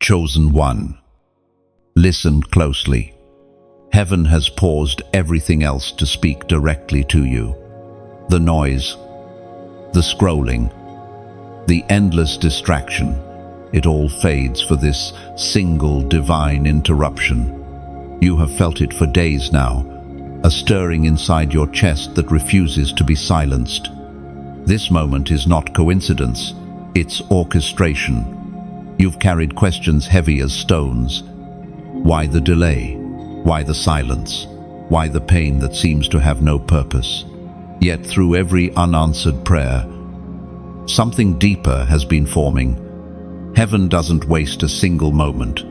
Chosen one. Listen closely. Heaven has paused everything else to speak directly to you. The noise, the scrolling, the endless distraction, it all fades for this single divine interruption. You have felt it for days now, a stirring inside your chest that refuses to be silenced. This moment is not coincidence, it's orchestration. You've carried questions heavy as stones. Why the delay? Why the silence? Why the pain that seems to have no purpose? Yet through every unanswered prayer, something deeper has been forming. Heaven doesn't waste a single moment.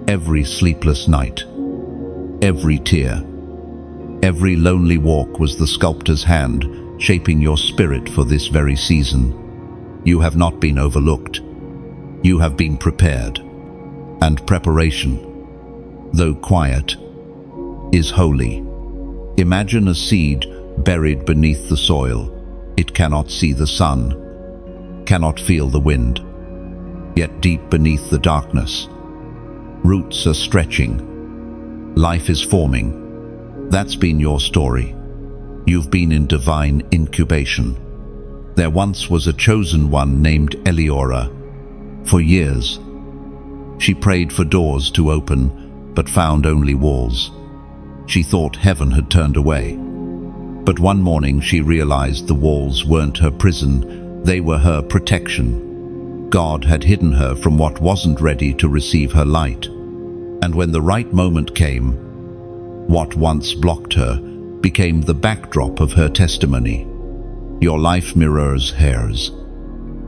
Every sleepless night, every tear, every lonely walk was the sculptor's hand shaping your spirit for this very season. You have not been overlooked. You have been prepared. And preparation, though quiet, is holy. Imagine a seed buried beneath the soil. It cannot see the sun, cannot feel the wind. Yet deep beneath the darkness, roots are stretching. Life is forming. That's been your story. You've been in divine incubation. There once was a chosen one named Eleora. For years, she prayed for doors to open, but found only walls. She thought heaven had turned away. But one morning she realized the walls weren't her prison, they were her protection. God had hidden her from what wasn't ready to receive her light. And when the right moment came, what once blocked her became the backdrop of her testimony. Your life mirrors hers.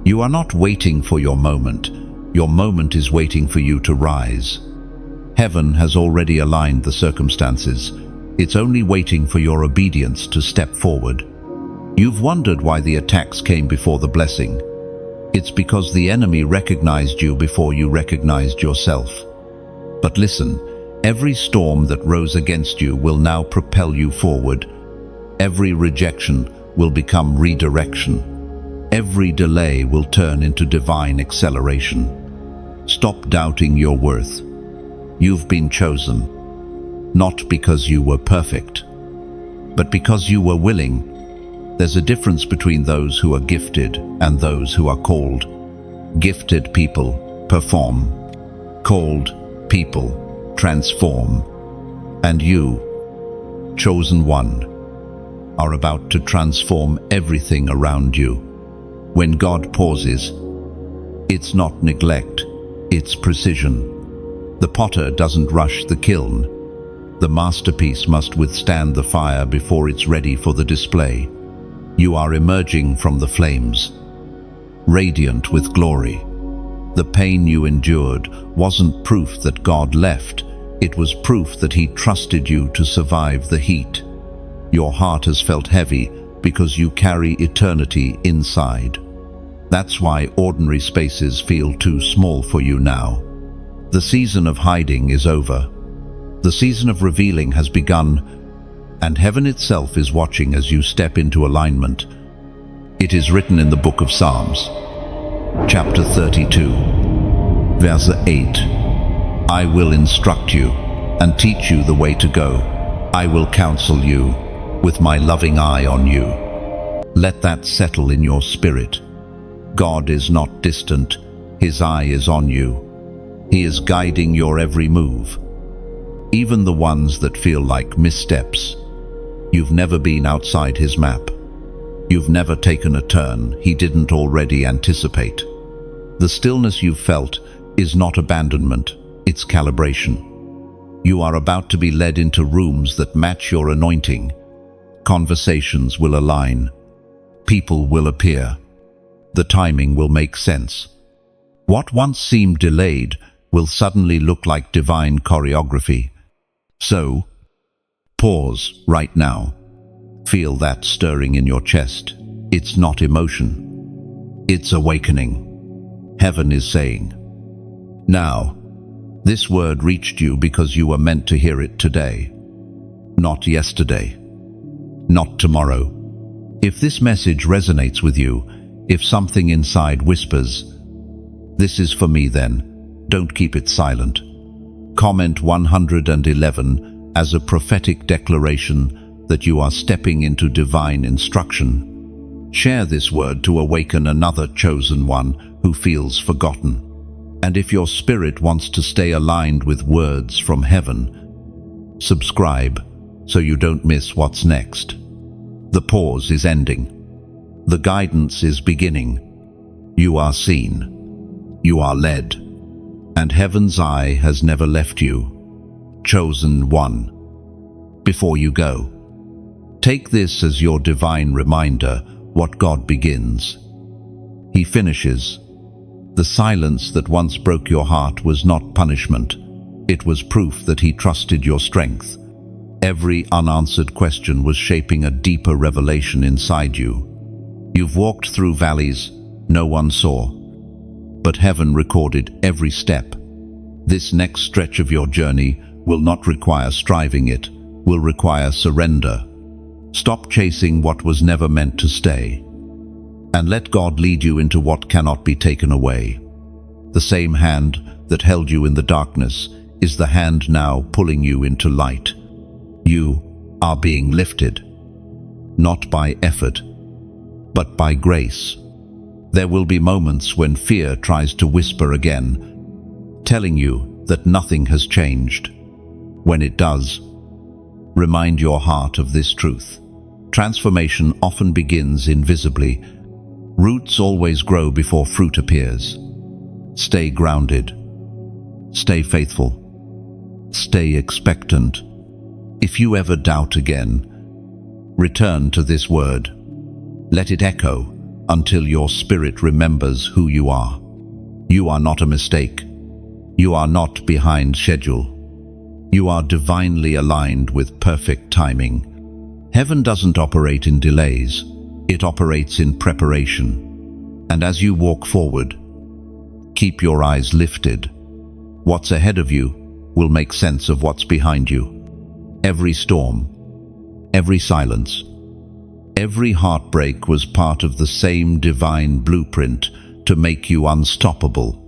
You are not waiting for your moment. Your moment is waiting for you to rise. Heaven has already aligned the circumstances. It's only waiting for your obedience to step forward. You've wondered why the attacks came before the blessing. It's because the enemy recognized you before you recognized yourself. But listen, every storm that rose against you will now propel you forward. Every rejection will become redirection. Every delay will turn into divine acceleration. Stop doubting your worth. You've been chosen, not because you were perfect, but because you were willing. There's a difference between those who are gifted and those who are called. Gifted people perform. Called people transform. And you, chosen one, are about to transform everything around you. When God pauses, it's not neglect, it's precision. The potter doesn't rush the kiln. The masterpiece must withstand the fire before it's ready for the display. You are emerging from the flames, radiant with glory. The pain you endured wasn't proof that God left. It was proof that He trusted you to survive the heat. Your heart has felt heavy because you carry eternity inside. That's why ordinary spaces feel too small for you now. The season of hiding is over. The season of revealing has begun, and heaven itself is watching as you step into alignment. It is written in the book of Psalms, chapter 32, verse 8. I will instruct you and teach you the way to go. I will counsel you with my loving eye on you. Let that settle in your spirit. God is not distant. His eye is on you. He is guiding your every move, even the ones that feel like missteps. You've never been outside His map. You've never taken a turn He didn't already anticipate. The stillness you've felt is not abandonment, it's calibration. You are about to be led into rooms that match your anointing. Conversations will align. People will appear. The timing will make sense. What once seemed delayed will suddenly look like divine choreography. So, pause right now. Feel that stirring in your chest. It's not emotion. It's awakening. Heaven is saying, now, this word reached you because you were meant to hear it today. Not yesterday. Not tomorrow. If this message resonates with you, if something inside whispers, this is for me then, Don't keep it silent. Comment 111 as a prophetic declaration that you are stepping into divine instruction. Share this word to awaken another chosen one who feels forgotten. And if your spirit wants to stay aligned with words from heaven, subscribe so you don't miss what's next. The pause is ending. The guidance is beginning. You are seen. You are led. And heaven's eye has never left you. Chosen one. Before you go, take this as your divine reminder what God begins. He finishes. The silence that once broke your heart was not punishment. It was proof that He trusted your strength. Every unanswered question was shaping a deeper revelation inside you. You've walked through valleys no one saw, but heaven recorded every step. This next stretch of your journey will not require striving, it will require surrender. Stop chasing what was never meant to stay, and let God lead you into what cannot be taken away. The same hand that held you in the darkness is the hand now pulling you into light. You are being lifted, not by effort, but by grace. There will be moments when fear tries to whisper again, telling you that nothing has changed. When it does, remind your heart of this truth. Transformation often begins invisibly. Roots always grow before fruit appears. Stay grounded. Stay faithful. Stay expectant. If you ever doubt again, return to this word. Let it echo until your spirit remembers who you are. You are not a mistake. You are not behind schedule. You are divinely aligned with perfect timing. Heaven doesn't operate in delays. It operates in preparation. And as you walk forward, keep your eyes lifted. What's ahead of you will make sense of what's behind you. Every storm, every silence, every heartbreak was part of the same divine blueprint to make you unstoppable.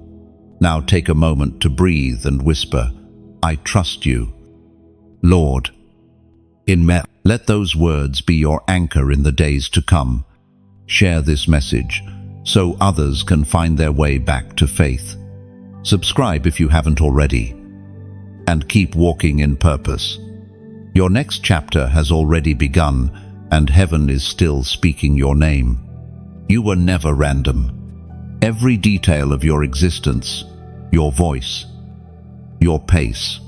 Now take a moment to breathe and whisper, I trust you, Lord. Let those words be your anchor in the days to come. Share this message so others can find their way back to faith. Subscribe if you haven't already, and keep walking in purpose. Your next chapter has already begun, and heaven is still speaking your name. You were never random. Every detail of your existence, your voice, your pace,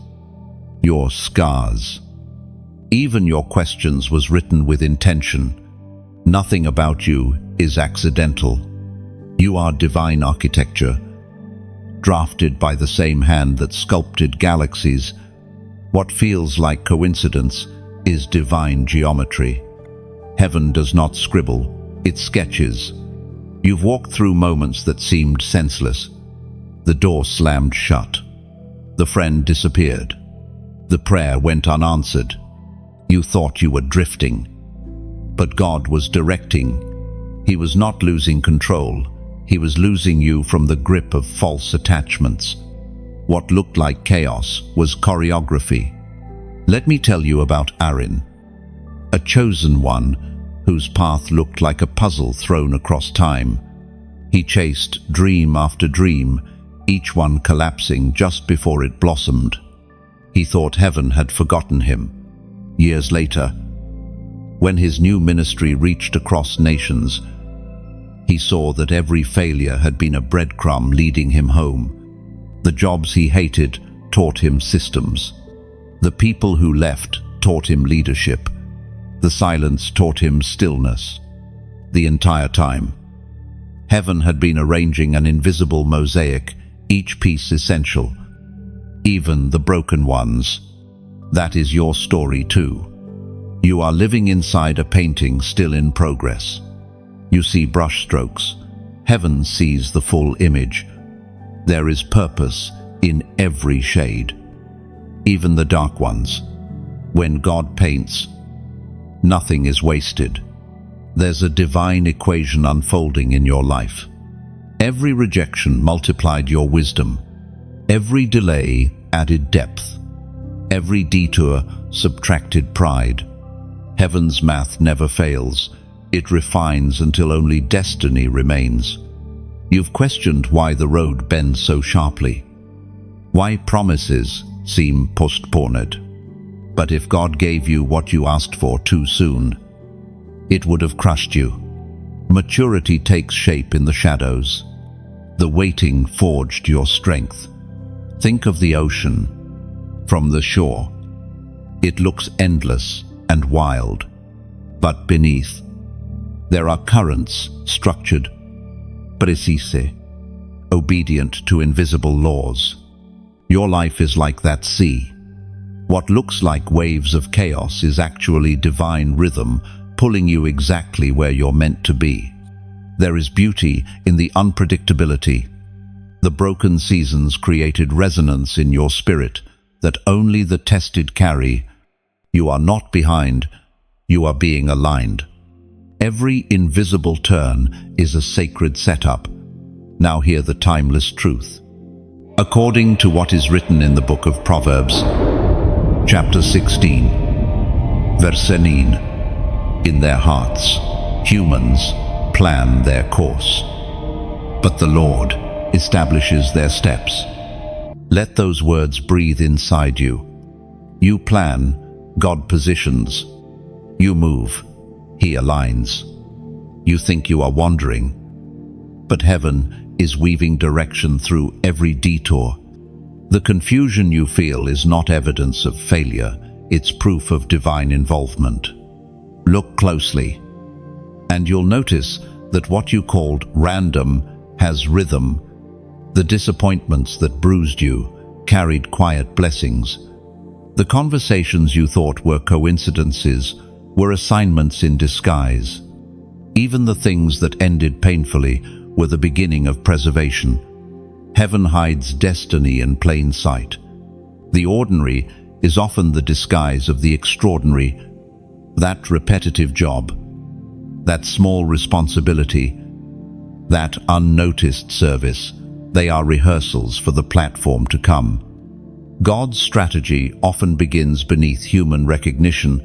your scars, even your questions was written with intention. Nothing about you is accidental. You are divine architecture, drafted by the same hand that sculpted galaxies. What feels like coincidence is divine geometry. Heaven does not scribble, it sketches. You've walked through moments that seemed senseless. The door slammed shut. The friend disappeared. The prayer went unanswered. You thought you were drifting. But God was directing. He was not losing control. He was losing you from the grip of false attachments. What looked like chaos was choreography. Let me tell you about Aaron, a chosen one whose path looked like a puzzle thrown across time. He chased dream after dream, each one collapsing just before it blossomed. He thought heaven had forgotten him. Years later, when his new ministry reached across nations, he saw that every failure had been a breadcrumb leading him home. The jobs he hated taught him systems. The people who left taught him leadership. The silence taught him stillness. The entire time, heaven had been arranging an invisible mosaic, each piece essential, even the broken ones. That is your story too. You are living inside a painting still in progress. You see brushstrokes. Heaven sees the full image. There is purpose in every shade, even the dark ones. When God paints, nothing is wasted. There's a divine equation unfolding in your life. Every rejection multiplied your wisdom. Every delay added depth. Every detour subtracted pride. Heaven's math never fails. It refines until only destiny remains. You've questioned why the road bends so sharply, why promises seem postponed. But if God gave you what you asked for too soon, it would have crushed you. Maturity takes shape in the shadows. The waiting forged your strength. Think of the ocean from the shore. It looks endless and wild, but beneath, there are currents structured, precise, obedient to invisible laws. Your life is like that sea. What looks like waves of chaos is actually divine rhythm, pulling you exactly where you're meant to be. There is beauty in the unpredictability. The broken seasons created resonance in your spirit that only the tested carry. You are not behind, you are being aligned. Every invisible turn is a sacred setup. Now hear the timeless truth. According to what is written in the book of Proverbs, chapter 16, verse 9, in their hearts, humans plan their course, but the Lord establishes their steps. Let those words breathe inside you. You plan, God positions. You move, He aligns. You think you are wandering, but heaven is weaving direction through every detour. The confusion you feel is not evidence of failure, it's proof of divine involvement. Look closely, and you'll notice that what you called random has rhythm. The disappointments that bruised you carried quiet blessings. The conversations you thought were coincidences were assignments in disguise. Even the things that ended painfully were the beginning of preservation. Heaven hides destiny in plain sight. The ordinary is often the disguise of the extraordinary. That repetitive job, that small responsibility, that unnoticed service, they are rehearsals for the platform to come. God's strategy often begins beneath human recognition.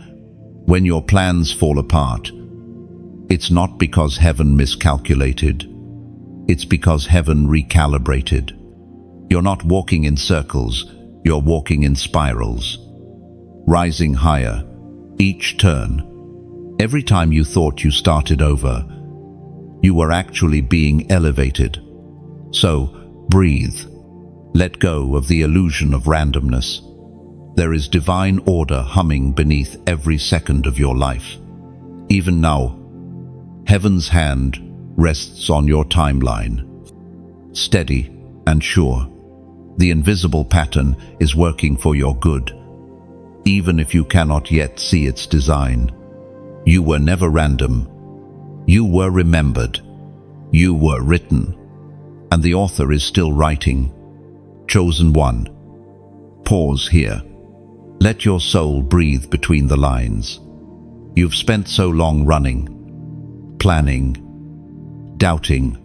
When your plans fall apart, it's not because heaven miscalculated. It's because heaven recalibrated. You're not walking in circles, you're walking in spirals. Rising higher, each turn. Every time you thought you started over, you were actually being elevated. So, breathe. Let go of the illusion of randomness. There is divine order humming beneath every second of your life. Even now, heaven's hand rests on your timeline. Steady and sure. The invisible pattern is working for your good. Even if you cannot yet see its design. You were never random. You were remembered. You were written. And the author is still writing. Chosen one. Pause here. Let your soul breathe between the lines. You've spent so long running, planning, doubting,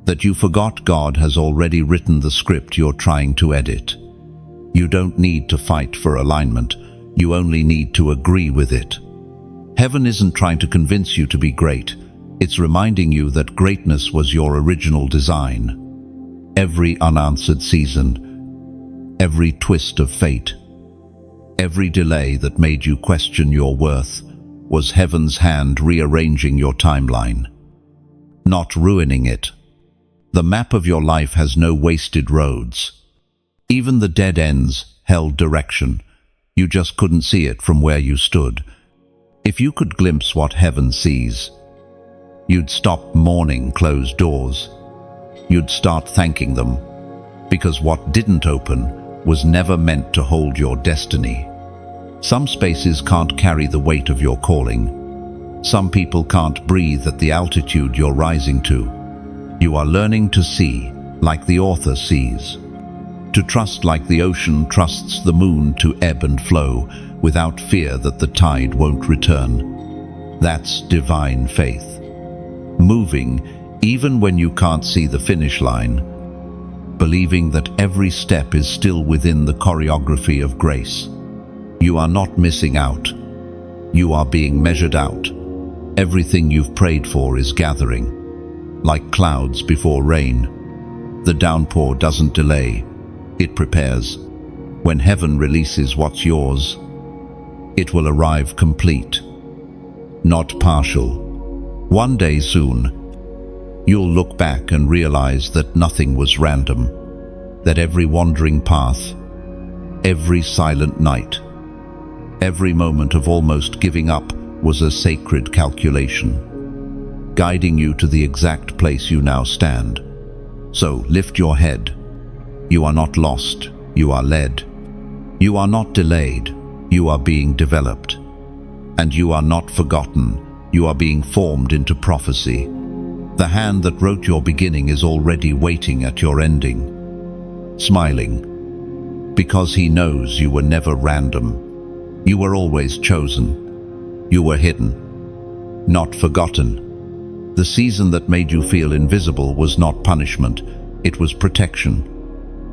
that you forgot God has already written the script you're trying to edit. You don't need to fight for alignment, you only need to agree with it. Heaven isn't trying to convince you to be great, it's reminding you that greatness was your original design. Every unanswered season, every twist of fate, every delay that made you question your worth was heaven's hand rearranging your timeline, not ruining it. The map of your life has no wasted roads. Even the dead ends held direction. You just couldn't see it from where you stood. If you could glimpse what heaven sees, you'd stop mourning closed doors. You'd start thanking them, because what didn't open was never meant to hold your destiny. Some spaces can't carry the weight of your calling. Some people can't breathe at the altitude you're rising to. You are learning to see like the author sees, to trust like the ocean trusts the moon to ebb and flow without fear that the tide won't return. That's divine faith. Moving even when you can't see the finish line. believing that every step is still within the choreography of grace. You are not missing out. You are being measured out. Everything you've prayed for is gathering. Like clouds before rain, the downpour doesn't delay, it prepares. When heaven releases what's yours, it will arrive complete, not partial. One day soon, you'll look back and realize that nothing was random, that every wandering path, every silent night, every moment of almost giving up was a sacred calculation, guiding you to the exact place you now stand. So lift your head. You are not lost, you are led. You are not delayed, you are being developed. And you are not forgotten, you are being formed into prophecy. The hand that wrote your beginning is already waiting at your ending, smiling, because he knows you were never random. You were always chosen. You were hidden, not forgotten. The season that made you feel invisible was not punishment, it was protection.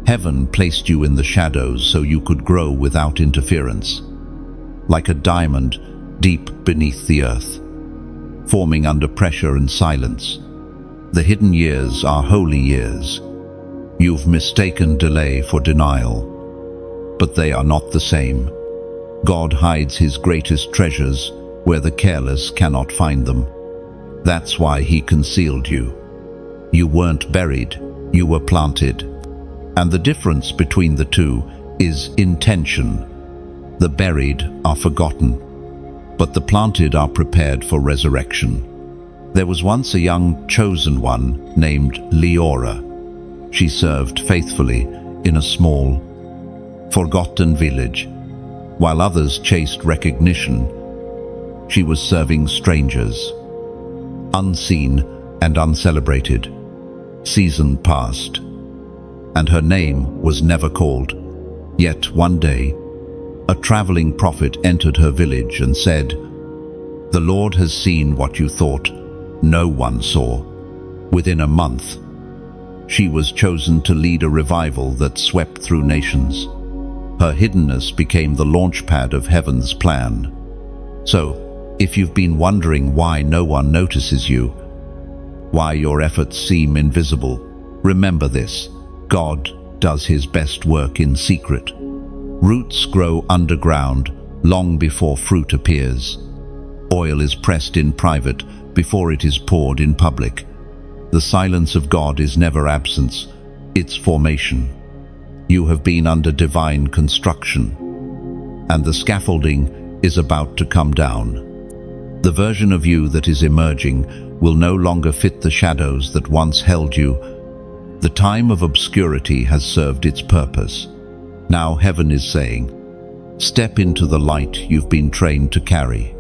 Heaven placed you in the shadows so you could grow without interference, like a diamond deep beneath the earth, forming under pressure and silence. The hidden years are holy years. You've mistaken delay for denial, but they are not the same. God hides his greatest treasures where the careless cannot find them. That's why he concealed you. You weren't buried, you were planted. And the difference between the two is intention. The buried are forgotten, but the planted are prepared for resurrection. There was once a young chosen one named Leora. She served faithfully in a small, forgotten village. While others chased recognition, she was serving strangers, unseen and uncelebrated. Season passed, and her name was never called. Yet one day, a traveling prophet entered her village and said, "The Lord has seen what you thought no one saw." Within a month, she was chosen to lead a revival that swept through nations. Her hiddenness became the launchpad of heaven's plan. So, if you've been wondering why no one notices you, why your efforts seem invisible, remember this: God does his best work in secret. Roots grow underground long before fruit appears. Oil is pressed in private before it is poured in public. The silence of God is never absence, it's formation. You have been under divine construction, and the scaffolding is about to come down. The version of you that is emerging will no longer fit the shadows that once held you. The time of obscurity has served its purpose. Now heaven is saying, step into the light you've been trained to carry.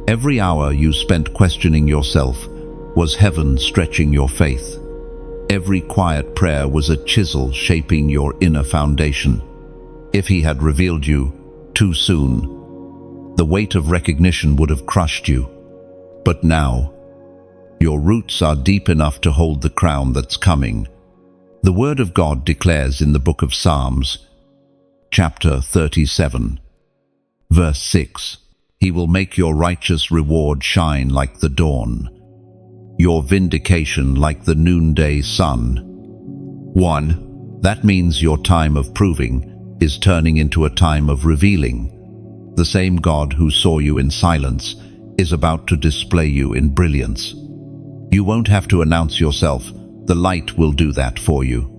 Every hour you spent questioning yourself was heaven stretching your faith. Every quiet prayer was a chisel shaping your inner foundation. If he had revealed you too soon, the weight of recognition would have crushed you. But now, your roots are deep enough to hold the crown that's coming. The Word of God declares in the book of Psalms, chapter 37, verse 6, "He will make your righteous reward shine like the dawn, your vindication like the noonday sun." That means your time of proving is turning into a time of revealing. The same God who saw you in silence is about to display you in brilliance. You won't have to announce yourself, the light will do that for you.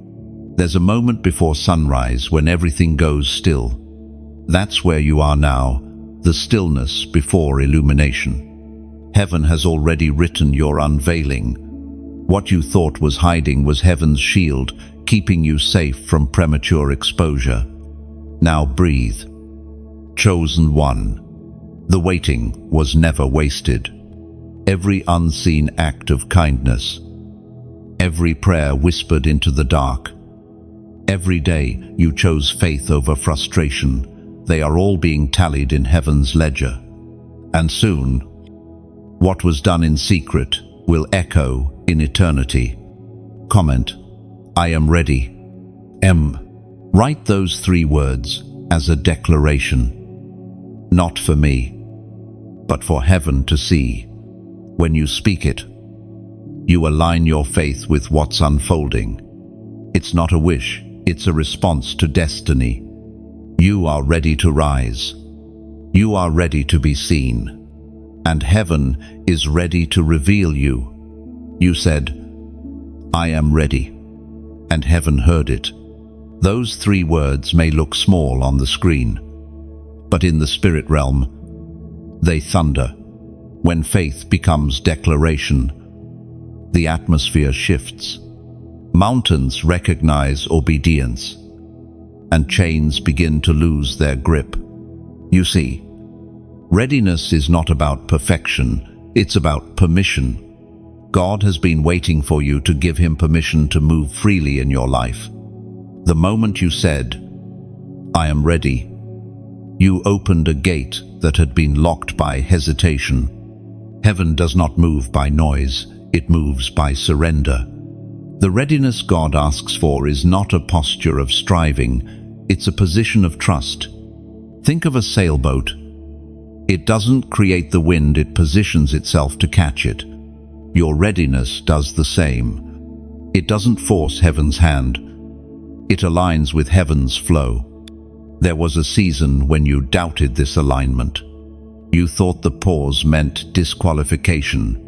There's a moment before sunrise when everything goes still. That's where you are now, the stillness before illumination. Heaven has already written your unveiling. What you thought was hiding was heaven's shield, keeping you safe from premature exposure. Now breathe. Chosen one. The waiting was never wasted. Every unseen act of kindness, every prayer whispered into the dark, every day you chose faith over frustration, they are all being tallied in heaven's ledger. And soon, what was done in secret will echo in eternity. Comment: I am ready. Write those 3 words as a declaration. Not for me, but for heaven to see. When you speak it, you align your faith with what's unfolding. It's not a wish, it's a response to destiny. You are ready to rise. You are ready to be seen. And heaven is ready to reveal you. You said, I am ready. And heaven heard it. Those 3 words may look small on the screen, but in the spirit realm, they thunder. When faith becomes declaration, the atmosphere shifts. Mountains recognize obedience, and chains begin to lose their grip. You see, readiness is not about perfection, it's about permission. God has been waiting for you to give Him permission to move freely in your life. The moment you said, I am ready, you opened a gate that had been locked by hesitation. Heaven does not move by noise, it moves by surrender. The readiness God asks for is not a posture of striving, it's a position of trust. Think of a sailboat. It doesn't create the wind, it positions itself to catch it. Your readiness does the same. It doesn't force heaven's hand. It aligns with heaven's flow. There was a season when you doubted this alignment. You thought the pause meant disqualification.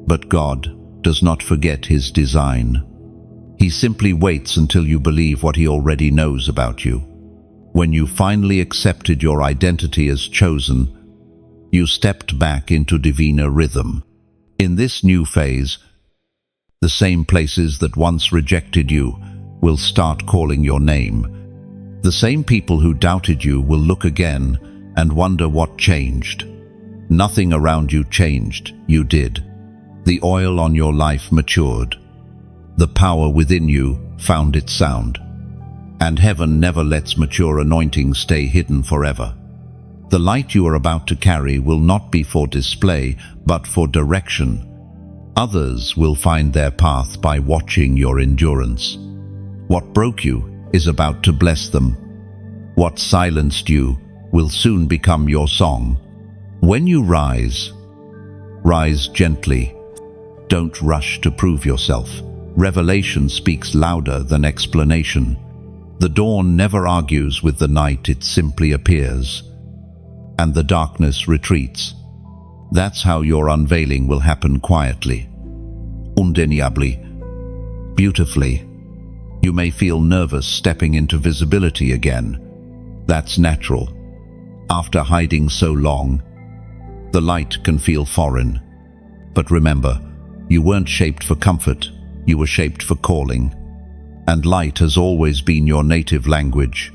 But God does not forget His design. He simply waits until you believe what He already knows about you. When you finally accepted your identity as chosen, you stepped back into diviner rhythm. In this new phase, the same places that once rejected you will start calling your name. The same people who doubted you will look again and wonder what changed. Nothing around you changed, you did. The oil on your life matured. The power within you found its sound. And heaven never lets mature anointing stay hidden forever. The light you are about to carry will not be for display, but for direction. Others will find their path by watching your endurance. What broke you is about to bless them. What silenced you will soon become your song. When you rise, rise gently. Don't rush to prove yourself. Revelation speaks louder than explanation. The dawn never argues with the night, it simply appears. And the darkness retreats. That's how your unveiling will happen quietly. Undeniably, beautifully. You may feel nervous stepping into visibility again. That's natural. After hiding so long, the light can feel foreign. But remember, you weren't shaped for comfort, you were shaped for calling. And light has always been your native language.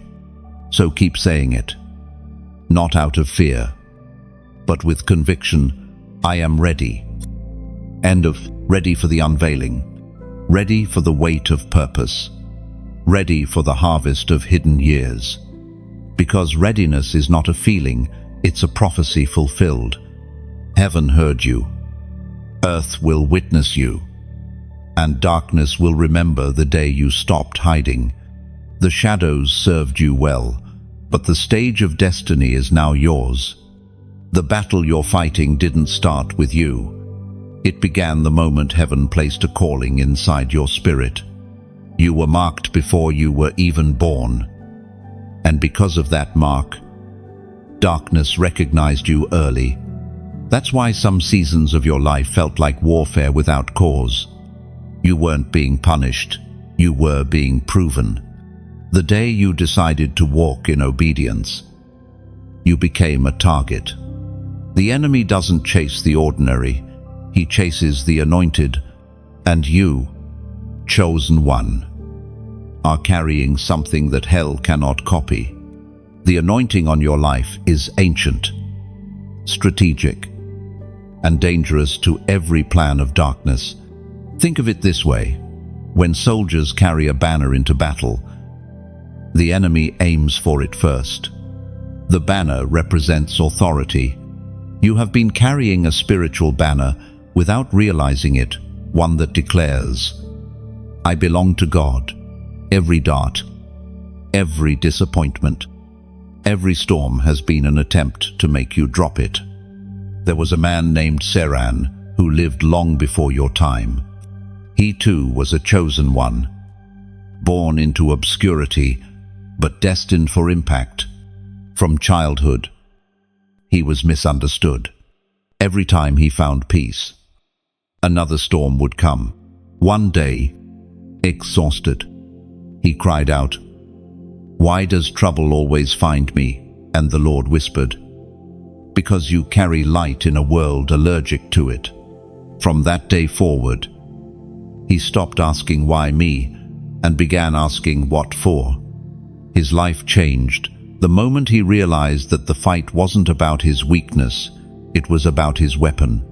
So keep saying it. Not out of fear, but with conviction. I am ready. End of ready for the unveiling. Ready for the weight of purpose. Ready for the harvest of hidden years. Because readiness is not a feeling, it's a prophecy fulfilled. Heaven heard you. Earth will witness you. And darkness will remember the day you stopped hiding. The shadows served you well, but the stage of destiny is now yours. The battle you're fighting didn't start with you. It began the moment heaven placed a calling inside your spirit. You were marked before you were even born. And because of that mark, darkness recognized you early. That's why some seasons of your life felt like warfare without cause. You weren't being punished, you were being proven. The day you decided to walk in obedience, you became a target. The enemy doesn't chase the ordinary, he chases the anointed. And you, chosen one, are carrying something that hell cannot copy. The anointing on your life is ancient, strategic, and dangerous to every plan of darkness. Think of it this way. When soldiers carry a banner into battle, the enemy aims for it first. The banner represents authority. You have been carrying a spiritual banner without realizing it, one that declares, I belong to God. Every dart, every disappointment, every storm has been an attempt to make you drop it. There was a man named Seran who lived long before your time. He too was a chosen one, born into obscurity, but destined for impact. From childhood, he was misunderstood. Every time he found peace, another storm would come. One day, exhausted, he cried out, "Why does trouble always find me?" And the Lord whispered, "Because you carry light in a world allergic to it." From that day forward, he stopped asking why me and began asking what for. His life changed the moment he realized that the fight wasn't about his weakness, it was about his weapon.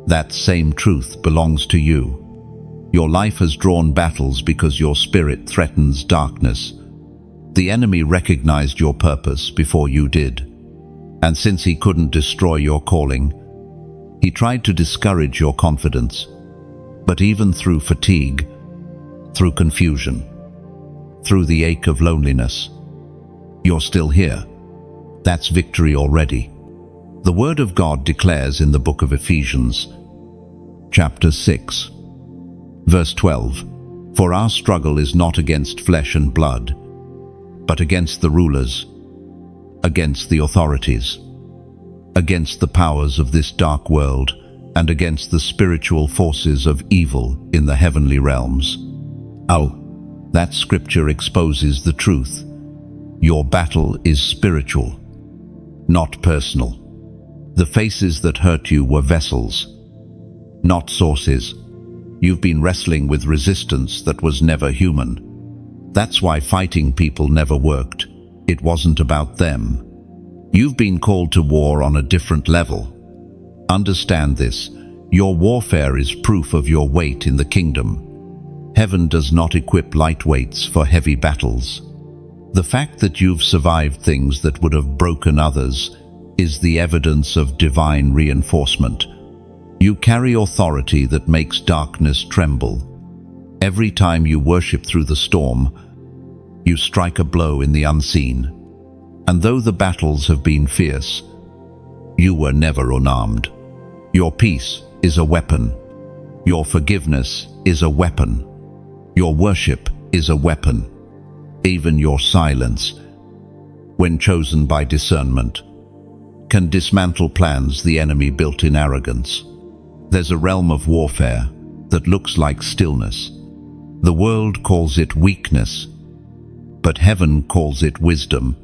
That same truth belongs to you. Your life has drawn battles because your spirit threatens darkness. The enemy recognized your purpose before you did. And since he couldn't destroy your calling, he tried to discourage your confidence. But even through fatigue, through confusion, through the ache of loneliness, you're still here. That's victory already. The Word of God declares in the book of Ephesians, chapter 6, verse 12, "For our struggle is not against flesh and blood, but against the rulers, against the authorities, against the powers of this dark world, and against the spiritual forces of evil in the heavenly realms." Oh, that scripture exposes the truth. Your battle is spiritual, not personal. The faces that hurt you were vessels, not sources. You've been wrestling with resistance that was never human. That's why fighting people never worked. It wasn't about them. You've been called to war on a different level. Understand this. Your warfare is proof of your weight in the kingdom. Heaven does not equip lightweights for heavy battles. The fact that you've survived things that would have broken others is the evidence of divine reinforcement. You carry authority that makes darkness tremble. Every time you worship through the storm, you strike a blow in the unseen. And though the battles have been fierce, you were never unarmed. Your peace is a weapon. Your forgiveness is a weapon. Your worship is a weapon. Even your silence, when chosen by discernment, can dismantle plans the enemy built in arrogance. There's a realm of warfare that looks like stillness. The world calls it weakness, but heaven calls it wisdom.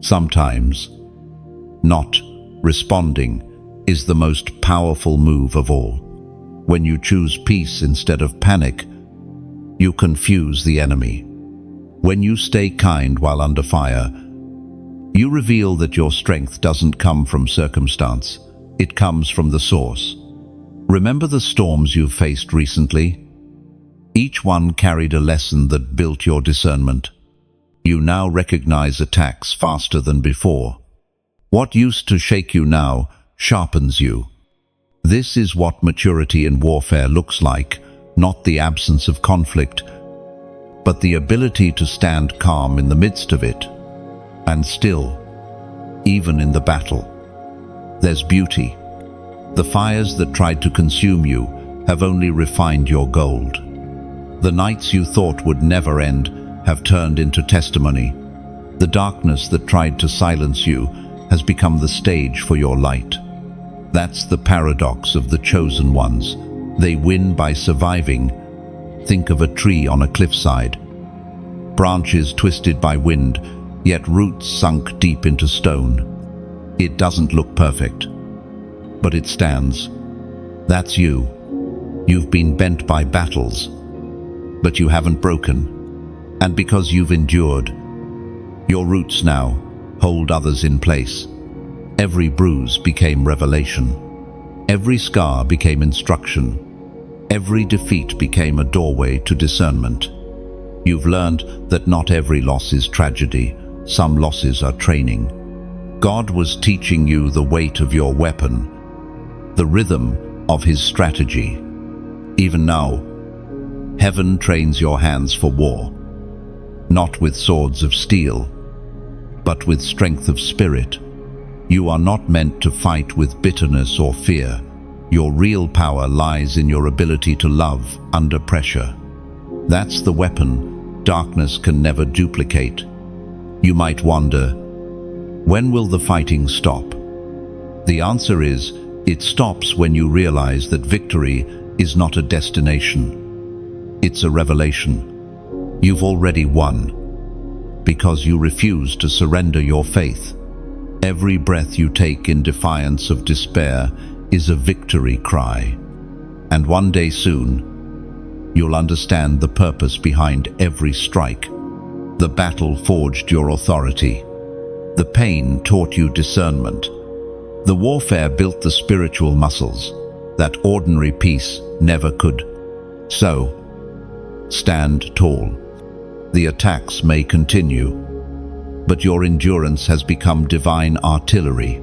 Sometimes, not responding is the most powerful move of all. When you choose peace instead of panic, you confuse the enemy. When you stay kind while under fire, you reveal that your strength doesn't come from circumstance, it comes from the source. Remember the storms you've faced recently? Each one carried a lesson that built your discernment. You now recognize attacks faster than before. What used to shake you now sharpens you. This is what maturity in warfare looks like, not the absence of conflict, but the ability to stand calm in the midst of it. And still, even in the battle, there's beauty. The fires that tried to consume you have only refined your gold. The nights you thought would never end have turned into testimony. The darkness that tried to silence you has become the stage for your light. That's the paradox of the chosen ones. They win by surviving. Think of a tree on a cliffside. Branches twisted by wind, yet roots sunk deep into stone. It doesn't look perfect, but it stands. That's you. You've been bent by battles, but you haven't broken. And because you've endured, your roots now hold others in place. Every bruise became revelation. Every scar became instruction. Every defeat became a doorway to discernment. You've learned that not every loss is tragedy. Some losses are training. God was teaching you the weight of your weapon, the rhythm of His strategy. Even now, Heaven trains your hands for war, not with swords of steel, but with strength of spirit. You are not meant to fight with bitterness or fear. Your real power lies in your ability to love under pressure. That's the weapon darkness can never duplicate. You might wonder, when will the fighting stop? The answer is, it stops when you realize that victory is not a destination. It's a revelation. You've already won, because you refuse to surrender your faith. Every breath you take in defiance of despair is a victory cry. And one day soon, you'll understand the purpose behind every strike. The battle forged your authority. The pain taught you discernment. The warfare built the spiritual muscles that ordinary peace never could. So, stand tall. The attacks may continue, but your endurance has become divine artillery.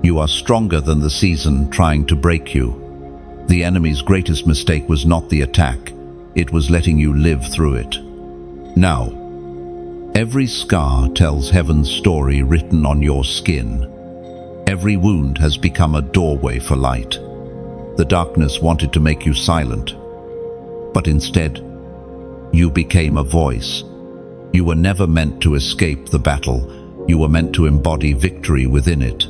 You are stronger than the season trying to break you. The enemy's greatest mistake was not the attack, it was letting you live through it. Now, every scar tells heaven's story written on your skin. Every wound has become a doorway for light. The darkness wanted to make you silent, but instead, you became a voice. You were never meant to escape the battle, you were meant to embody victory within it.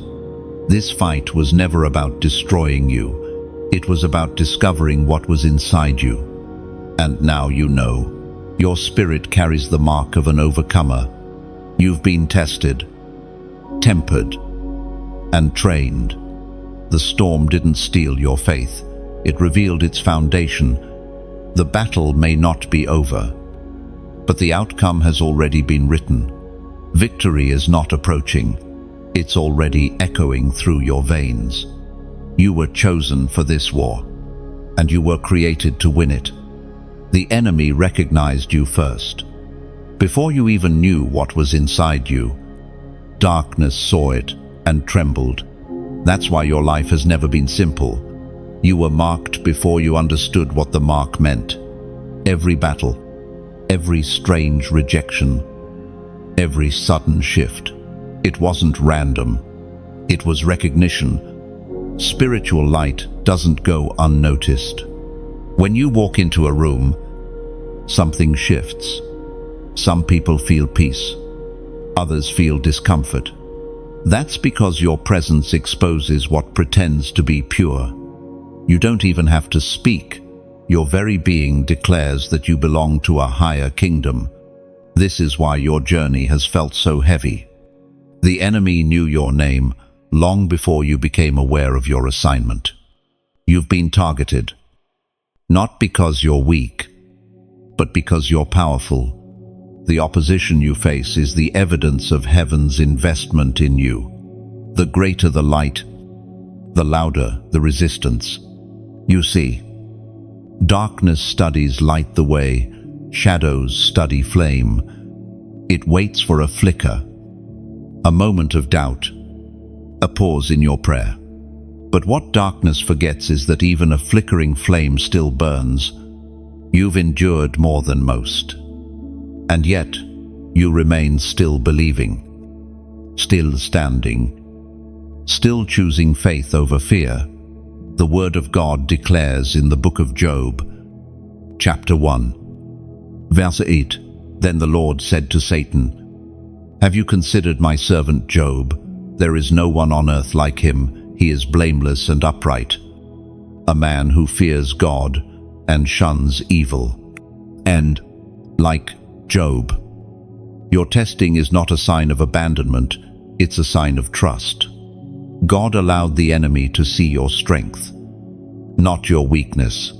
This fight was never about destroying you, it was about discovering what was inside you. And now you know, your spirit carries the mark of an overcomer. You've been tested, tempered, and trained. The storm didn't steal your faith, it revealed its foundation. The battle may not be over, but the outcome has already been written. Victory is not approaching, it's already echoing through your veins. You were chosen for this war, and you were created to win it. The enemy recognized you first. Before you even knew what was inside you, darkness saw it and trembled. That's why your life has never been simple. You were marked before you understood what the mark meant. Every battle, every strange rejection, every sudden shift. It wasn't random. It was recognition. Spiritual light doesn't go unnoticed. When you walk into a room, something shifts. Some people feel peace. Others feel discomfort. That's because your presence exposes what pretends to be pure. You don't even have to speak. Your very being declares that you belong to a higher kingdom. This is why your journey has felt so heavy. The enemy knew your name long before you became aware of your assignment. You've been targeted, not because you're weak, but because you're powerful. The opposition you face is the evidence of heaven's investment in you. The greater the light, the louder the resistance. You see, darkness studies light the way, shadows study flame. It waits for a flicker, a moment of doubt, a pause in your prayer. But what darkness forgets is that even a flickering flame still burns. You've endured more than most. And yet, you remain still believing, still standing, still choosing faith over fear. The Word of God declares in the book of Job, chapter 1, verse 8, "Then the Lord said to Satan, 'Have you considered my servant Job? There is no one on earth like him. He is blameless and upright, a man who fears God and shuns evil.' And, like Job, your testing is not a sign of abandonment, it's a sign of trust. God allowed the enemy to see your strength, not your weakness.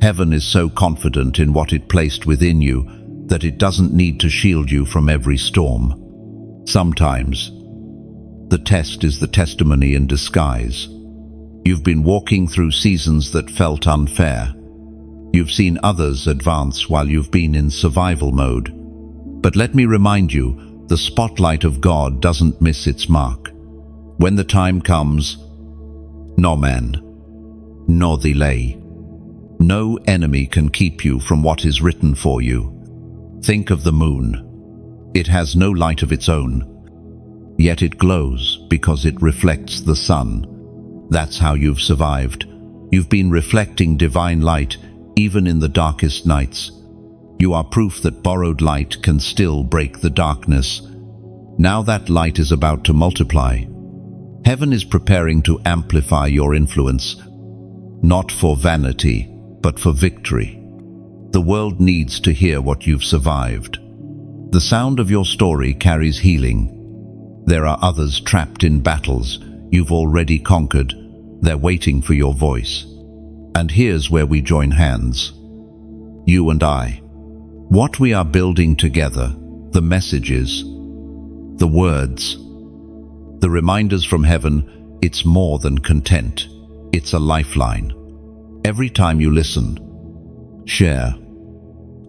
Heaven is so confident in what it placed within you that it doesn't need to shield you from every storm. Sometimes, the test is the testimony in disguise. You've been walking through seasons that felt unfair. You've seen others advance while you've been in survival mode. But let me remind you, the spotlight of God doesn't miss its mark. When the time comes, no man, no delay, No enemy can keep you from what is written for you. Think of the moon. It has no light of its own, yet it glows because it reflects the sun. That's how you've survived. You've been reflecting divine light even in the darkest nights. You are proof that borrowed light can still break the darkness. Now that light is about to multiply. Heaven is preparing to amplify your influence, not for vanity, but for victory. The world needs to hear what you've survived. The sound of your story carries healing. There are others trapped in battles you've already conquered. They're waiting for your voice. And here's where we join hands. You and I. What we are building together, the messages, the words, the reminders from heaven, it's more than content. It's a lifeline. Every time you listen, share,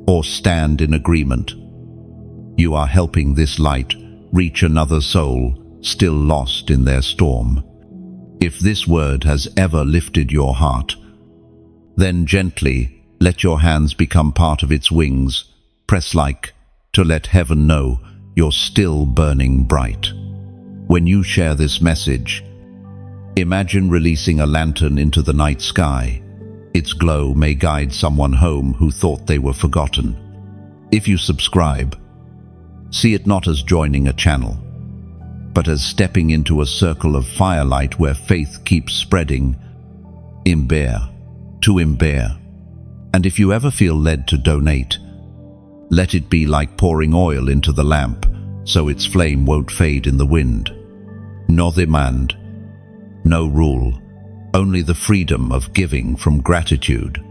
or stand in agreement, you are helping this light reach another soul still lost in their storm. If this word has ever lifted your heart, then gently let your hands become part of its wings. Press like to let heaven know you're still burning bright. When you share this message, imagine releasing a lantern into the night sky. Its glow may guide someone home who thought they were forgotten. If you subscribe, see it not as joining a channel, but as stepping into a circle of firelight where faith keeps spreading. To imbear. And if you ever feel led to donate, let it be like pouring oil into the lamp, so its flame won't fade in the wind. No demand, no rule, only the freedom of giving from gratitude.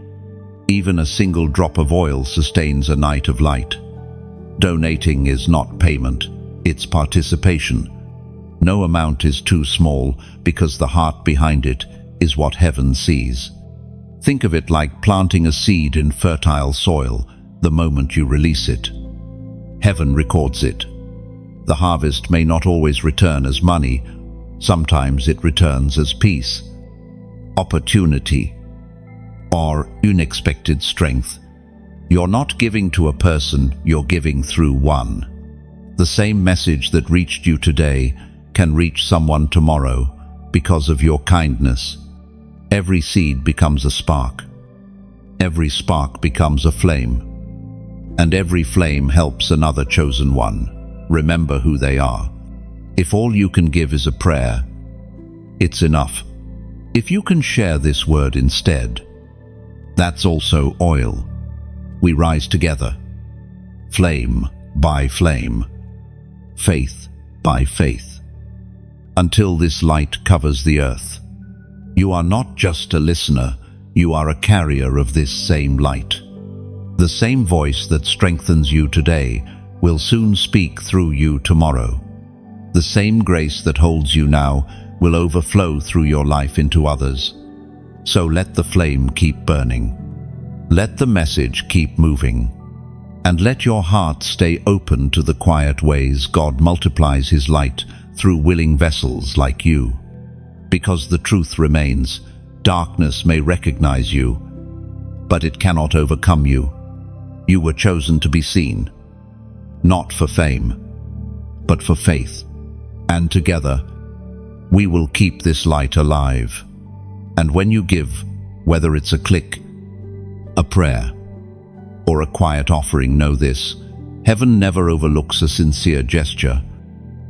Even a single drop of oil sustains a night of light. Donating is not payment, it's participation. No amount is too small because the heart behind it is what heaven sees. Think of it like planting a seed in fertile soil. The moment you release it, heaven records it. The harvest may not always return as money. Sometimes it returns as peace, opportunity, or unexpected strength. You're not giving to a person, you're giving through one. The same message that reached you today can reach someone tomorrow because of your kindness. Every seed becomes a spark. Every spark becomes a flame. And every flame helps another chosen one. Remember who they are. If all you can give is a prayer, it's enough. If you can share this word instead, that's also oil. We rise together, flame by flame, faith by faith, until this light covers the earth. You are not just a listener, you are a carrier of this same light. The same voice that strengthens you today will soon speak through you tomorrow. The same grace that holds you now will overflow through your life into others. So let the flame keep burning. Let the message keep moving. And let your heart stay open to the quiet ways God multiplies His light through willing vessels like you. Because the truth remains, darkness may recognize you, but it cannot overcome you. You were chosen to be seen, not for fame, but for faith. And together, we will keep this light alive. And when you give, whether it's a click, a prayer, or a quiet offering, know this: heaven never overlooks a sincere gesture.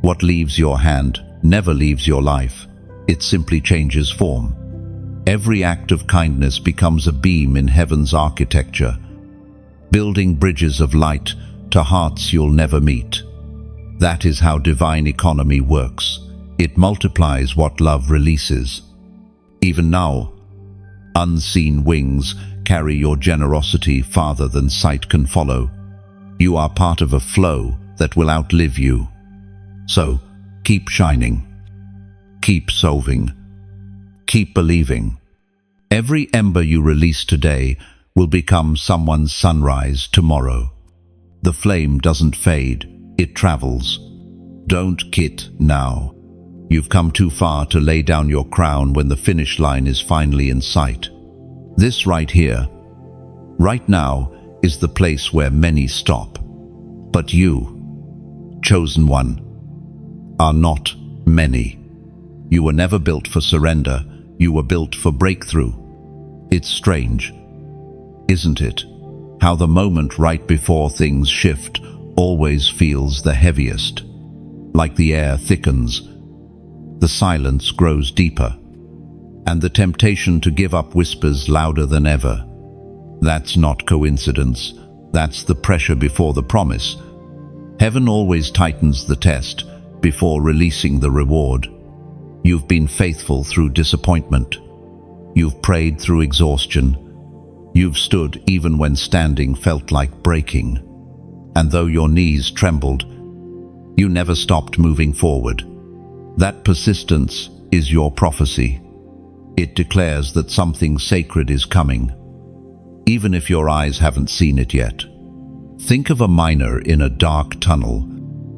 What leaves your hand never leaves your life. It simply changes form. Every act of kindness becomes a beam in heaven's architecture, building bridges of light to hearts you'll never meet. That is how divine economy works. It multiplies what love releases. Even now, unseen wings carry your generosity farther than sight can follow. You are part of a flow that will outlive you. So, keep shining. Keep solving. Keep believing. Every ember you release today will become someone's sunrise tomorrow. The flame doesn't fade, it travels. Don't quit now. You've come too far to lay down your crown when the finish line is finally in sight. This right here Right now is the place where many stop. But you, chosen one, are not many. You were never built for surrender. You were built for breakthrough. It's strange, isn't it? How the moment right before things shift always feels the heaviest. Like the air thickens, the silence grows deeper, and the temptation to give up whispers louder than ever. That's not coincidence. That's the pressure before the promise. Heaven always tightens the test before releasing the reward. You've been faithful through disappointment. You've prayed through exhaustion. You've stood even when standing felt like breaking. And though your knees trembled, you never stopped moving forward. That persistence is your prophecy. It declares that something sacred is coming, even if your eyes haven't seen it yet. Think of a miner in a dark tunnel.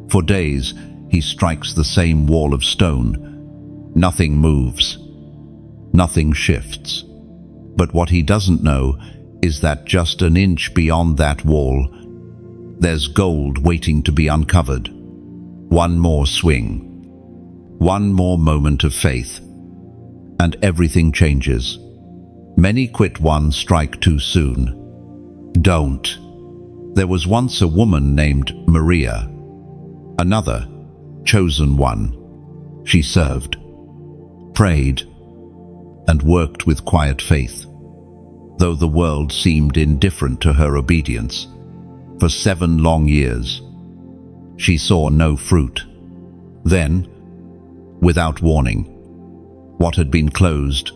For days, he strikes the same wall of stone. Nothing moves. Nothing shifts. But what he doesn't know is that just an inch beyond that wall, there's gold waiting to be uncovered. One more swing. One more moment of faith. And everything changes. Many quit one strike too soon. Don't. There was once a woman named Maria. Another, chosen one. She served, prayed, and worked with quiet faith, though the world seemed indifferent to her obedience. For 7 long years, she saw no fruit. Then, without warning, what had been closed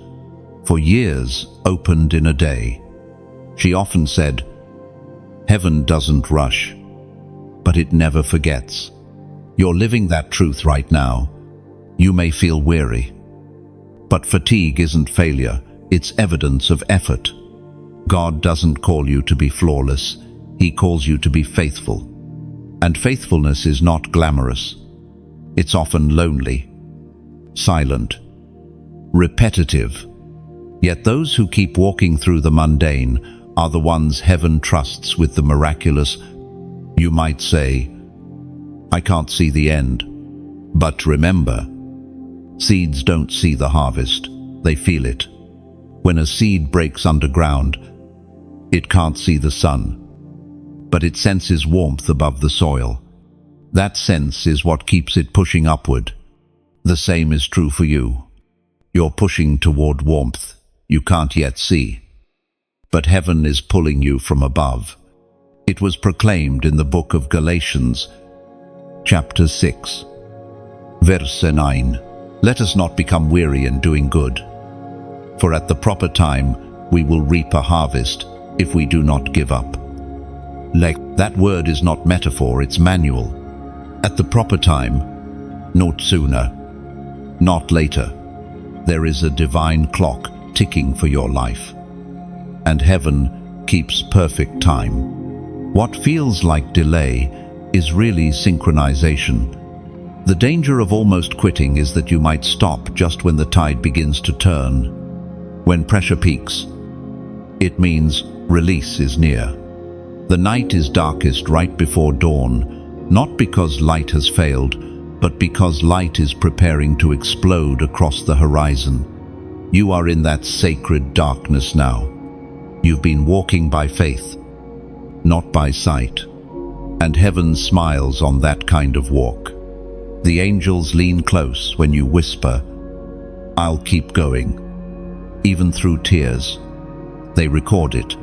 for years opened in a day. She often said, "Heaven doesn't rush, but it never forgets." You're living that truth right now. You may feel weary, but fatigue isn't failure, it's evidence of effort. God doesn't call you to be flawless, He calls you to be faithful. And faithfulness is not glamorous. It's often lonely, silent, repetitive. Yet those who keep walking through the mundane are the ones heaven trusts with the miraculous. You might say, "I can't see the end." But remember, seeds don't see the harvest, they feel it. When a seed breaks underground, it can't see the sun, but it senses warmth above the soil. That sense is what keeps it pushing upward. The same is true for you. You're pushing toward warmth you can't yet see, but heaven is pulling you from above. It was proclaimed in the book of Galatians, chapter 6, verse 9. Let us not become weary in doing good, for at the proper time we will reap a harvest if we do not give up. That word is not metaphor, it's manual. At the proper time, not sooner, not later. There is a divine clock ticking for your life, and heaven keeps perfect time. What feels like delay is really synchronization. The danger of almost quitting is that you might stop just when the tide begins to turn. When pressure peaks, it means release is near. The night is darkest right before dawn, not because light has failed, but because light is preparing to explode across the horizon. You are in that sacred darkness now. You've been walking by faith, not by sight, and heaven smiles on that kind of walk. The angels lean close when you whisper, "I'll keep going," even through tears. They record it,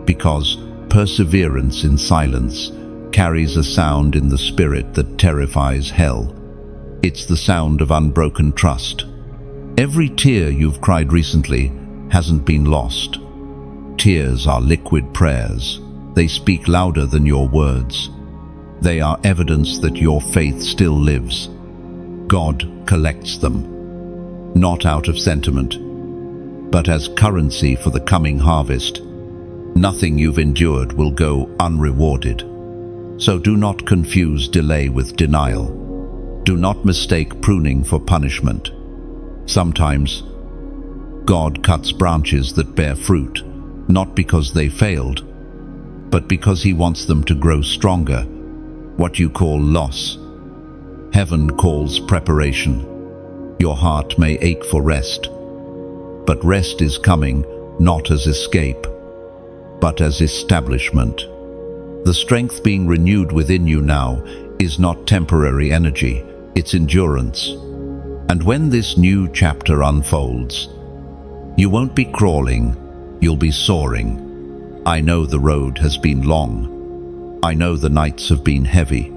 because perseverance in silence carries a sound in the spirit that terrifies hell. It's the sound of unbroken trust. Every tear you've cried recently hasn't been lost. Tears are liquid prayers. They speak louder than your words. They are evidence that your faith still lives. God collects them, not out of sentiment, but as currency for the coming harvest. Nothing you've endured will go unrewarded. So do not confuse delay with denial. Do not mistake pruning for punishment. Sometimes, God cuts branches that bear fruit not because they failed, but because He wants them to grow stronger, what you call loss. Heaven calls preparation. Your heart may ache for rest, but rest is coming not as escape, but as establishment. The strength being renewed within you now is not temporary energy, it's endurance. And when this new chapter unfolds, you won't be crawling, you'll be soaring. I know the road has been long. I know the nights have been heavy.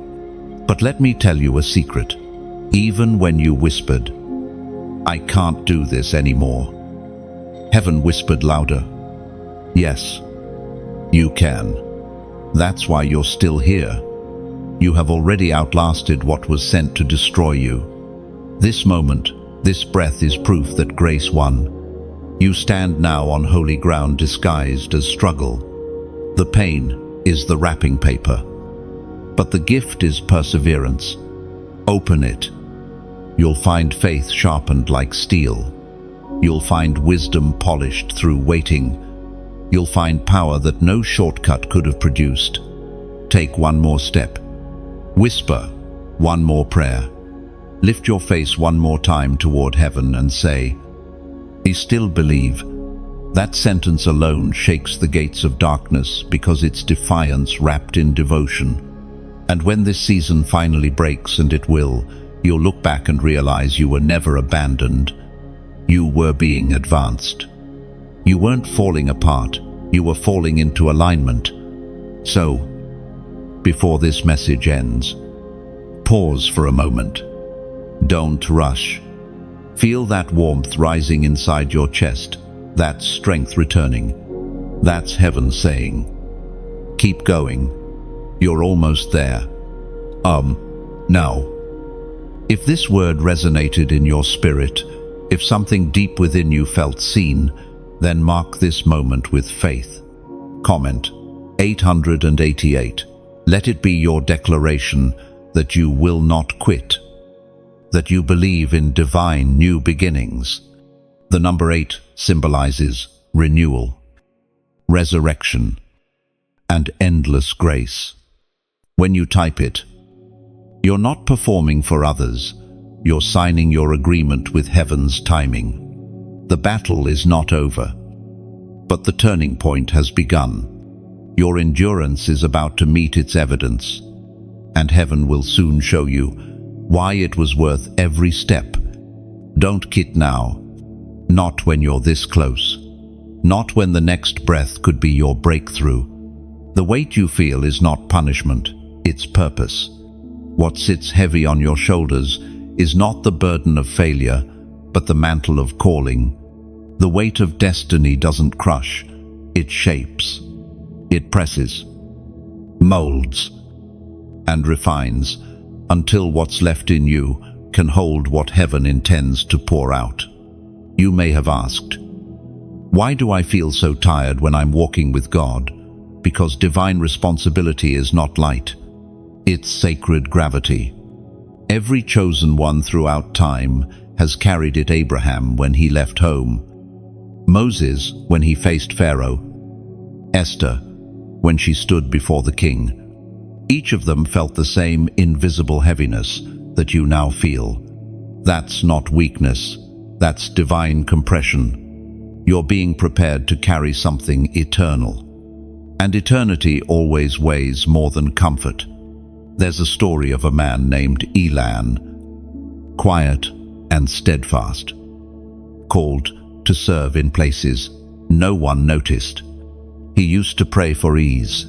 But let me tell you a secret. Even when you whispered, "I can't do this anymore," heaven whispered louder, "Yes, you can." That's why you're still here. You have already outlasted what was sent to destroy you. This moment, this breath is proof that grace won. You stand now on holy ground disguised as struggle. The pain is the wrapping paper, but the gift is perseverance. Open it. You'll find faith sharpened like steel. You'll find wisdom polished through waiting. You'll find power that no shortcut could have produced. Take one more step. Whisper one more prayer. Lift your face one more time toward heaven and say, "I still believe." That sentence alone shakes the gates of darkness because it's defiance wrapped in devotion. And when this season finally breaks, and it will, you'll look back and realize you were never abandoned. You were being advanced. You weren't falling apart, you were falling into alignment. So, before this message ends, pause for a moment. Don't rush. Feel that warmth rising inside your chest, that strength returning. That's heaven saying, "Keep going. You're almost there." Now, if this word resonated in your spirit, if something deep within you felt seen, then mark this moment with faith. Comment 888. Let it be your declaration that you will not quit, that you believe in divine new beginnings. The number 8 symbolizes renewal, resurrection, and endless grace. When you type it, you're not performing for others, you're signing your agreement with heaven's timing. The battle is not over, but the turning point has begun. Your endurance is about to meet its evidence, and heaven will soon show you why it was worth every step. Don't quit now, not when you're this close, not when the next breath could be your breakthrough. The weight you feel is not punishment, it's purpose. What sits heavy on your shoulders is not the burden of failure, but the mantle of calling. The weight of destiny doesn't crush, it shapes. It presses, molds, and refines until what's left in you can hold what heaven intends to pour out. You may have asked, "Why do I feel so tired when I'm walking with God?" Because divine responsibility is not light. It's sacred gravity. Every chosen one throughout time has carried it. Abraham when he left home, Moses when he faced Pharaoh, Esther when she stood before the king. Each of them felt the same invisible heaviness that you now feel. That's not weakness, that's divine compression. You're being prepared to carry something eternal. And eternity always weighs more than comfort. There's a story of a man named Elan, quiet and steadfast, called to serve in places no one noticed. He used to pray for ease,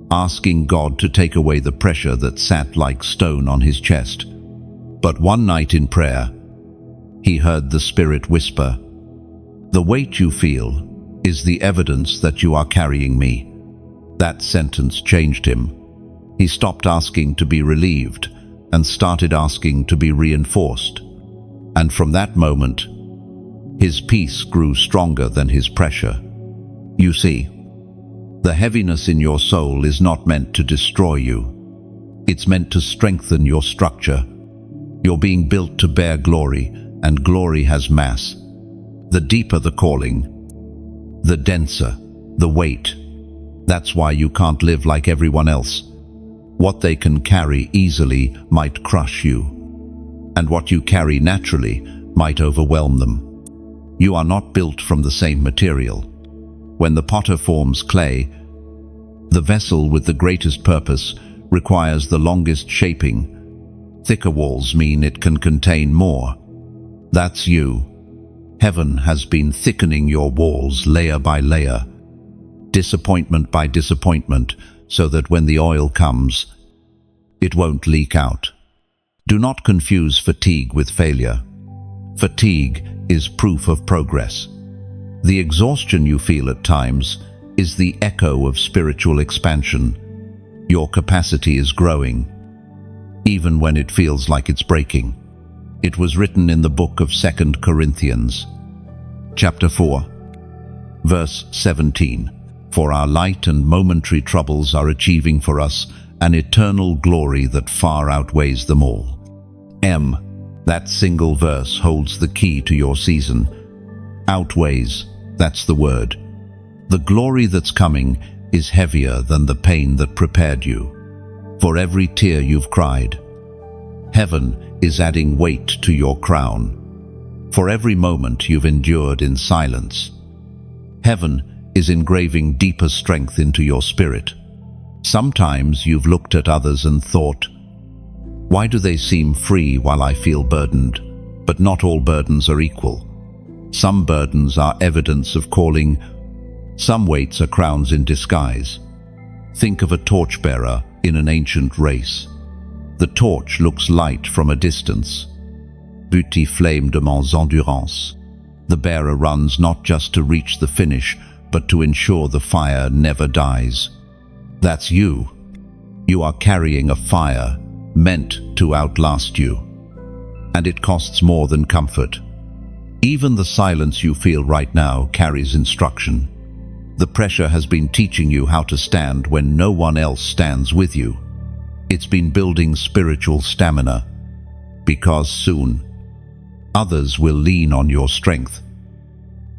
asking God to take away the pressure that sat like stone on his chest. But one night in prayer, he heard the Spirit whisper, "The weight you feel is the evidence that you are carrying me." That sentence changed him. He stopped asking to be relieved and started asking to be reinforced. And from that moment, his peace grew stronger than his pressure. You see, the heaviness in your soul is not meant to destroy you. It's meant to strengthen your structure. You're being built to bear glory, and glory has mass. The deeper the calling, the denser, the weight. That's why you can't live like everyone else. What they can carry easily might crush you, and what you carry naturally might overwhelm them. You are not built from the same material. When the potter forms clay, the vessel with the greatest purpose requires the longest shaping. Thicker walls mean it can contain more. That's you. Heaven has been thickening your walls layer by layer, disappointment by disappointment, so that when the oil comes, it won't leak out. Do not confuse fatigue with failure. Fatigue is proof of progress. The exhaustion you feel at times is the echo of spiritual expansion. Your capacity is growing, even when it feels like it's breaking. It was written in the book of 2 Corinthians, chapter 4, verse 17. For our light and momentary troubles are achieving for us an eternal glory that far outweighs them all. That single verse holds the key to your season. Outweighs, that's the word. The glory that's coming is heavier than the pain that prepared you. For every tear you've cried, heaven is adding weight to your crown. For every moment you've endured in silence, heaven is engraving deeper strength into your spirit. Sometimes you've looked at others and thought, why do they seem free while I feel burdened? But not all burdens are equal. Some burdens are evidence of calling. Some weights are crowns in disguise. Think of a torchbearer in an ancient race. The torch looks light from a distance. Petit flame demands endurance. The bearer runs not just to reach the finish, but to ensure the fire never dies. That's you. You are carrying a fire meant to outlast you. And it costs more than comfort. Even the silence you feel right now carries instruction. The pressure has been teaching you how to stand when no one else stands with you. It's been building spiritual stamina, because soon others will lean on your strength.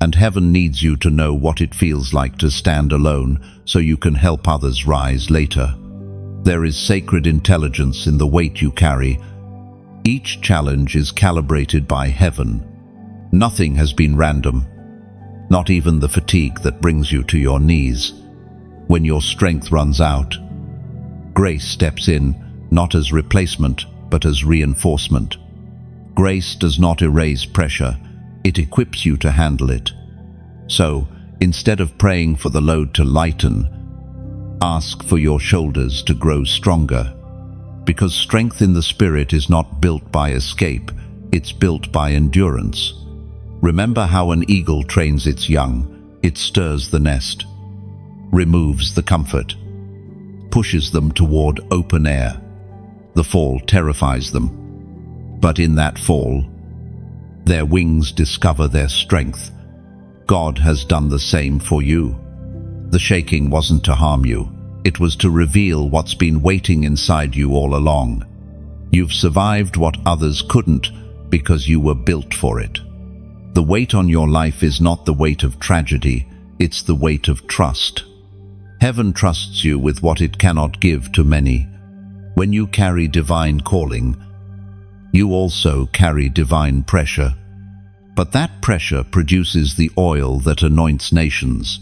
And heaven needs you to know what it feels like to stand alone so you can help others rise later. There is sacred intelligence in the weight you carry. Each challenge is calibrated by heaven. Nothing has been random, not even the fatigue that brings you to your knees. When your strength runs out, grace steps in, not as replacement, but as reinforcement. Grace does not erase pressure, it equips you to handle it. So, instead of praying for the load to lighten, ask for your shoulders to grow stronger. Because strength in the spirit is not built by escape, it's built by endurance. Remember how an eagle trains its young. It stirs the nest, removes the comfort, pushes them toward open air. The fall terrifies them, but in that fall, their wings discover their strength. God has done the same for you. The shaking wasn't to harm you. It was to reveal what's been waiting inside you all along. You've survived what others couldn't because you were built for it. The weight on your life is not the weight of tragedy, it's the weight of trust. Heaven trusts you with what it cannot give to many. When you carry divine calling, you also carry divine pressure. But that pressure produces the oil that anoints nations.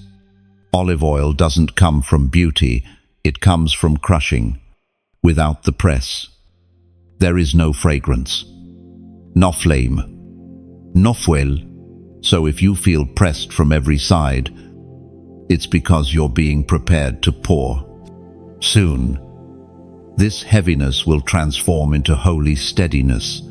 Olive oil doesn't come from beauty, it comes from crushing. Without the press, there is no fragrance, no flame, no fuel. So if you feel pressed from every side, it's because you're being prepared to pour. Soon, this heaviness will transform into holy steadiness.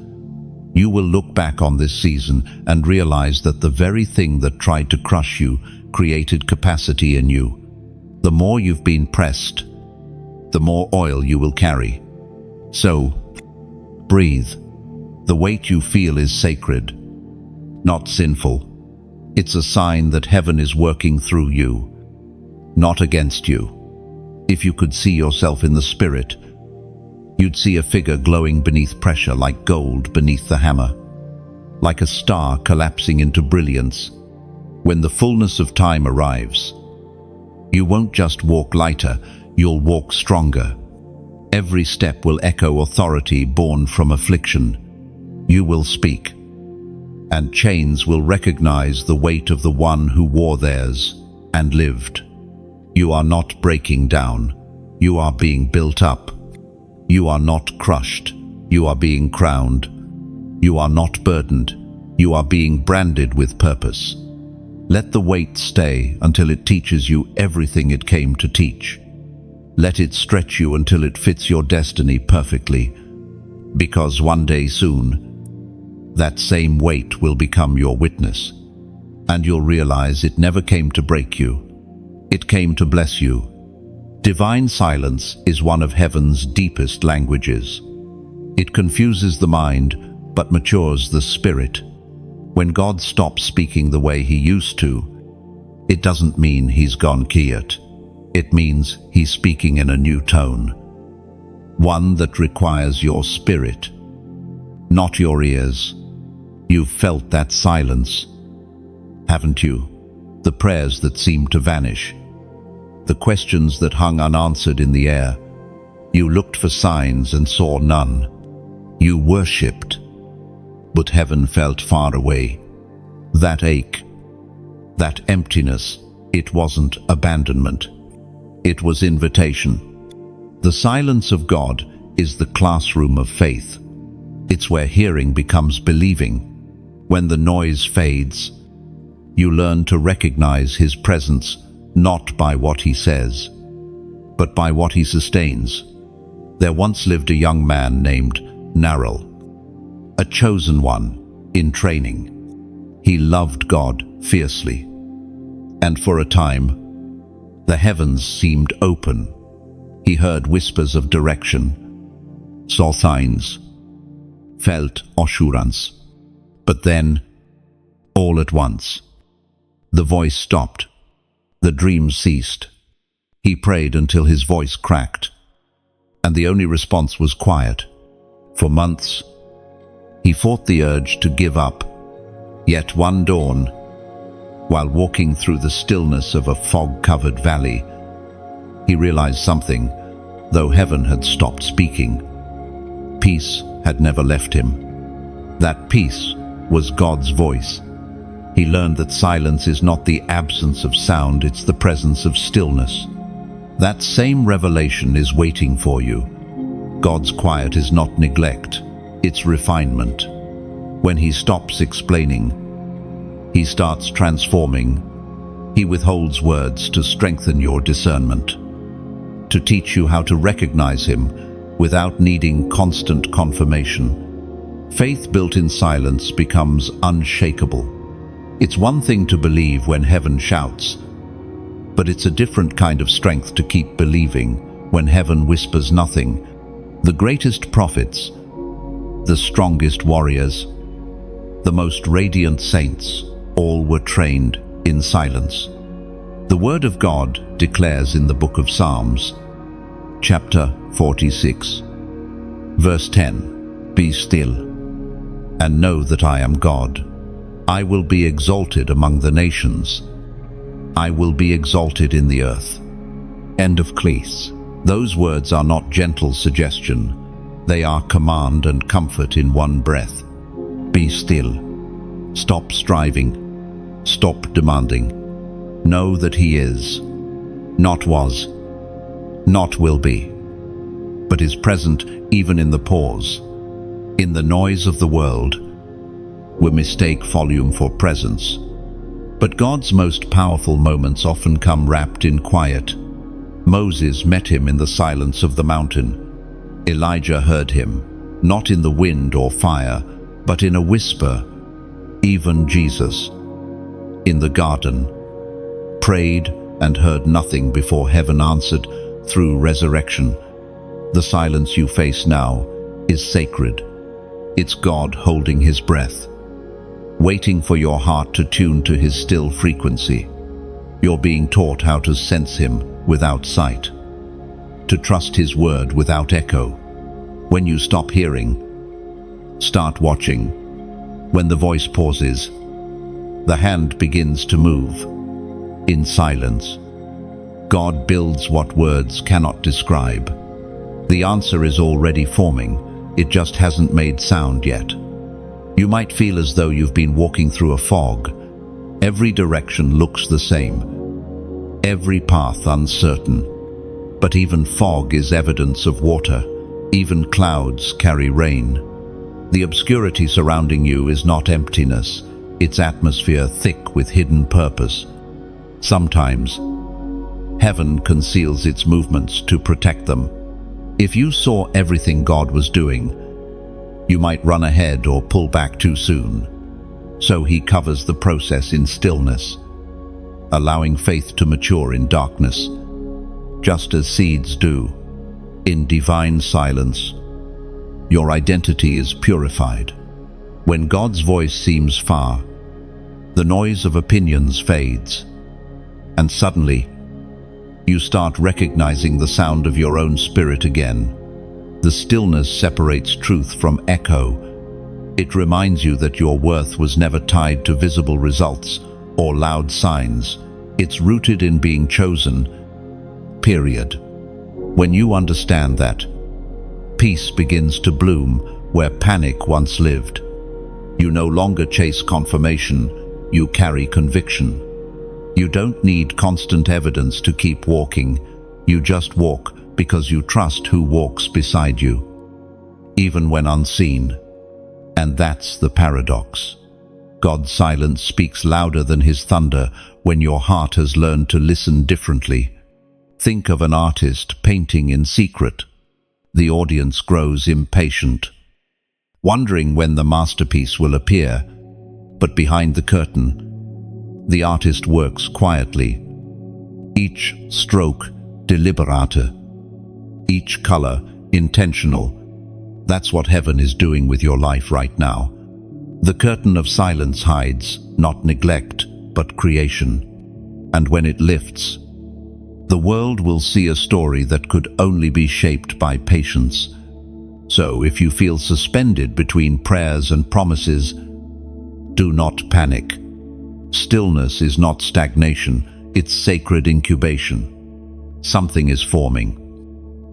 You will look back on this season and realize that the very thing that tried to crush you created capacity in you. The more you've been pressed, the more oil you will carry. So, breathe. The weight you feel is sacred, not sinful. It's a sign that heaven is working through you, not against you. If you could see yourself in the spirit, you'd see a figure glowing beneath pressure like gold beneath the hammer, like a star collapsing into brilliance. When the fullness of time arrives, you won't just walk lighter, you'll walk stronger. Every step will echo authority born from affliction. You will speak, and chains will recognize the weight of the one who wore theirs and lived. You are not breaking down. You are being built up. You are not crushed. You are being crowned. You are not burdened. You are being branded with purpose. Let the weight stay until it teaches you everything it came to teach. Let it stretch you until it fits your destiny perfectly, because one day soon, that same weight will become your witness, and you'll realize it never came to break you. It came to bless you. Divine silence is one of heaven's deepest languages. It confuses the mind, but matures the spirit. When God stops speaking the way he used to, it doesn't mean he's gone quiet. It means he's speaking in a new tone. One that requires your spirit, not your ears. You've felt that silence, haven't you? The prayers that seemed to vanish, the questions that hung unanswered in the air. You looked for signs and saw none. You worshipped, but heaven felt far away. That ache, that emptiness, it wasn't abandonment. It was invitation. The silence of God is the classroom of faith. It's where hearing becomes believing. When the noise fades, you learn to recognize his presence not by what he says, but by what he sustains. There once lived a young man named Narel, a chosen one in training. He loved God fiercely, and for a time, the heavens seemed open. He heard whispers of direction, saw signs, felt assurance. But then, all at once, the voice stopped. The dream ceased. He prayed until his voice cracked, and the only response was quiet. For months, he fought the urge to give up. Yet one dawn, while walking through the stillness of a fog-covered valley, he realized something, though heaven had stopped speaking. Peace had never left him. That peace was God's voice. He learned that silence is not the absence of sound, it's the presence of stillness. That same revelation is waiting for you. God's quiet is not neglect, it's refinement. When he stops explaining, he starts transforming. He withholds words to strengthen your discernment, to teach you how to recognize him without needing constant confirmation. Faith built in silence becomes unshakable. It's one thing to believe when heaven shouts, but it's a different kind of strength to keep believing when heaven whispers nothing. The greatest prophets, the strongest warriors, the most radiant saints, all were trained in silence. The Word of God declares in the book of Psalms, chapter 46, verse 10, "Be still, and know that I am God. I will be exalted among the nations. I will be exalted in the earth." End of Cleese. Those words are not gentle suggestion. They are command and comfort in one breath. Be still. Stop striving. Stop demanding. Know that he is, not was, not will be, but is present even in the pause. In the noise of the world, we mistake volume for presence. But God's most powerful moments often come wrapped in quiet. Moses met him in the silence of the mountain. Elijah heard him, not in the wind or fire, but in a whisper. Even Jesus, in the garden, prayed and heard nothing before heaven answered through resurrection. The silence you face now is sacred. It's God holding his breath, waiting for your heart to tune to his still frequency. You're being taught how to sense him without sight, to trust his word without echo. When you stop hearing, start watching. When the voice pauses, The hand begins to move. In silence, God builds what words cannot describe. The answer is already forming, it just hasn't made sound yet. You might feel as though you've been walking through a fog. Every direction looks the same, every path uncertain. But even fog is evidence of water. Even clouds carry rain. The obscurity surrounding you is not emptiness, it's atmosphere thick with hidden purpose. Sometimes, heaven conceals its movements to protect them. If you saw everything God was doing, you might run ahead or pull back too soon. So he covers the process in stillness, allowing faith to mature in darkness, just as seeds do. In divine silence, your identity is purified. When God's voice seems far, the noise of opinions fades, and suddenly, you start recognizing the sound of your own spirit again. The stillness separates truth from echo. It reminds you that your worth was never tied to visible results or loud signs. It's rooted in being chosen, period. When you understand that, peace begins to bloom where panic once lived. You no longer chase confirmation, you carry conviction. You don't need constant evidence to keep walking. You just walk because you trust who walks beside you, even when unseen. And that's the paradox. God's silence speaks louder than his thunder when your heart has learned to listen differently. Think of an artist painting in secret. The audience grows impatient, wondering when the masterpiece will appear. But behind the curtain, the artist works quietly. Each stroke deliberate, each color intentional. That's what heaven is doing with your life right now. The curtain of silence hides, not neglect, but creation. And when it lifts, the world will see a story that could only be shaped by patience. So if you feel suspended between prayers and promises, do not panic. Stillness is not stagnation, it's sacred incubation. Something is forming.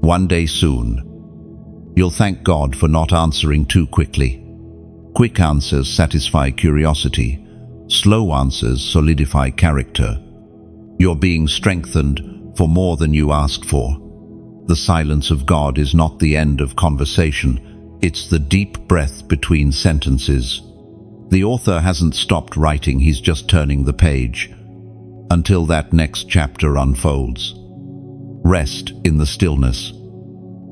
One day soon, you'll thank God for not answering too quickly. Quick answers satisfy curiosity. Slow answers solidify character. You're being strengthened for more than you asked for. The silence of God is not the end of conversation. It's the deep breath between sentences. The author hasn't stopped writing, he's just turning the page. Until that next chapter unfolds. Rest in the stillness.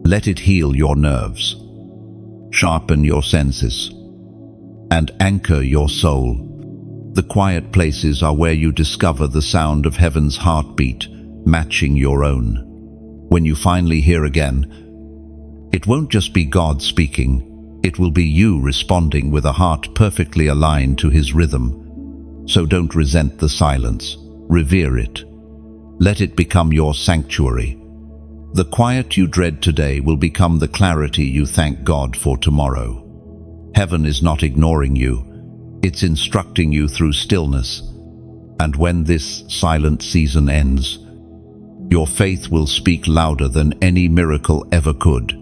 Let it heal your nerves, sharpen your senses, and anchor your soul. The quiet places are where you discover the sound of heaven's heartbeat, matching your own. When you finally hear again, it won't just be God speaking, it will be you responding with a heart perfectly aligned to his rhythm. So don't resent the silence, revere it. Let it become your sanctuary. The quiet you dread today will become the clarity you thank God for tomorrow. Heaven is not ignoring you, it's instructing you through stillness. And when this silent season ends, your faith will speak louder than any miracle ever could.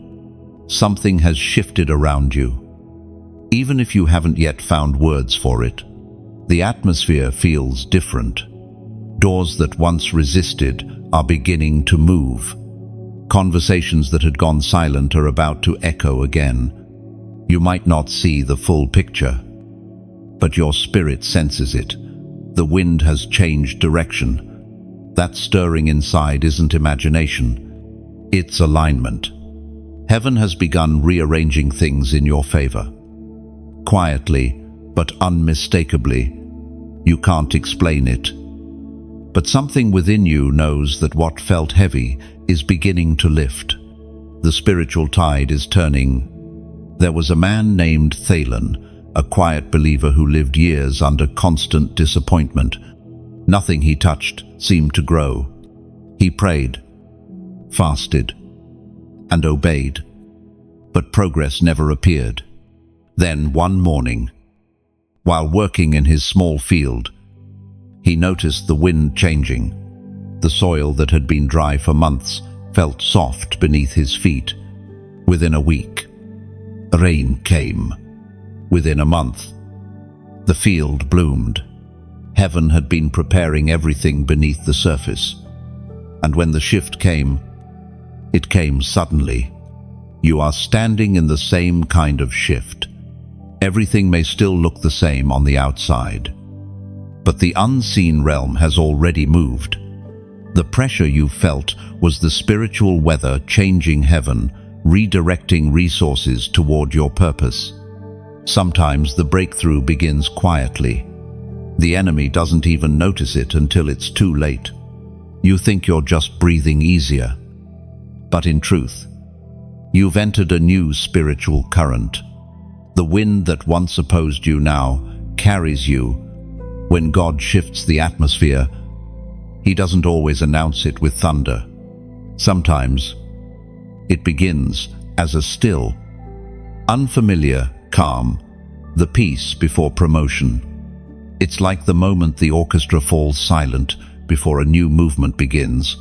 Something has shifted around you. Even if you haven't yet found words for it, the atmosphere feels different. Doors that once resisted are beginning to move. Conversations that had gone silent are about to echo again. You might not see the full picture, but your spirit senses it. The wind has changed direction. That stirring inside isn't imagination, it's alignment. Heaven has begun rearranging things in your favor. Quietly, but unmistakably. You can't explain it. But something within you knows that what felt heavy is beginning to lift. The spiritual tide is turning. There was a man named Thalen, a quiet believer who lived years under constant disappointment. Nothing he touched seemed to grow. He prayed, fasted, and obeyed, but progress never appeared. Then one morning, while working in his small field, He noticed the wind changing. The soil that had been dry for months felt soft beneath his feet. Within a week, rain came. Within a month, the field bloomed. Heaven had been preparing everything beneath the surface. And when the shift came, it came suddenly. You are standing in the same kind of shift. Everything may still look the same on the outside, but the unseen realm has already moved. The pressure you felt was the spiritual weather changing heaven, redirecting resources toward your purpose. Sometimes the breakthrough begins quietly. The enemy doesn't even notice it until it's too late. You think you're just breathing easier, but in truth, you've entered a new spiritual current. The wind that once opposed you now carries you. When God shifts the atmosphere, He doesn't always announce it with thunder. Sometimes it begins as a still, unfamiliar calm, the peace before promotion. It's like the moment the orchestra falls silent before a new movement begins.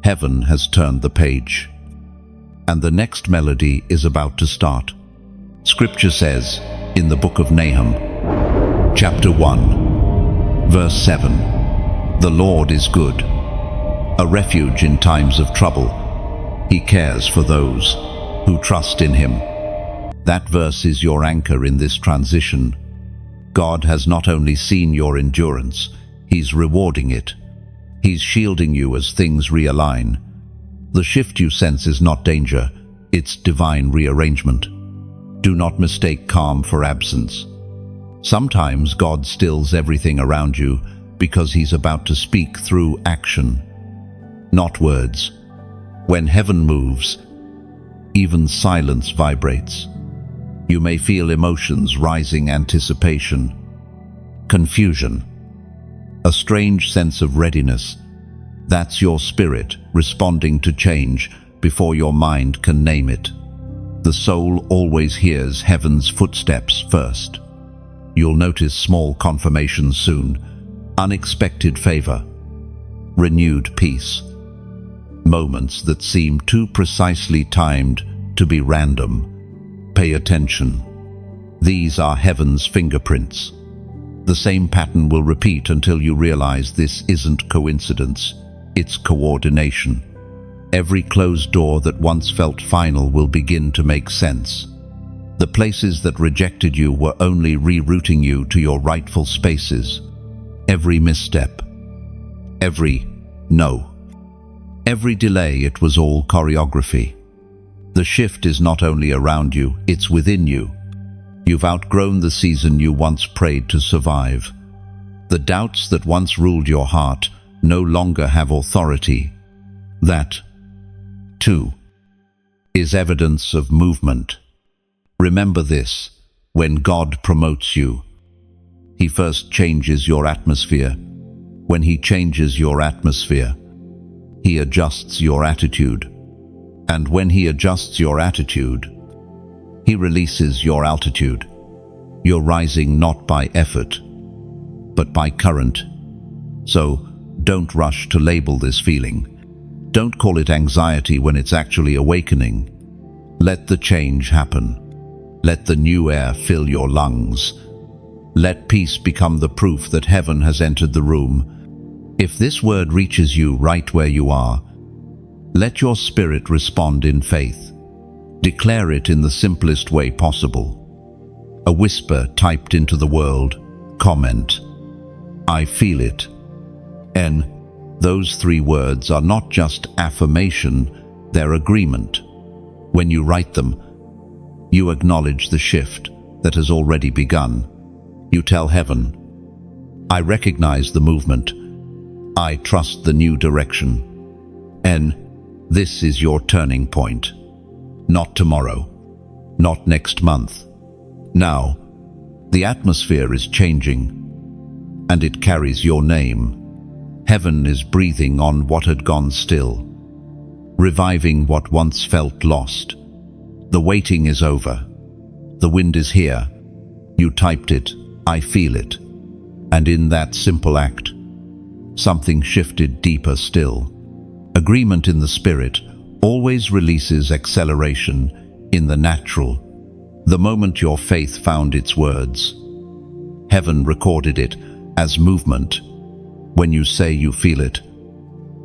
Heaven has turned the page, and the next melody is about to start. Scripture says in the book of Nahum, chapter 1, verse 7, "The Lord is good, a refuge in times of trouble. He cares for those who trust in Him." That verse is your anchor in this transition. God has not only seen your endurance, He's rewarding it. He's shielding you as things realign. The shift you sense is not danger, it's divine rearrangement. Do not mistake calm for absence. Sometimes God stills everything around you because He's about to speak through action, not words. When heaven moves, even silence vibrates. You may feel emotions rising: anticipation, confusion, a strange sense of readiness. That's your spirit responding to change before your mind can name it. The soul always hears heaven's footsteps first. You'll notice small confirmations soon, unexpected favor, renewed peace, moments that seem too precisely timed to be random. Pay attention. These are heaven's fingerprints. The same pattern will repeat until you realize this isn't coincidence, it's coordination. Every closed door that once felt final will begin to make sense. The places that rejected you were only rerouting you to your rightful spaces. Every misstep, every no, every delay, it was all choreography. The shift is not only around you, it's within you. You've outgrown the season you once prayed to survive. The doubts that once ruled your heart no longer have authority. That, too, is evidence of movement. Remember this: when God promotes you, He first changes your atmosphere. When He changes your atmosphere, He adjusts your attitude. And when He adjusts your attitude, He releases your altitude. You're rising not by effort, but by current. So, don't rush to label this feeling. Don't call it anxiety when it's actually awakening. Let the change happen. Let the new air fill your lungs. Let peace become the proof that heaven has entered the room. If this word reaches you right where you are, let your spirit respond in faith. Declare it in the simplest way possible. A whisper typed into the world. Comment, "I feel it." And those 3 words are not just affirmation, they're agreement. When you write them, you acknowledge the shift that has already begun. You tell heaven, "I recognize the movement. I trust the new direction." And this is your turning point. Not tomorrow, not next month. Now, the atmosphere is changing, and it carries your name. Heaven is breathing on what had gone still, reviving what once felt lost. The waiting is over. The wind is here. You typed it, "I feel it." And in that simple act, something shifted deeper still. Agreement in the spirit always releases acceleration in the natural. The moment your faith found its words, heaven recorded it as movement. When you say you feel it,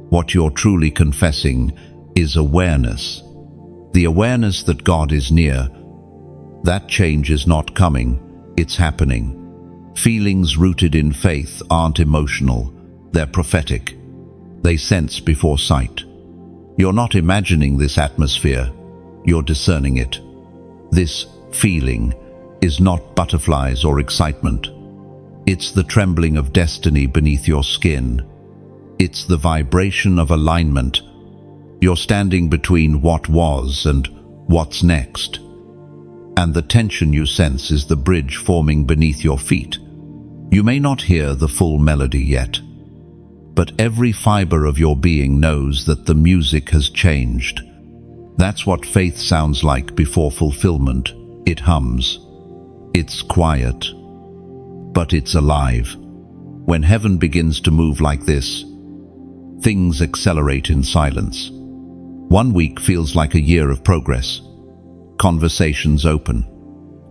what you're truly confessing is awareness. The awareness that God is near. That change is not coming, it's happening. Feelings rooted in faith aren't emotional, they're prophetic. They sense before sight. You're not imagining this atmosphere, you're discerning it. This feeling is not butterflies or excitement. It's the trembling of destiny beneath your skin. It's the vibration of alignment. You're standing between what was and what's next. And the tension you sense is the bridge forming beneath your feet. You may not hear the full melody yet, but every fiber of your being knows that the music has changed. That's what faith sounds like before fulfillment. It hums. It's quiet, but it's alive. When heaven begins to move like this, things accelerate in silence. 1 week feels like a year of progress. Conversations open.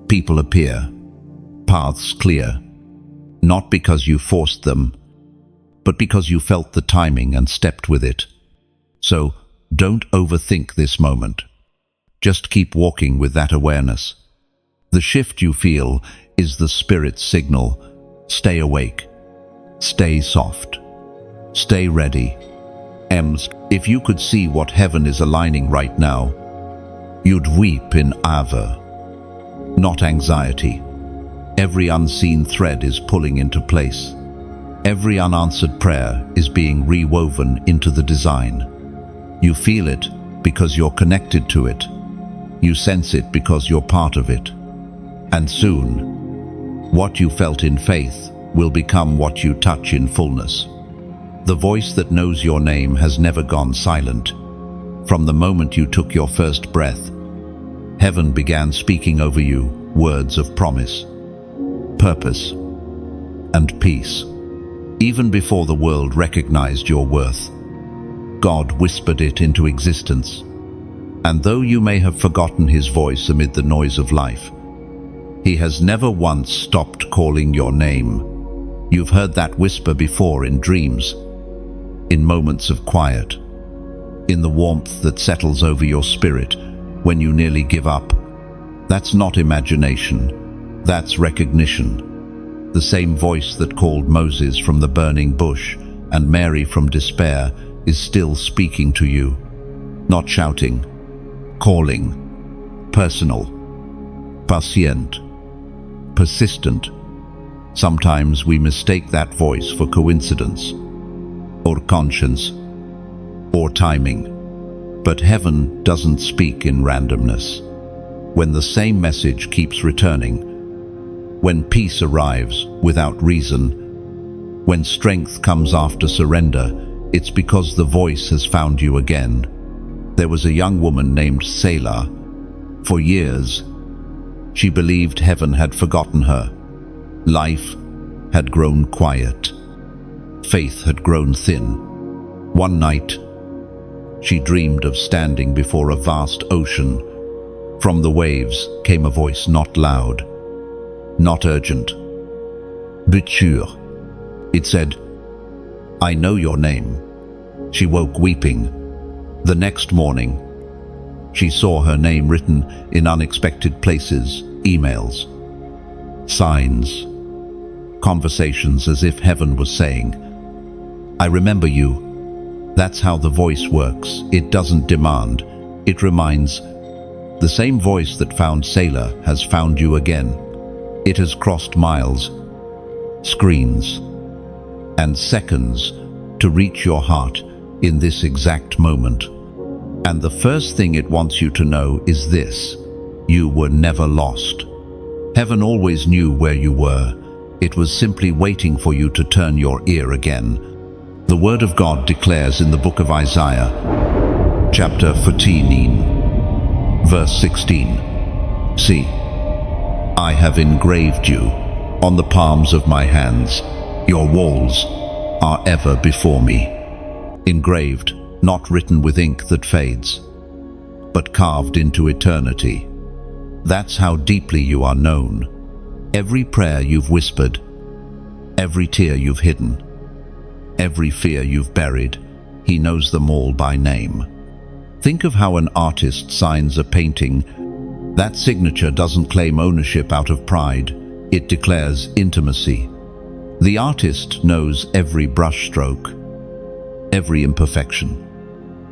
People appear. Paths clear. Not because you forced them, but because you felt the timing and stepped with it. So, don't overthink this moment. Just keep walking with that awareness. The shift you feel is the Spirit's signal. Stay awake. Stay soft. Stay ready. If you could see what heaven is aligning right now, you'd weep in ava, not anxiety. Every unseen thread is pulling into place. Every unanswered prayer is being rewoven into the design. You feel it because you're connected to it. You sense it because you're part of it. And soon, what you felt in faith will become what you touch in fullness. The voice that knows your name has never gone silent. From the moment you took your first breath, heaven began speaking over you words of promise, purpose, and peace. Even before the world recognized your worth, God whispered it into existence. And though you may have forgotten his voice amid the noise of life, he has never once stopped calling your name. You've heard that whisper before in dreams, in moments of quiet, in the warmth that settles over your spirit when you nearly give up. That's not imagination, that's recognition. The same voice that called Moses from the burning bush and Mary from despair is still speaking to you. Not shouting, calling, personal, patient, persistent. Sometimes we mistake that voice for coincidence, or conscience, or timing. But heaven doesn't speak in randomness. When the same message keeps returning, when peace arrives without reason, when strength comes after surrender, it's because the voice has found you again. There was a young woman named Selah. For years, she believed heaven had forgotten her. Life had grown quiet. Faith had grown thin. One night, she dreamed of standing before a vast ocean. From the waves came a voice not loud, not urgent, but sure. It said, "I know your name." She woke weeping. The next morning, she saw her name written in unexpected places, emails, signs, conversations, as if heaven was saying, "I remember you." That's how the voice works. It doesn't demand, it reminds. The same voice that found Selah has found you again. It has crossed miles, screens, and seconds to reach your heart in this exact moment. And the first thing it wants you to know is this: you were never lost. Heaven always knew where you were. It was simply waiting for you to turn your ear again. The Word of God declares in the book of Isaiah, chapter 14, verse 16, "See, I have engraved you on the palms of my hands. Your walls are ever before me. Engraved, not written with ink that fades, but carved into eternity. That's how deeply you are known. Every prayer you've whispered, every tear you've hidden, every fear you've buried, he knows them all by name. Think of how an artist signs a painting. That signature doesn't claim ownership out of pride, it declares intimacy. The artist knows every brushstroke, every imperfection.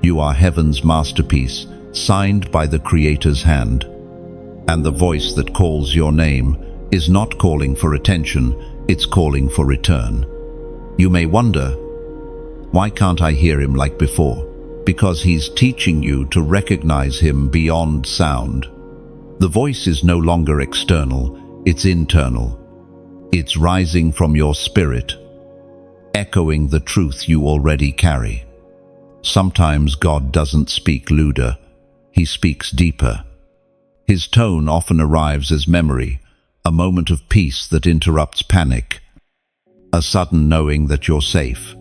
You are heaven's masterpiece, signed by the Creator's hand. And the voice that calls your name is not calling for attention, it's calling for return. You may wonder, why can't I hear him like before? Because he's teaching you to recognize him beyond sound. The voice is no longer external, it's internal. It's rising from your spirit, echoing the truth you already carry. Sometimes God doesn't speak louder, he speaks deeper. His tone often arrives as memory, a moment of peace that interrupts panic, a sudden knowing that you're safe,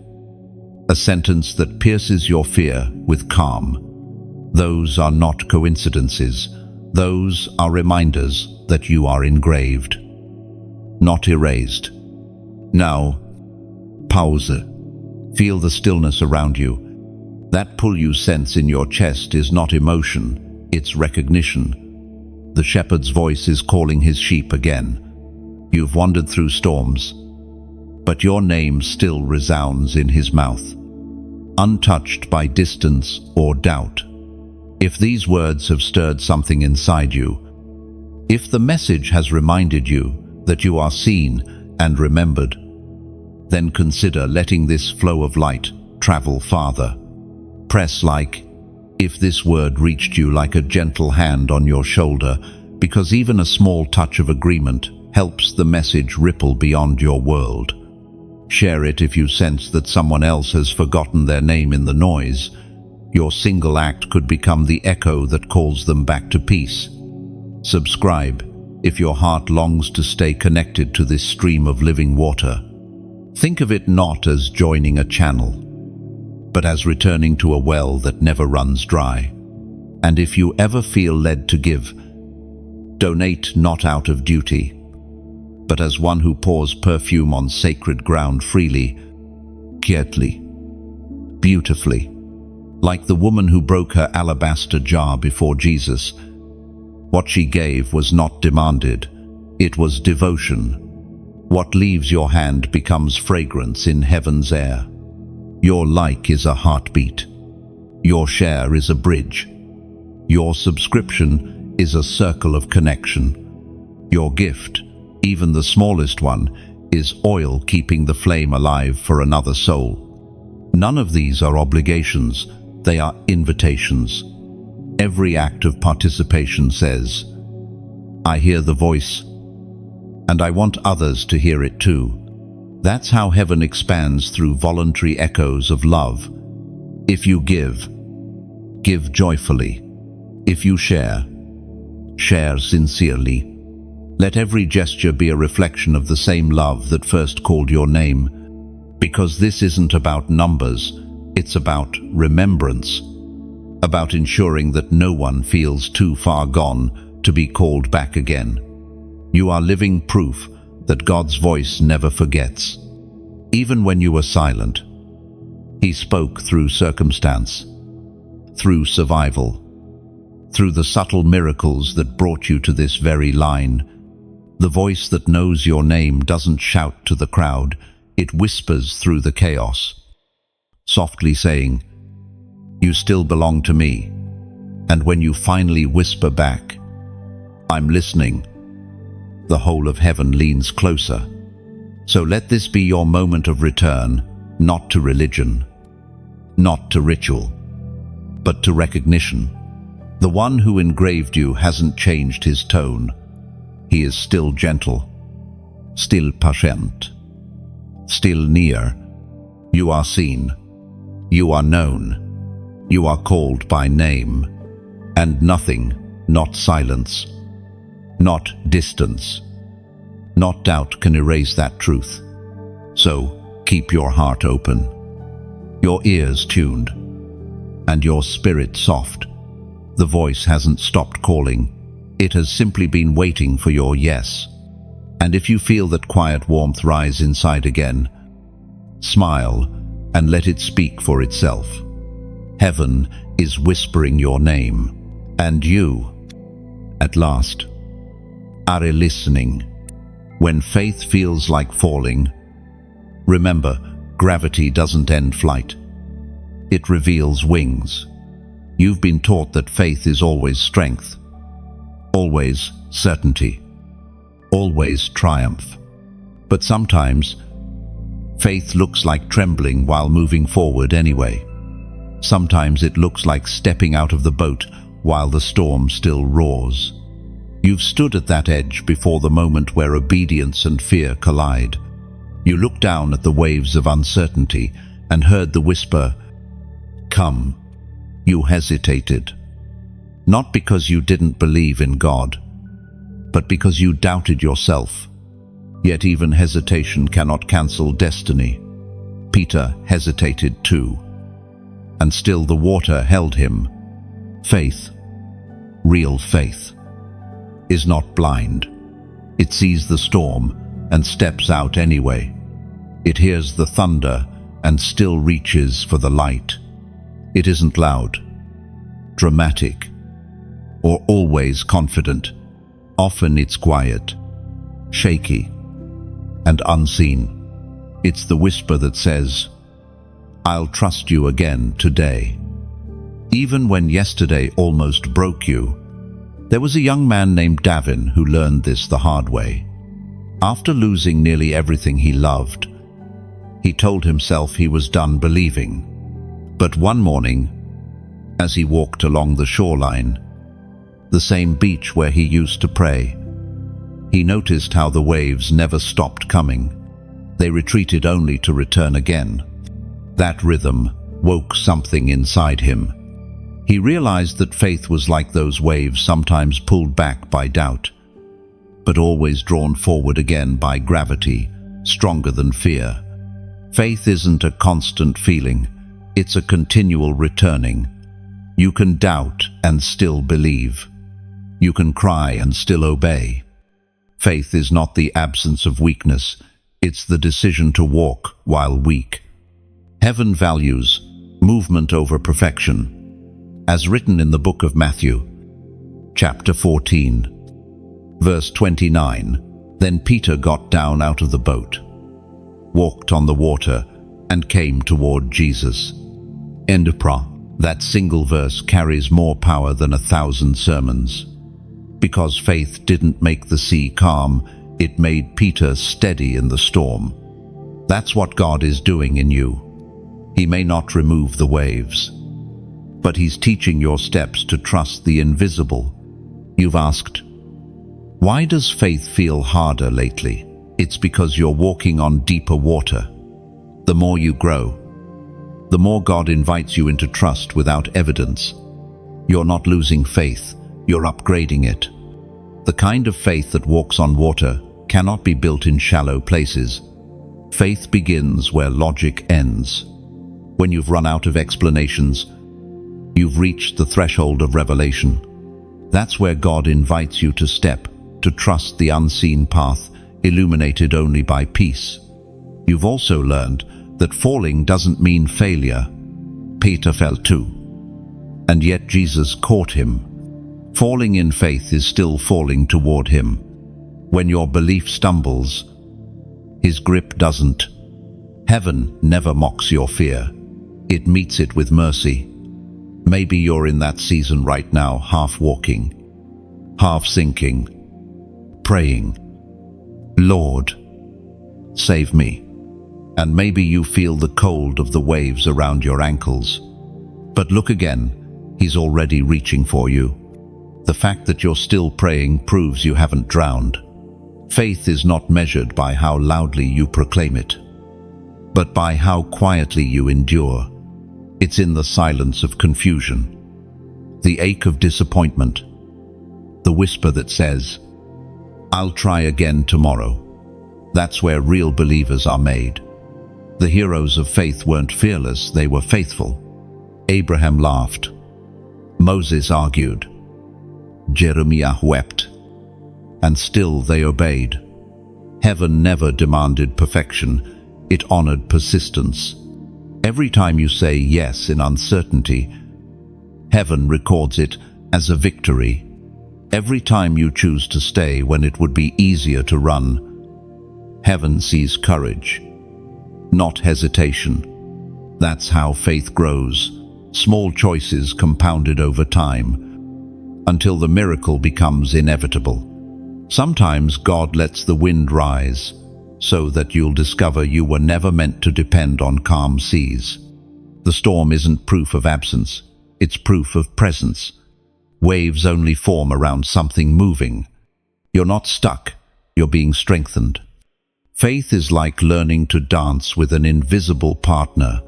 a sentence that pierces your fear with calm. Those are not coincidences. Those are reminders that you are engraved, not erased. Now, pause. Feel the stillness around you. That pull you sense in your chest is not emotion, it's recognition. The shepherd's voice is calling his sheep again. You've wandered through storms, but your name still resounds in his mouth, untouched by distance or doubt. If these words have stirred something inside you, if the message has reminded you that you are seen and remembered, then consider letting this flow of light travel farther. Press like, if this word reached you like a gentle hand on your shoulder, because even a small touch of agreement helps the message ripple beyond your world. Share it if you sense that someone else has forgotten their name in the noise. Your single act could become the echo that calls them back to peace. Subscribe if your heart longs to stay connected to this stream of living water. Think of it not as joining a channel, but as returning to a well that never runs dry. And if you ever feel led to give, donate not out of duty, but as one who pours perfume on sacred ground freely, quietly, beautifully. Like the woman who broke her alabaster jar before Jesus. What she gave was not demanded, it was devotion. What leaves your hand becomes fragrance in heaven's air. Your like is a heartbeat. Your share is a bridge. Your subscription is a circle of connection. Your gift, even the smallest one, is oil keeping the flame alive for another soul. None of these are obligations. They are invitations. Every act of participation says, I hear the voice, and I want others to hear it too. That's how heaven expands through voluntary echoes of love. If you give, give joyfully. If you share, share sincerely. Let every gesture be a reflection of the same love that first called your name. Because this isn't about numbers, it's about remembrance, about ensuring that no one feels too far gone to be called back again. You are living proof that God's voice never forgets. Even when you were silent, He spoke through circumstance, through survival, through the subtle miracles that brought you to this very line. The voice that knows your name doesn't shout to the crowd, it whispers through the chaos, softly saying, you still belong to me. And when you finally whisper back, I'm listening, the whole of heaven leans closer. So let this be your moment of return, not to religion, not to ritual, but to recognition. The one who engraved you hasn't changed his tone. He is still gentle, still patient, still near. You are seen. You are known. You are called by name. And nothing, not silence, not distance, not doubt can erase that truth. So, Keep your heart open, your ears tuned, and your spirit soft. The voice hasn't stopped calling. It has simply been waiting for your yes. And if you feel that quiet warmth rise inside again, smile and let it speak for itself. Heaven is whispering your name, and you, at last, are listening. When faith feels like falling, remember, gravity doesn't end flight. It reveals wings. You've been taught that faith is always strength, always certainty, always triumph. But sometimes, faith looks like trembling while moving forward anyway. Sometimes it looks like stepping out of the boat while the storm still roars. You've stood at that edge before the moment where obedience and fear collide. You looked down at the waves of uncertainty and heard the whisper, "Come." You hesitated, not because you didn't believe in God, but because you doubted yourself. Yet even hesitation cannot cancel destiny. Peter hesitated too, and still the water held him. Faith, real faith, is not blind. It sees the storm and steps out anyway. It hears the thunder and still reaches for the light. It isn't loud, dramatic, or always confident. Often it's quiet, shaky, and unseen. It's the whisper that says, "I'll trust you again today." Even when yesterday almost broke you, there was a young man named Davin who learned this the hard way. After losing nearly everything he loved, he told himself he was done believing. But one morning, as he walked along the shoreline, the same beach where he used to pray, he noticed how the waves never stopped coming. They retreated only to return again. That rhythm woke something inside him. He realized that faith was like those waves, sometimes pulled back by doubt, but always drawn forward again by gravity, stronger than fear. Faith isn't a constant feeling, it's a continual returning. You can doubt and still believe. You can cry and still obey. Faith is not the absence of weakness, it's the decision to walk while weak. Heaven values movement over perfection, as written in the book of Matthew, chapter 14, verse 29. Then Peter got down out of the boat, walked on the water, and came toward Jesus. End of pra. That single verse carries more power than 1,000 sermons. Because faith didn't make the sea calm, it made Peter steady in the storm. That's what God is doing in you. He may not remove the waves, but He's teaching your steps to trust the invisible. You've asked, why does faith feel harder lately? It's because you're walking on deeper water. The more you grow, the more God invites you into trust without evidence. You're not losing faith, you're upgrading it. The kind of faith that walks on water cannot be built in shallow places. Faith begins where logic ends. When you've run out of explanations, you've reached the threshold of revelation. That's where God invites you to step, to trust the unseen path, illuminated only by peace. You've also learned that falling doesn't mean failure. Peter fell too, and yet Jesus caught him. Falling in faith is still falling toward Him. When your belief stumbles, His grip doesn't. Heaven never mocks your fear. It meets it with mercy. Maybe you're in that season right now, half walking, half sinking, praying, "Lord, save me." And maybe you feel the cold of the waves around your ankles. But look again, He's already reaching for you. The fact that you're still praying proves you haven't drowned. Faith is not measured by how loudly you proclaim it, but by how quietly you endure. It's in the silence of confusion, the ache of disappointment, the whisper that says, "I'll try again tomorrow." That's where real believers are made. The heroes of faith weren't fearless, they were faithful. Abraham laughed. Moses argued. Jeremiah wept. And still they obeyed. Heaven never demanded perfection, it honored persistence. Every time you say yes in uncertainty, heaven records it as a victory. Every time you choose to stay when it would be easier to run, heaven sees courage, not hesitation. That's how faith grows, small choices compounded over time, until the miracle becomes inevitable. Sometimes God lets the wind rise, so that you'll discover you were never meant to depend on calm seas. The storm isn't proof of absence, it's proof of presence. Waves only form around something moving. You're not stuck, you're being strengthened. Faith is like learning to dance with an invisible partner.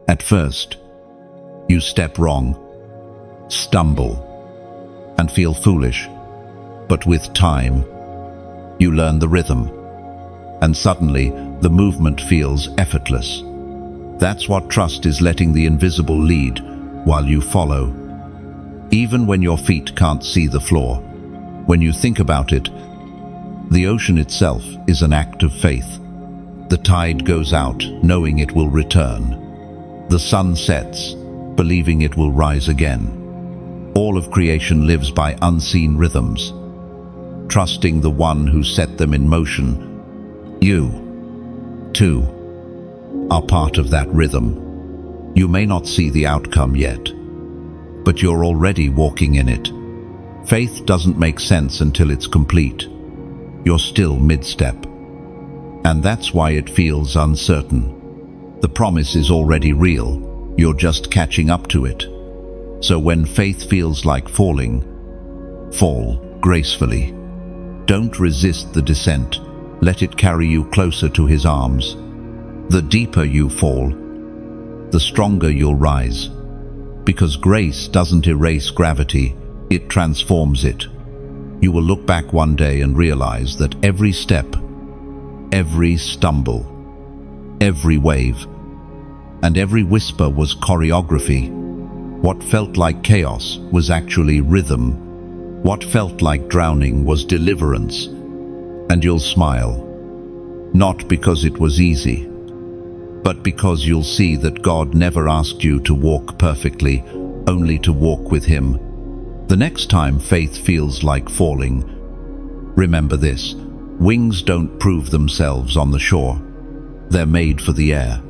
At first, you step wrong, stumble, and feel foolish. But with time, you learn the rhythm, and suddenly the movement feels effortless. That's what trust is, letting the invisible lead while you follow. Even when your feet can't see the floor, when you think about it, the ocean itself is an act of faith. The tide goes out, knowing it will return. The sun sets, believing it will rise again. All of creation lives by unseen rhythms, trusting the one who set them in motion. You, too, are part of that rhythm. You may not see the outcome yet, but you're already walking in it. Faith doesn't make sense until it's complete. You're still mid-step. And that's why it feels uncertain. The promise is already real, you're just catching up to it. So when faith feels like falling, fall gracefully. Don't resist the descent, let it carry you closer to His arms. The deeper you fall, the stronger you'll rise. Because grace doesn't erase gravity, it transforms it. You will look back one day and realize that every step, every stumble, every wave, and every whisper was choreography. What felt like chaos was actually rhythm. What felt like drowning was deliverance. And you'll smile, not because it was easy, but because you'll see that God never asked you to walk perfectly, only to walk with Him. The next time faith feels like falling, remember this: wings don't prove themselves on the shore. They're made for the air,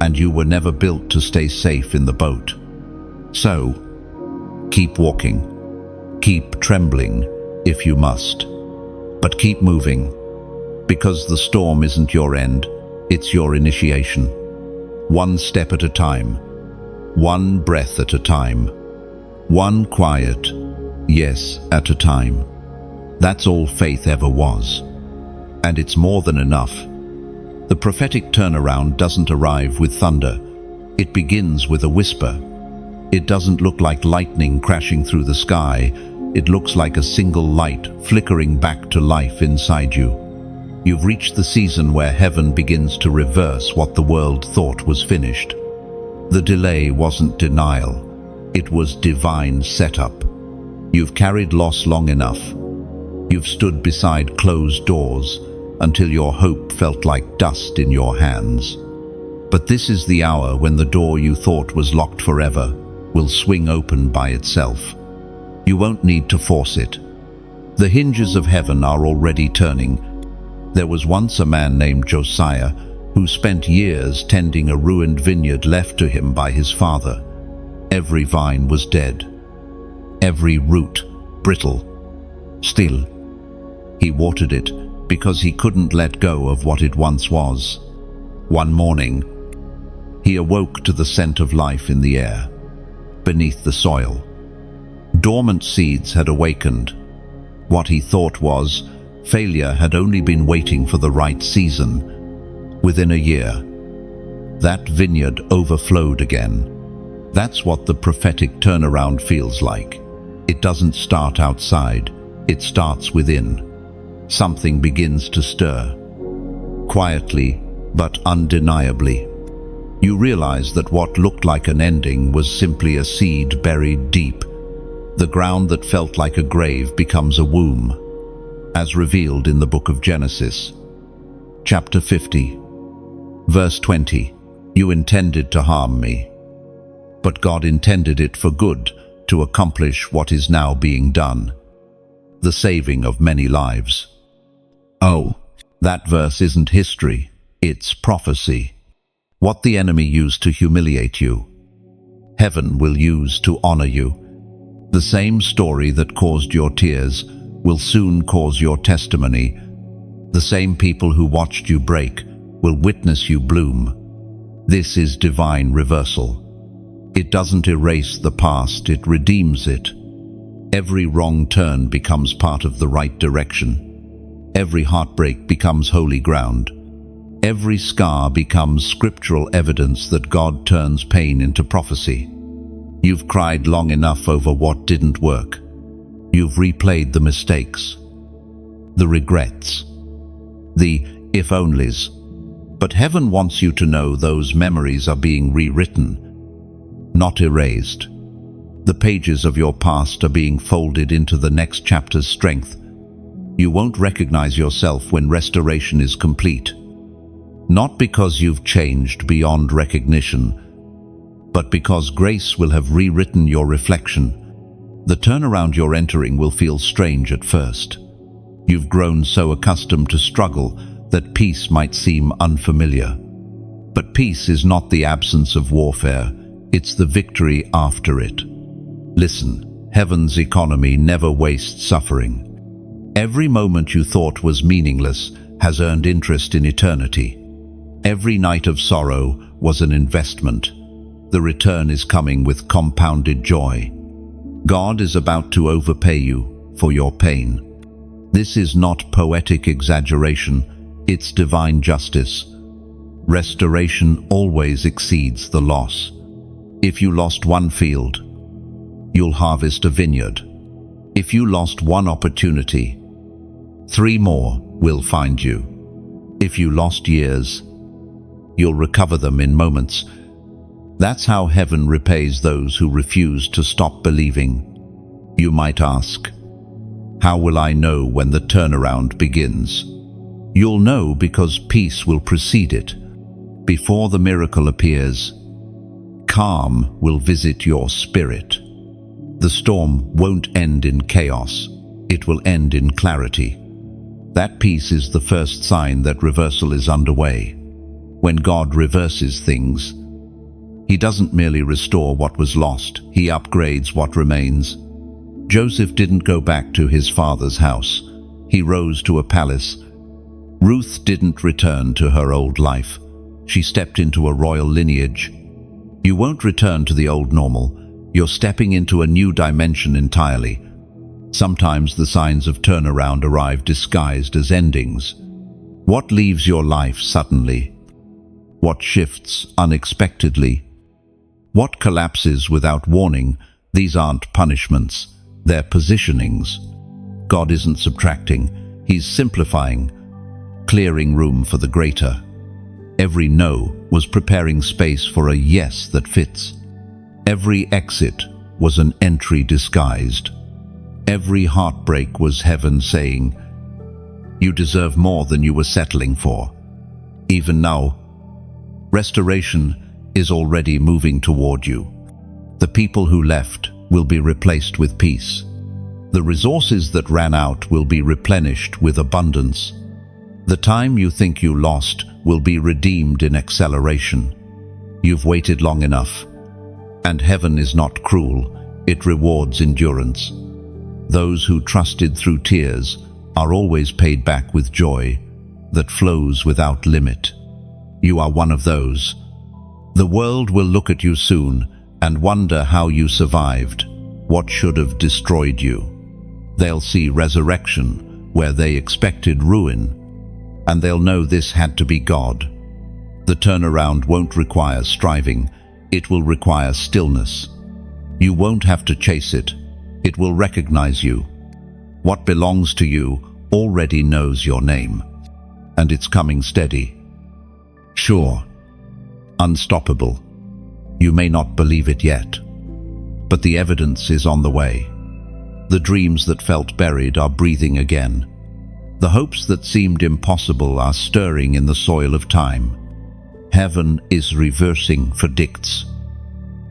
and you were never built to stay safe in the boat. So, keep walking, keep trembling if you must, but keep moving, because the storm isn't your end, it's your initiation. One step at a time, one breath at a time, one quiet yes at a time. That's all faith ever was. And it's more than enough. The prophetic turnaround doesn't arrive with thunder. It begins with a whisper. It doesn't look like lightning crashing through the sky. It looks like a single light flickering back to life inside you. You've reached the season where heaven begins to reverse what the world thought was finished. The delay wasn't denial. It was divine setup. You've carried loss long enough. You've stood beside closed doors until your hope felt like dust in your hands. But this is the hour when the door you thought was locked forever will swing open by itself. You won't need to force it. The hinges of heaven are already turning. There was once a man named Josiah who spent years tending a ruined vineyard left to him by his father. Every vine was dead, every root brittle. Still, he watered it because he couldn't let go of what it once was. One morning, he awoke to the scent of life in the air, beneath the soil. Dormant seeds had awakened. What he thought was failure had only been waiting for the right season. Within a year, that vineyard overflowed again. That's what the prophetic turnaround feels like. It doesn't start outside, it starts within. Something begins to stir. Quietly, but undeniably. You realize that what looked like an ending was simply a seed buried deep. The ground that felt like a grave becomes a womb, as revealed in the book of Genesis. Chapter 50, verse 20. You intended to harm me, but God intended it for good, to accomplish what is now being done, the saving of many lives. Oh, that verse isn't history, it's prophecy. What the enemy used to humiliate you, heaven will use to honor you. The same story that caused your tears will soon cause your testimony. The same people who watched you break will witness you bloom. This is divine reversal. It doesn't erase the past, it redeems it. Every wrong turn becomes part of the right direction. Every heartbreak becomes holy ground. Every scar becomes scriptural evidence that God turns pain into prophecy. You've cried long enough over what didn't work. You've replayed the mistakes, the regrets, the if-onlys. But heaven wants you to know those memories are being rewritten, not erased. The pages of your past are being folded into the next chapter's strength. You won't recognize yourself when restoration is complete. Not because you've changed beyond recognition, but because grace will have rewritten your reflection. The turnaround you're entering will feel strange at first. You've grown so accustomed to struggle that peace might seem unfamiliar. But peace is not the absence of warfare, it's the victory after it. Listen, heaven's economy never wastes suffering. Every moment you thought was meaningless has earned interest in eternity. Every night of sorrow was an investment. The return is coming with compounded joy. God is about to overpay you for your pain. This is not poetic exaggeration, it's divine justice. Restoration always exceeds the loss. If you lost one field, you'll harvest a vineyard. If you lost one opportunity, 3 more will find you. If you lost years, you'll recover them in moments. That's how heaven repays those who refuse to stop believing. You might ask, how will I know when the turnaround begins? You'll know because peace will precede it. Before the miracle appears, calm will visit your spirit. The storm won't end in chaos, it will end in clarity. That peace is the first sign that reversal is underway. When God reverses things, He doesn't merely restore what was lost, He upgrades what remains. Joseph didn't go back to his father's house. He rose to a palace. Ruth didn't return to her old life. She stepped into a royal lineage. You won't return to the old normal. You're stepping into a new dimension entirely. Sometimes the signs of turnaround arrive disguised as endings. What leaves your life suddenly? What shifts unexpectedly? What collapses without warning? These aren't punishments, they're positionings. God isn't subtracting, He's simplifying, clearing room for the greater. Every no was preparing space for a yes that fits. Every exit was an entry disguised. Every heartbreak was heaven saying, you deserve more than you were settling for. Even now, restoration is already moving toward you. The people who left will be replaced with peace. The resources that ran out will be replenished with abundance. The time you think you lost will be redeemed in acceleration. You've waited long enough. And heaven is not cruel, it rewards endurance. Those who trusted through tears are always paid back with joy that flows without limit. You are one of those. The world will look at you soon and wonder how you survived, what should have destroyed you. They'll see resurrection where they expected ruin, and they'll know this had to be God. The turnaround won't require striving, it will require stillness. You won't have to chase it, it will recognize you. What belongs to you already knows your name, and it's coming steady. Sure, unstoppable. You may not believe it yet, but the evidence is on the way. The dreams that felt buried are breathing again. The hopes that seemed impossible are stirring in the soil of time. Heaven is reversing verdicts,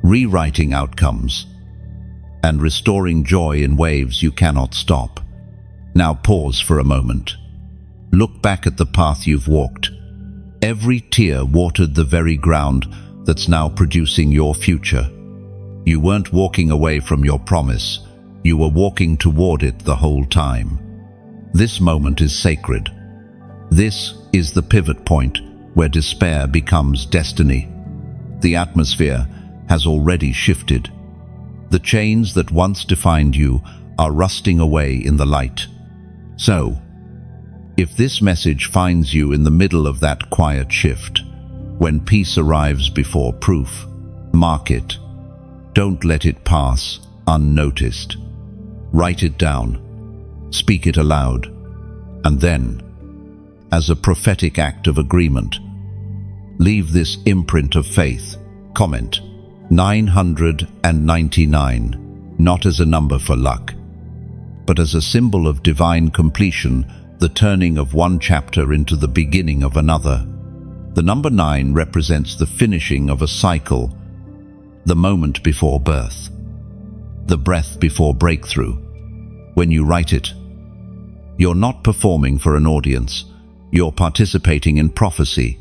rewriting outcomes, and restoring joy in waves you cannot stop. Now pause for a moment. Look back at the path you've walked. Every tear watered the very ground that's now producing your future. You weren't walking away from your promise. You were walking toward it the whole time. This moment is sacred. This is the pivot point where despair becomes destiny. The atmosphere has already shifted. The chains that once defined you are rusting away in the light. So, if this message finds you in the middle of that quiet shift, when peace arrives before proof, mark it. Don't let it pass unnoticed. Write it down, speak it aloud, and then, as a prophetic act of agreement, leave this imprint of faith. Comment 999, not as a number for luck, but as a symbol of divine completion, the turning of one chapter into the beginning of another. The number 9 represents the finishing of a cycle, the moment before birth, the breath before breakthrough. When you write it, you're not performing for an audience, you're participating in prophecy.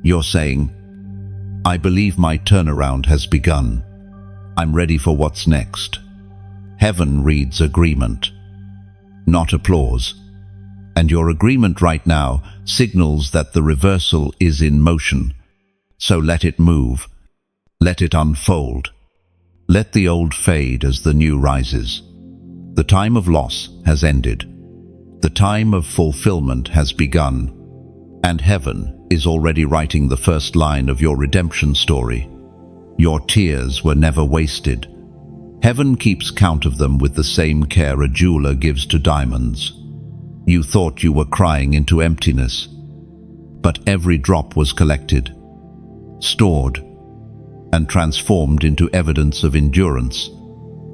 You're saying, I believe my turnaround has begun. I'm ready for what's next. Heaven reads agreement, not applause. And your agreement right now signals that the reversal is in motion. So let it move. Let it unfold. Let the old fade as the new rises. The time of loss has ended. The time of fulfillment has begun. And heaven is already writing the first line of your redemption story. Your tears were never wasted. Heaven keeps count of them with the same care a jeweler gives to diamonds. You thought you were crying into emptiness, but every drop was collected, stored, and transformed into evidence of endurance.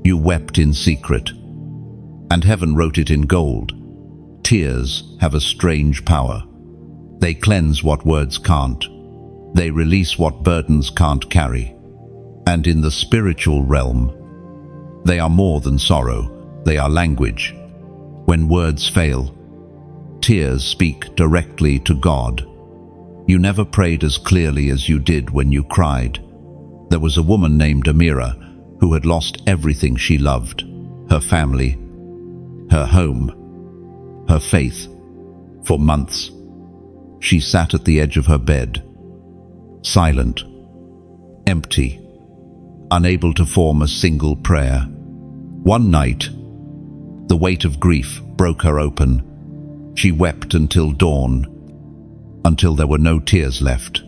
You wept in secret, and heaven wrote it in gold. Tears have a strange power. They cleanse what words can't. They release what burdens can't carry. And in the spiritual realm, they are more than sorrow. They are language. When words fail, tears speak directly to God. You never prayed as clearly as you did when you cried. There was a woman named Amira who had lost everything she loved, her family, her home, her faith. For months, she sat at the edge of her bed, silent, empty, unable to form a single prayer. One night, the weight of grief broke her open. She wept until dawn, until there were no tears left.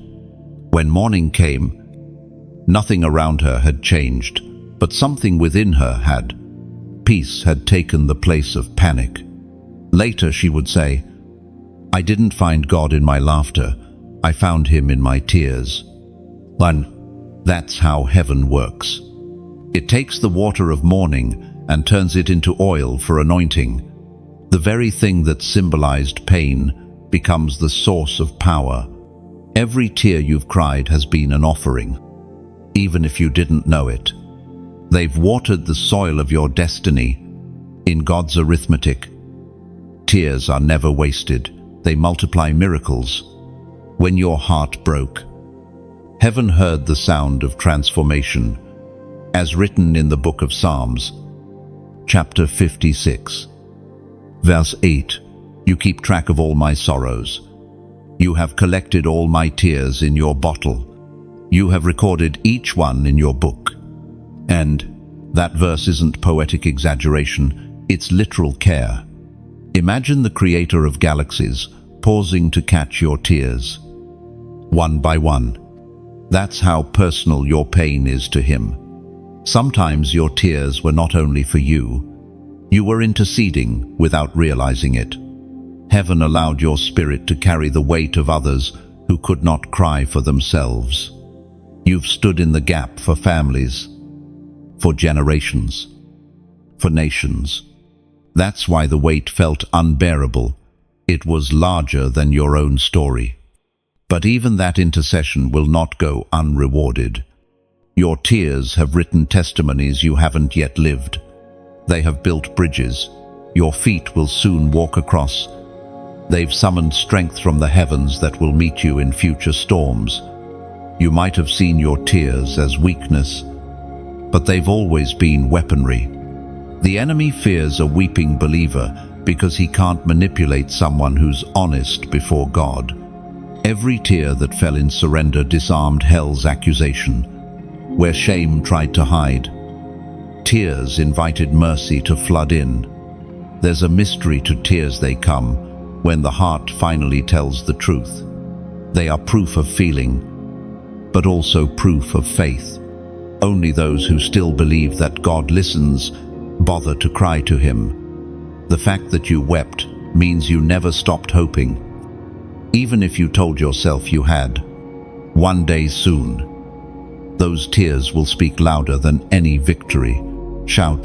When morning came, nothing around her had changed, but something within her had. Peace had taken the place of panic. Later she would say, I didn't find God in my laughter, I found him in my tears. That's how heaven works. It takes the water of mourning and turns it into oil for anointing. The very thing that symbolized pain becomes the source of power. Every tear you've cried has been an offering, even if you didn't know it. They've watered the soil of your destiny. In God's arithmetic, tears are never wasted. They multiply miracles. When your heart broke, heaven heard the sound of transformation, as written in the book of Psalms, chapter 56. Verse 8, you keep track of all my sorrows. You have collected all my tears in your bottle. You have recorded each one in your book. And that verse isn't poetic exaggeration, it's literal care. Imagine the creator of galaxies pausing to catch your tears, one by one. That's how personal your pain is to him. Sometimes your tears were not only for you. You were interceding without realizing it. Heaven allowed your spirit to carry the weight of others who could not cry for themselves. You've stood in the gap for families, for generations, for nations. That's why the weight felt unbearable. It was larger than your own story. But even that intercession will not go unrewarded. Your tears have written testimonies you haven't yet lived. They have built bridges. Your feet will soon walk across. They've summoned strength from the heavens that will meet you in future storms. You might have seen your tears as weakness, but they've always been weaponry. The enemy fears a weeping believer because he can't manipulate someone who's honest before God. Every tear that fell in surrender disarmed hell's accusation. Where shame tried to hide, tears invited mercy to flood in. There's a mystery to tears. They come when the heart finally tells the truth. They are proof of feeling, but also proof of faith. Only those who still believe that God listens bother to cry to Him. The fact that you wept means you never stopped hoping. Even if you told yourself you had, one day soon, those tears will speak louder than any victory. Shout.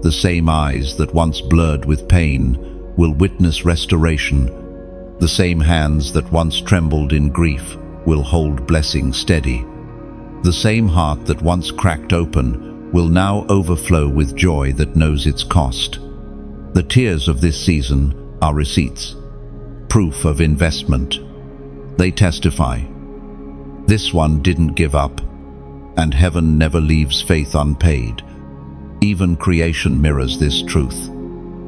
The same eyes that once blurred with pain will witness restoration. The same hands that once trembled in grief will hold blessing steady. The same heart that once cracked open will now overflow with joy that knows its cost. The tears of this season are receipts, proof of investment. They testify. This one didn't give up, and heaven never leaves faith unpaid. Even creation mirrors this truth.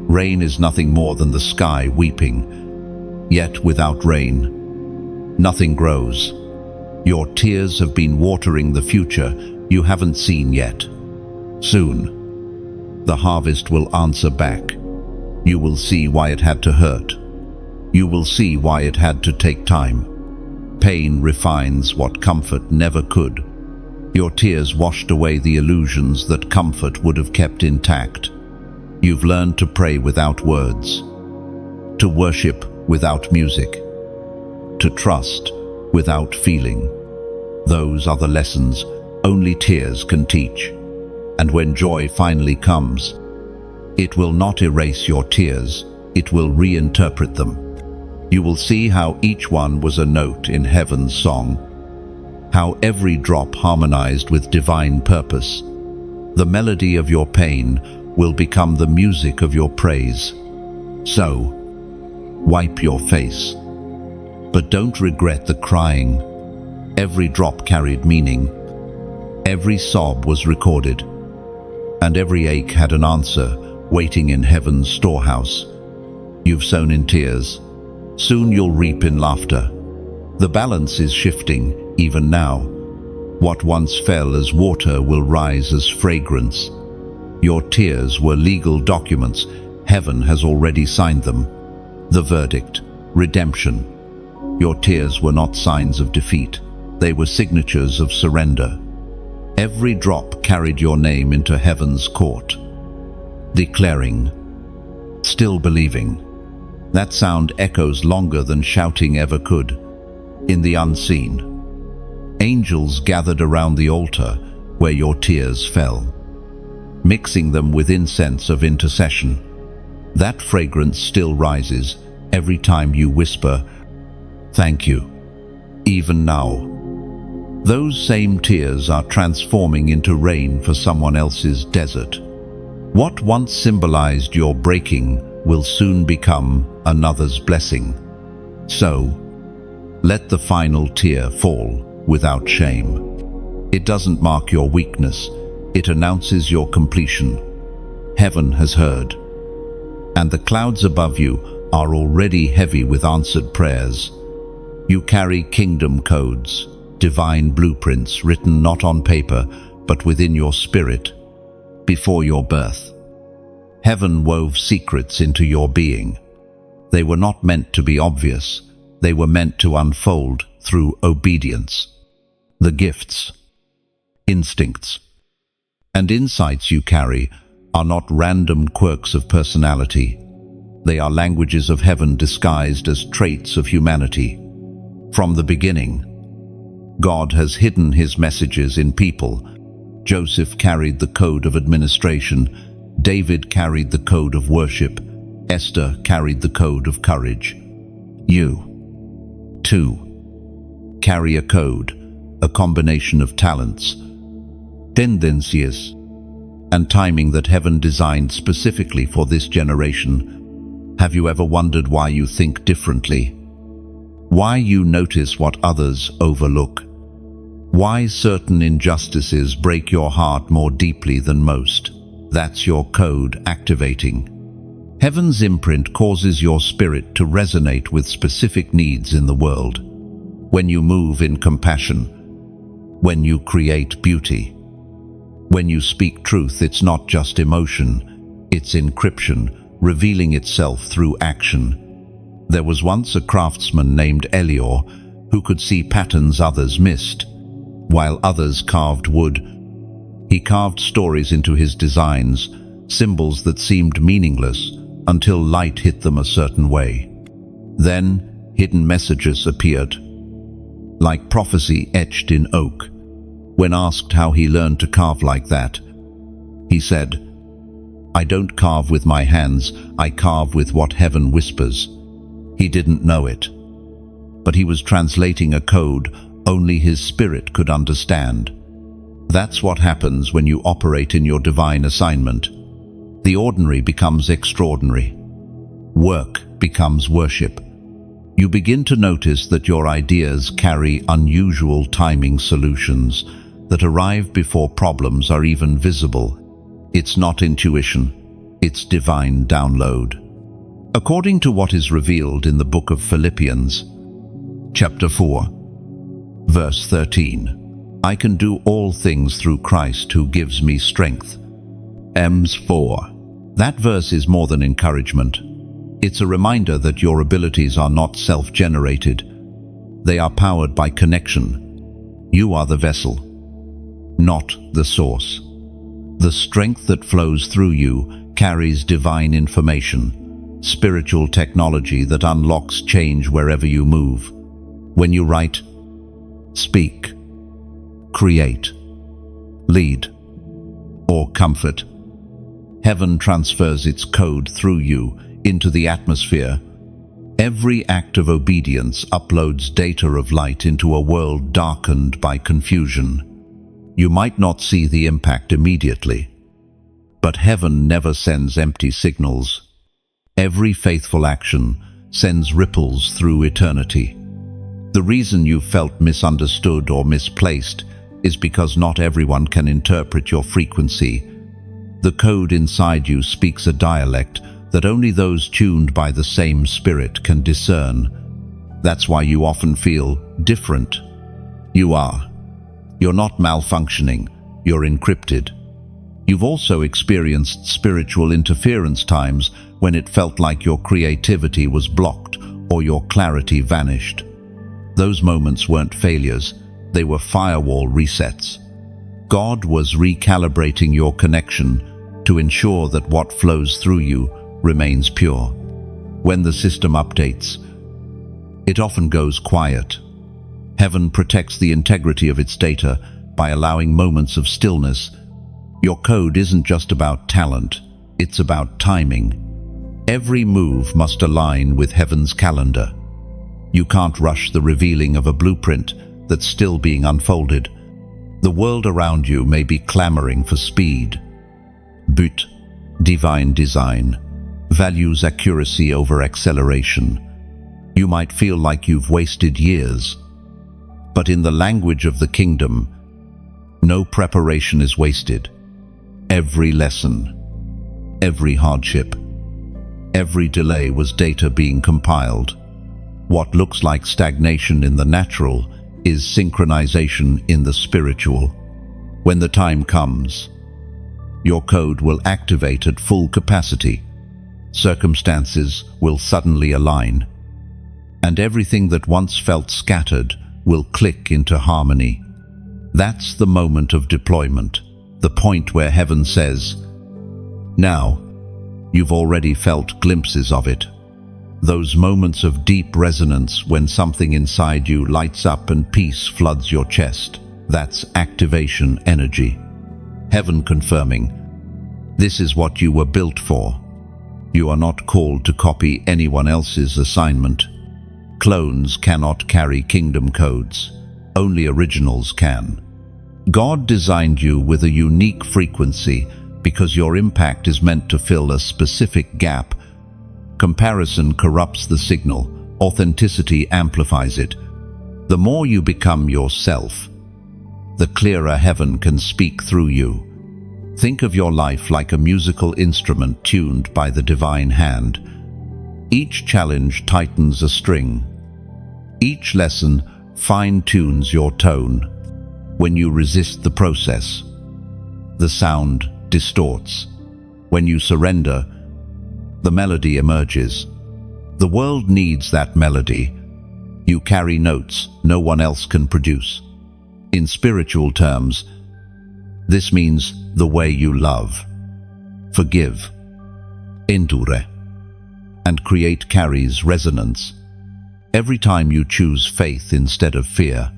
Rain is nothing more than the sky weeping. Yet without rain, nothing grows. Your tears have been watering the future you haven't seen yet. Soon, the harvest will answer back. You will see why it had to hurt. You will see why it had to take time. Pain refines what comfort never could. Your tears washed away the illusions that comfort would have kept intact. You've learned to pray without words, to worship without music, to trust without feeling. Those are the lessons only tears can teach. And when joy finally comes, it will not erase your tears, it will reinterpret them. You will see how each one was a note in heaven's song, how every drop harmonized with divine purpose. The melody of your pain will become the music of your praise. So, wipe your face. But don't regret the crying. Every drop carried meaning. Every sob was recorded. And every ache had an answer waiting in heaven's storehouse. You've sown in tears. Soon you'll reap in laughter. The balance is shifting even now. What once fell as water will rise as fragrance. Your tears were legal documents. Heaven has already signed them. The verdict, redemption. Your tears were not signs of defeat. They were signatures of surrender. Every drop carried your name into heaven's court, declaring, still believing. That sound echoes longer than shouting ever could. In the unseen, angels gathered around the altar where your tears fell, mixing them with incense of intercession. That fragrance still rises every time you whisper, "Thank you." Even now, those same tears are transforming into rain for someone else's desert. What once symbolized your breaking will soon become another's blessing. So, let the final tear fall without shame. It doesn't mark your weakness, it announces your completion. Heaven has heard, and the clouds above you are already heavy with answered prayers. You carry kingdom codes, divine blueprints written not on paper, but within your spirit. Before your birth, heaven wove secrets into your being. They were not meant to be obvious. They were meant to unfold through obedience. The gifts, instincts, and insights you carry are not random quirks of personality. They are languages of heaven disguised as traits of humanity. From the beginning, God has hidden his messages in people. Joseph carried the code of administration. David carried the code of worship. Esther carried the code of courage. You, too, carry a code, a combination of talents, tendencies, and timing that heaven designed specifically for this generation. Have you ever wondered why you think differently? Why you notice what others overlook? Why certain injustices break your heart more deeply than most? That's your code activating. Heaven's imprint causes your spirit to resonate with specific needs in the world. When you move in compassion, when you create beauty, when you speak truth, it's not just emotion, it's encryption, revealing itself through action. There was once a craftsman named Elior who could see patterns others missed. While others carved wood, he carved stories into his designs, symbols that seemed meaningless until light hit them a certain way. Then hidden messages appeared, like prophecy etched in oak. When asked how he learned to carve like that, he said, "I don't carve with my hands, I carve with what heaven whispers." He didn't know it, but he was translating a code only his spirit could understand. That's what happens when you operate in your divine assignment. The ordinary becomes extraordinary. Work becomes worship. You begin to notice that your ideas carry unusual timing solutions that arrive before problems are even visible. It's not intuition, it's divine download. According to what is revealed in the book of Philippians, chapter 4, verse 13, I can do all things through Christ who gives me strength. Ms 4. That verse is more than encouragement. It's a reminder that your abilities are not self-generated. They are powered by connection. You are the vessel, not the source. The strength that flows through you carries divine information, spiritual technology that unlocks change wherever you move. When you write, speak, create, lead, or comfort, heaven transfers its code through you into the atmosphere. Every act of obedience uploads data of light into a world darkened by confusion. You might not see the impact immediately, but heaven never sends empty signals. Every faithful action sends ripples through eternity. The reason you felt misunderstood or misplaced is because not everyone can interpret your frequency. The code inside you speaks a dialect that only those tuned by the same spirit can discern. That's why you often feel different. You are. You're not malfunctioning, you're encrypted. You've also experienced spiritual interference times when it felt like your creativity was blocked or your clarity vanished. Those moments weren't failures, they were firewall resets. God was recalibrating your connection to ensure that what flows through you remains pure. When the system updates, it often goes quiet. Heaven protects the integrity of its data by allowing moments of stillness. Your code isn't just about talent, it's about timing. Every move must align with heaven's calendar. You can't rush the revealing of a blueprint that's still being unfolded. The world around you may be clamoring for speed. But divine design values accuracy over acceleration. You might feel like you've wasted years, but in the language of the kingdom, no preparation is wasted. Every lesson, every hardship, every delay was data being compiled. What looks like stagnation in the natural is synchronization in the spiritual. When the time comes, your code will activate at full capacity. Circumstances will suddenly align, and everything that once felt scattered will click into harmony. That's the moment of deployment, the point where heaven says, "Now." You've already felt glimpses of it. Those moments of deep resonance when something inside you lights up and peace floods your chest. That's activation energy. Heaven confirming, this is what you were built for. You are not called to copy anyone else's assignment. Clones cannot carry kingdom codes. Only originals can. God designed you with a unique frequency because your impact is meant to fill a specific gap. Comparison corrupts the signal. Authenticity amplifies it. The more you become yourself, the clearer heaven can speak through you. Think of your life like a musical instrument tuned by the divine hand. Each challenge tightens a string. Each lesson fine-tunes your tone. When you resist the process, the sound distorts. When you surrender, the melody emerges. The world needs that melody. You carry notes no one else can produce. In spiritual terms, this means the way you love, forgive, endure, and create carries resonance. Every time you choose faith instead of fear,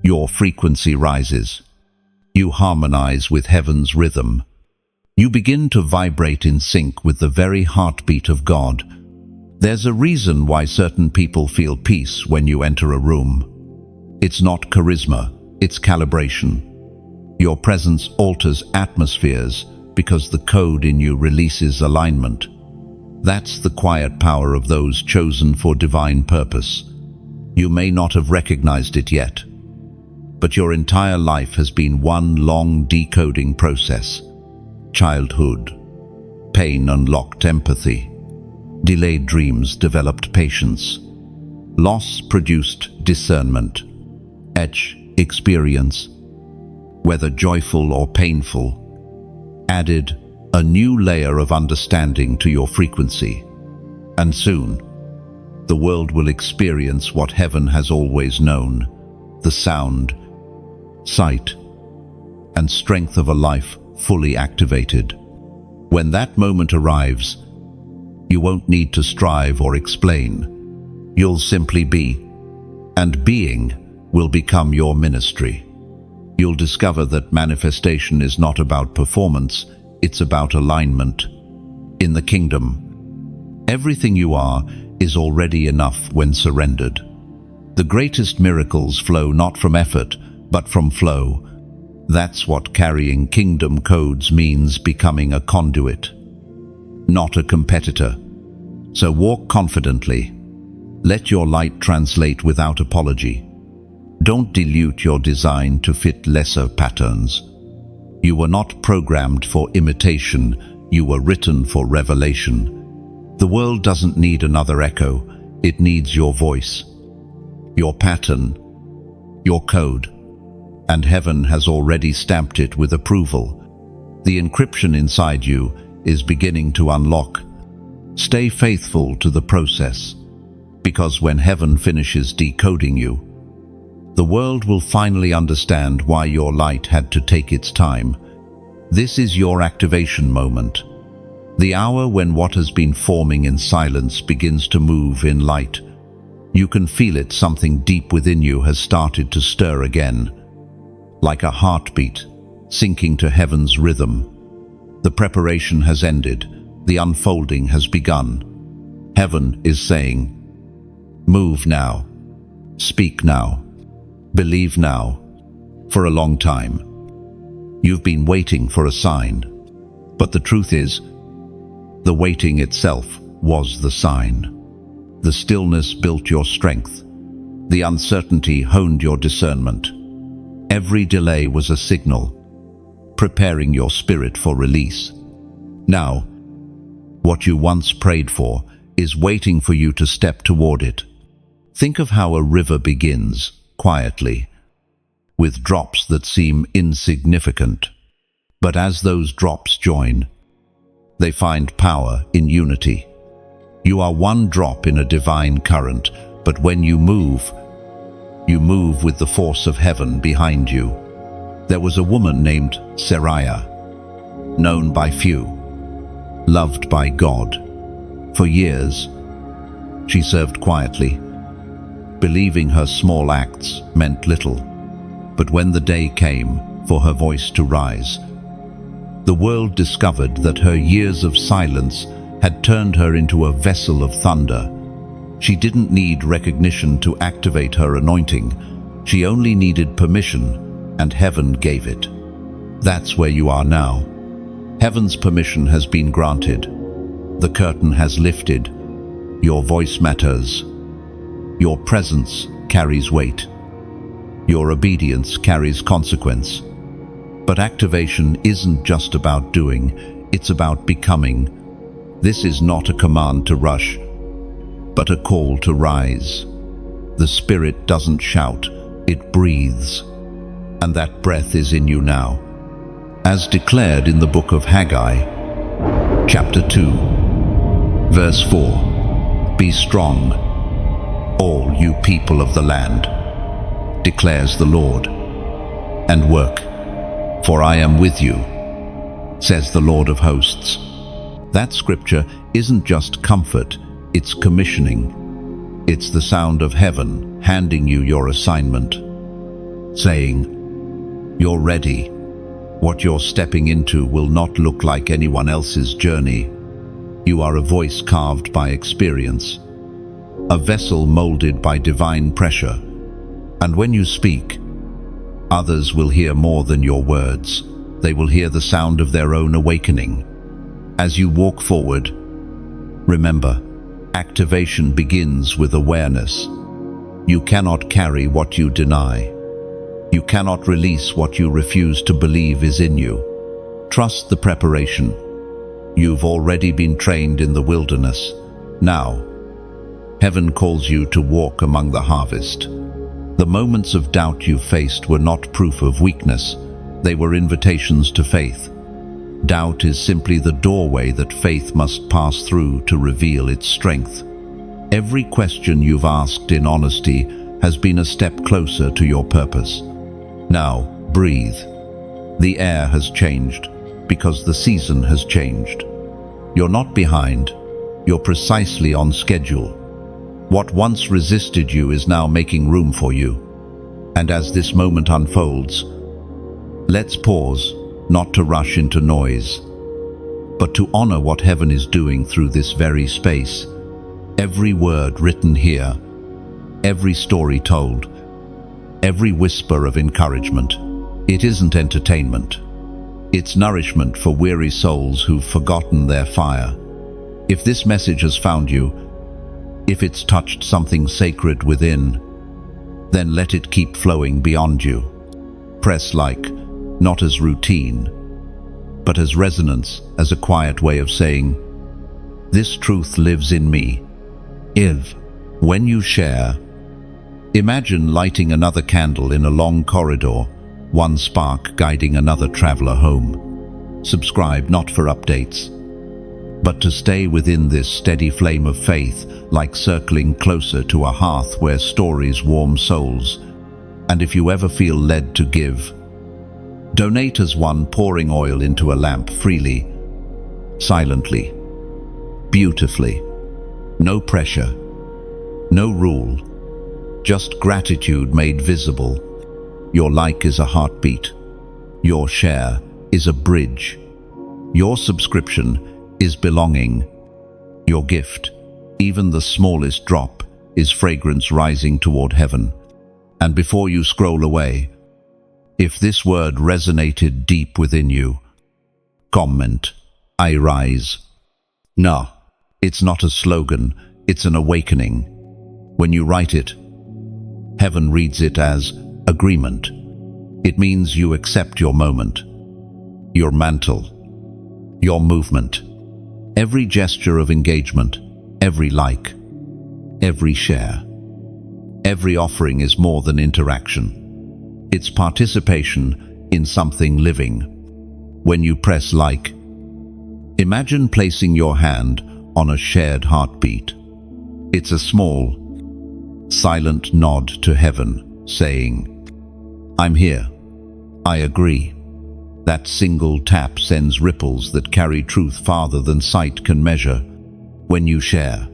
your frequency rises. You harmonize with heaven's rhythm. You begin to vibrate in sync with the very heartbeat of God. There's a reason why certain people feel peace when you enter a room. It's not charisma, it's calibration. Your presence alters atmospheres because the code in you releases alignment. That's the quiet power of those chosen for divine purpose. You may not have recognized it yet, but your entire life has been one long decoding process. Childhood, pain unlocked empathy. Delayed dreams developed patience. Loss produced discernment. Each experience, whether joyful or painful, added a new layer of understanding to your frequency. And soon, the world will experience what heaven has always known: the sound, sight, and strength of a life fully activated. When that moment arrives, you won't need to strive or explain. You'll simply be, and being will become your ministry. You'll discover that manifestation is not about performance, it's about alignment. In the kingdom, everything you are is already enough when surrendered. The greatest miracles flow not from effort, but from flow. That's what carrying kingdom codes means: becoming a conduit, not a competitor. So walk confidently. Let your light translate without apology. Don't dilute your design to fit lesser patterns. You were not programmed for imitation, you were written for revelation. The world doesn't need another echo, it needs your voice, your pattern, your code. And heaven has already stamped it with approval. The encryption inside you is beginning to unlock. Stay faithful to the process, because when heaven finishes decoding you, the world will finally understand why your light had to take its time. This is your activation moment. The hour when what has been forming in silence begins to move in light. You can feel it. Something deep within you has started to stir again, like a heartbeat, sinking to heaven's rhythm. The preparation has ended. The unfolding has begun. Heaven is saying, move now, speak now, believe now. For a long time, you've been waiting for a sign. But the truth is, the waiting itself was the sign. The stillness built your strength. The uncertainty honed your discernment. Every delay was a signal, preparing your spirit for release. Now, what you once prayed for is waiting for you to step toward it. Think of how a river begins, quietly, with drops that seem insignificant. But as those drops join, they find power in unity. You are one drop in a divine current, but when you move with the force of heaven behind you. There was a woman named Sariah, known by few, loved by God. For years, She served quietly, believing her small acts meant little. But when the day came for her voice to rise, the world discovered that her years of silence had turned her into a vessel of thunder. She didn't need recognition to activate her anointing. She only needed permission, and heaven gave it. That's where you are now. Heaven's permission has been granted. The curtain has lifted. Your voice matters. Your presence carries weight. Your obedience carries consequence. But activation isn't just about doing, it's about becoming. This is not a command to rush, but a call to rise. The Spirit doesn't shout, it breathes. And that breath is in you now. As declared in the book of Haggai, chapter 2, verse 4, "Be strong, all you people of the land, declares the Lord, and work, for I am with you, says the Lord of hosts." That scripture isn't just comfort, it's commissioning. It's the sound of heaven handing you your assignment, saying, "You're ready. What you're stepping into will not look like anyone else's journey. You are a voice carved by experience, a vessel molded by divine pressure. And when you speak, others will hear more than your words. They will hear the sound of their own awakening. As you walk forward, remember, activation begins with awareness. You cannot carry what you deny. You cannot release what you refuse to believe is in you. Trust the preparation. You've already been trained in the wilderness. Now, heaven calls you to walk among the harvest. The moments of doubt you faced were not proof of weakness. They were invitations to faith. Doubt is simply the doorway that faith must pass through to reveal its strength. Every question you've asked in honesty has been a step closer to your purpose. Now, breathe. The air has changed because the season has changed. You're not behind. You're precisely on schedule. What once resisted you is now making room for you. And as this moment unfolds, let's pause, not to rush into noise, but to honor what heaven is doing through this very space. Every word written here, every story told, every whisper of encouragement, it isn't entertainment. It's nourishment for weary souls who've forgotten their fire. If this message has found you, if it's touched something sacred within, then let it keep flowing beyond you. Press like, not as routine, but as resonance, as a quiet way of saying, "This truth lives in me." When you share, imagine lighting another candle in a long corridor, one spark guiding another traveler home. Subscribe not for updates, but to stay within this steady flame of faith, like circling closer to a hearth where stories warm souls. And if you ever feel led to give, donate as one pouring oil into a lamp freely, silently, beautifully. No pressure, no rule, just gratitude made visible. Your like is a heartbeat. Your share is a bridge. Your subscription is belonging. Your gift, even the smallest drop, is fragrance rising toward heaven. And before you scroll away, if this word resonated deep within you, comment, "I rise." No, it's not a slogan, it's an awakening. When you write it, heaven reads it as agreement. It means you accept your moment, your mantle, your movement. Every gesture of engagement, every like, every share, every offering is more than interaction. It's participation in something living. When you press like, imagine placing your hand on a shared heartbeat. It's a small, silent nod to heaven, saying, "I'm here. I agree." That single tap sends ripples that carry truth farther than sight can measure. When you share,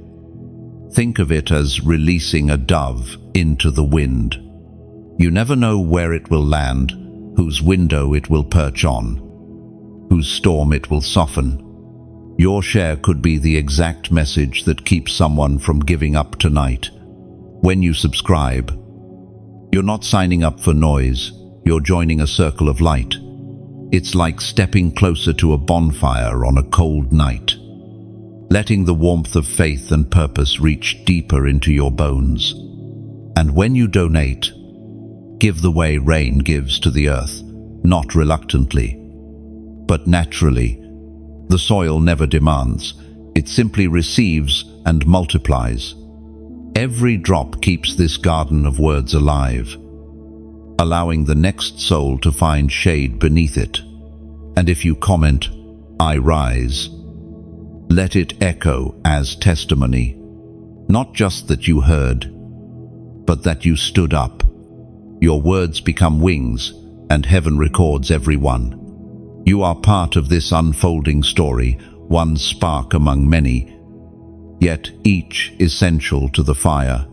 Think of it as releasing a dove into the wind. You never know where it will land, whose window it will perch on, whose storm it will soften. Your share could be the exact message that keeps someone from giving up tonight. When you subscribe, you're not signing up for noise, you're joining a circle of light. It's like stepping closer to a bonfire on a cold night, letting the warmth of faith and purpose reach deeper into your bones. And when you donate, give the way rain gives to the earth, not reluctantly, but naturally. The soil never demands, it simply receives and multiplies. Every drop keeps this garden of words alive, allowing the next soul to find shade beneath it. And if you comment, "I rise," let it echo as testimony, not just that you heard, but that you stood up. Your words become wings, and heaven records every one. You are part of this unfolding story, one spark among many, yet each essential to the fire.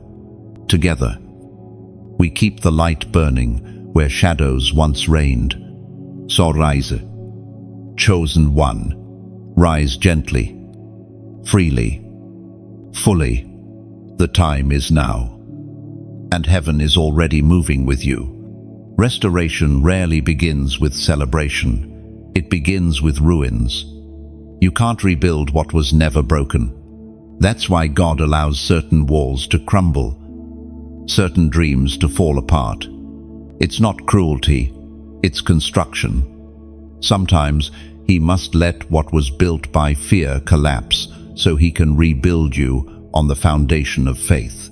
Together, we keep the light burning where shadows once reigned. So rise, chosen one, rise gently, freely, fully. The time is now, and heaven is already moving with you. Restoration rarely begins with celebration. It begins with ruins. You can't rebuild what was never broken. That's why God allows certain walls to crumble, certain dreams to fall apart. It's not cruelty, it's construction. Sometimes He must let what was built by fear collapse so He can rebuild you on the foundation of faith.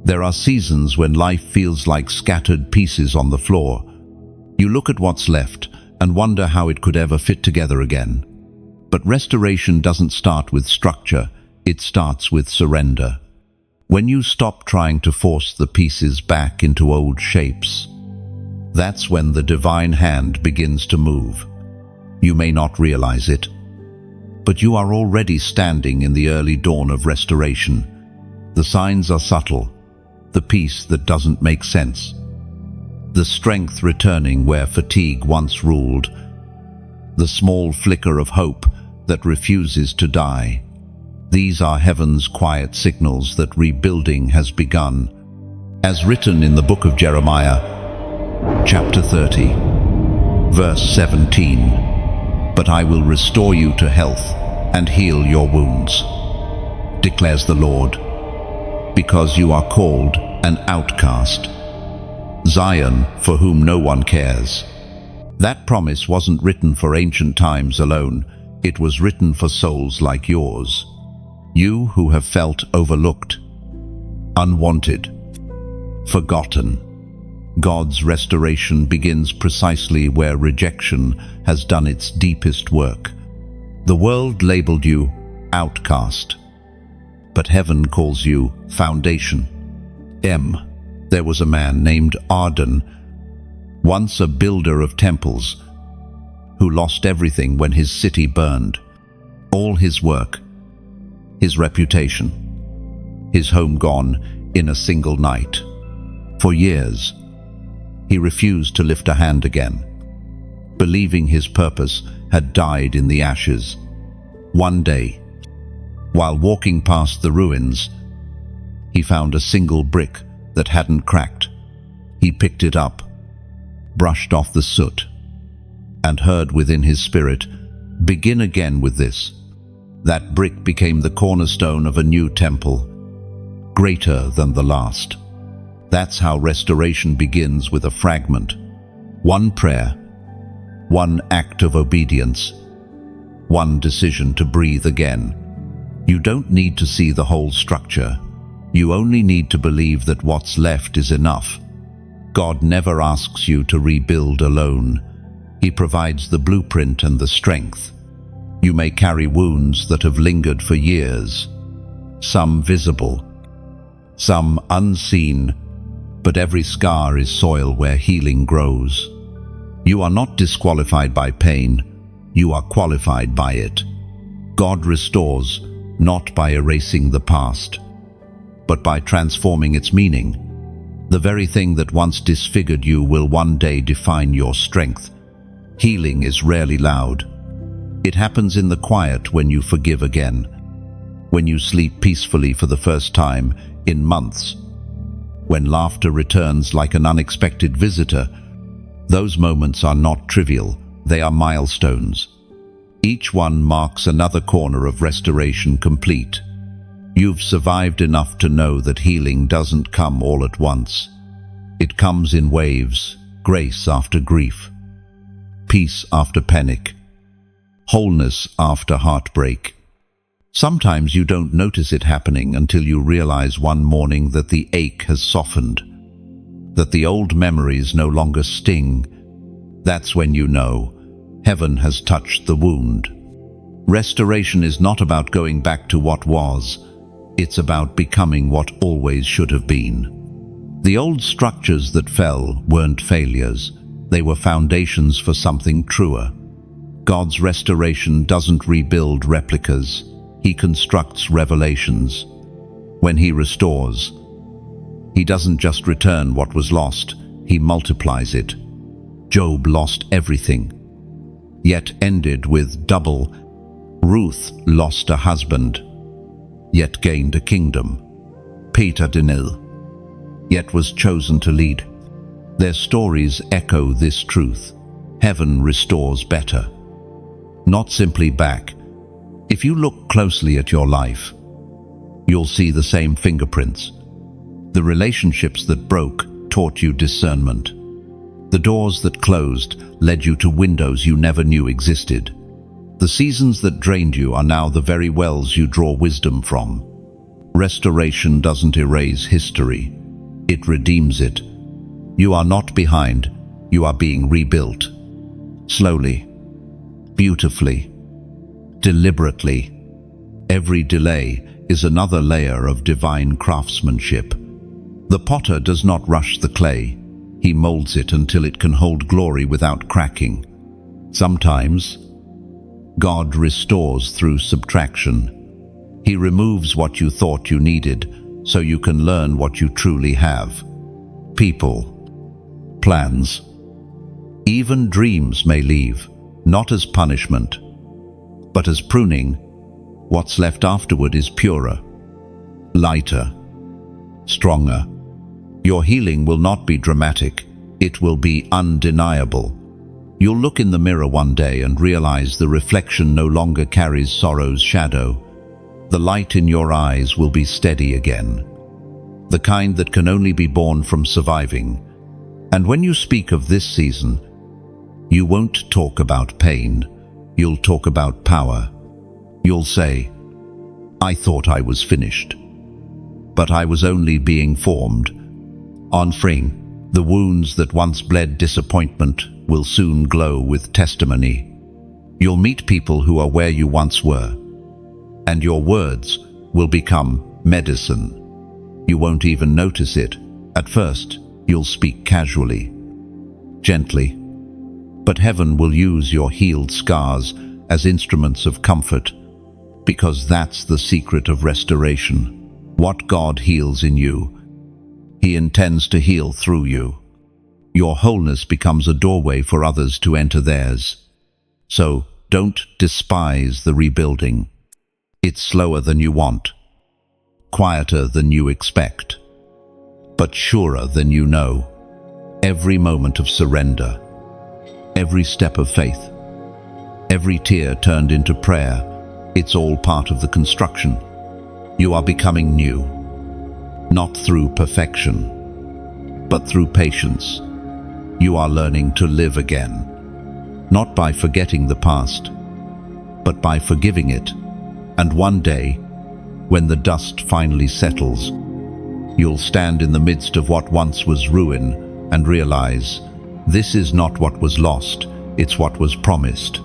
There are seasons when life feels like scattered pieces on the floor. You look at what's left and wonder how it could ever fit together again. But restoration doesn't start with structure, it starts with surrender. When you stop trying to force the pieces back into old shapes, that's when the divine hand begins to move. You may not realize it, but you are already standing in the early dawn of restoration. The signs are subtle, the peace that doesn't make sense, the strength returning where fatigue once ruled, the small flicker of hope that refuses to die. These are heaven's quiet signals that rebuilding has begun. As written in the book of Jeremiah, chapter 30, verse 17, "But I will restore you to health and heal your wounds, declares the Lord, because you are called an outcast, Zion for whom no one cares." That promise wasn't written for ancient times alone. It was written for souls like yours. You who have felt overlooked, unwanted, forgotten. God's restoration begins precisely where rejection has done its deepest work. The world labeled you outcast, but heaven calls you foundation. There was a man named Arden, once a builder of temples, who lost everything when his city burned. All his work, his reputation, his home gone in a single night. For years, he refused to lift a hand again, believing his purpose had died in the ashes. One day, while walking past the ruins, he found a single brick that hadn't cracked. He picked it up, brushed off the soot, and heard within his spirit, "Begin again with this." That brick became the cornerstone of a new temple, greater than the last. That's how restoration begins, with a fragment. One prayer, one act of obedience, one decision to breathe again. You don't need to see the whole structure. You only need to believe that what's left is enough. God never asks you to rebuild alone. He provides the blueprint and the strength. You may carry wounds that have lingered for years, some visible, some unseen, but every scar is soil where healing grows. You are not disqualified by pain, you are qualified by it. God restores not by erasing the past, but by transforming its meaning. The very thing that once disfigured you will one day define your strength. Healing is rarely loud. It happens in the quiet when you forgive again, when you sleep peacefully for the first time in months, when laughter returns like an unexpected visitor. Those moments are not trivial, they are milestones. Each one marks another corner of restoration complete. You've survived enough to know that healing doesn't come all at once. It comes in waves, grace after grief, peace after panic, wholeness after heartbreak. Sometimes you don't notice it happening until you realize one morning that the ache has softened, that the old memories no longer sting. That's when you know heaven has touched the wound. Restoration is not about going back to what was. It's about becoming what always should have been. The old structures that fell weren't failures. They were foundations for something truer. God's restoration doesn't rebuild replicas. He constructs revelations. When He restores, He doesn't just return what was lost, He multiplies it. Job lost everything, yet ended with double. Ruth lost a husband, yet gained a kingdom. Peter Daniel, yet was chosen to lead. Their stories echo this truth. Heaven restores better, not simply back. If you look closely at your life, you'll see the same fingerprints. The relationships that broke taught you discernment. The doors that closed led you to windows you never knew existed. The seasons that drained you are now the very wells you draw wisdom from. Restoration doesn't erase history, it redeems it. You are not behind, you are being rebuilt. Slowly, beautifully, deliberately. Every delay is another layer of divine craftsmanship. The potter does not rush the clay. He molds it until it can hold glory without cracking. Sometimes, God restores through subtraction. He removes what you thought you needed so you can learn what you truly have. People, plans, even dreams may leave, not as punishment, but as pruning. What's left afterward is purer, lighter, stronger. Your healing will not be dramatic, it will be undeniable. You'll look in the mirror one day and realize the reflection no longer carries sorrow's shadow. The light in your eyes will be steady again, the kind that can only be born from surviving. And when you speak of this season, you won't talk about pain, you'll talk about power. You'll say, I thought I was finished, but I was only being formed. On freeing, the wounds that once bled disappointment will soon glow with testimony. You'll meet people who are where you once were, and your words will become medicine. You won't even notice it. At first, you'll speak casually, gently, but heaven will use your healed scars as instruments of comfort, because that's the secret of restoration. What God heals in you, He intends to heal through you. Your wholeness becomes a doorway for others to enter theirs. So don't despise the rebuilding. It's slower than you want, quieter than you expect, but surer than you know. Every moment of surrender, every step of faith, every tear turned into prayer, it's all part of the construction. You are becoming new, not through perfection, but through patience. You are learning to live again, not by forgetting the past, but by forgiving it. And one day, when the dust finally settles, you'll stand in the midst of what once was ruin and realize, this is not what was lost, it's what was promised.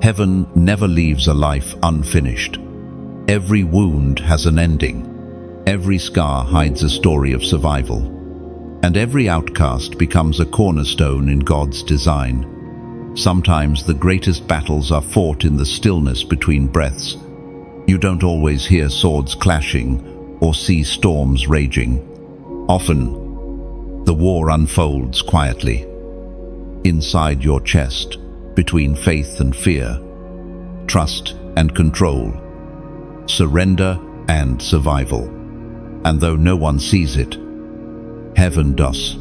Heaven never leaves a life unfinished. Every wound has an ending. Every scar hides a story of survival. And every outcast becomes a cornerstone in God's design. Sometimes the greatest battles are fought in the stillness between breaths. You don't always hear swords clashing or see storms raging. Often, the war unfolds quietly, inside your chest, between faith and fear, trust and control, surrender and survival. And though no one sees it, heaven does.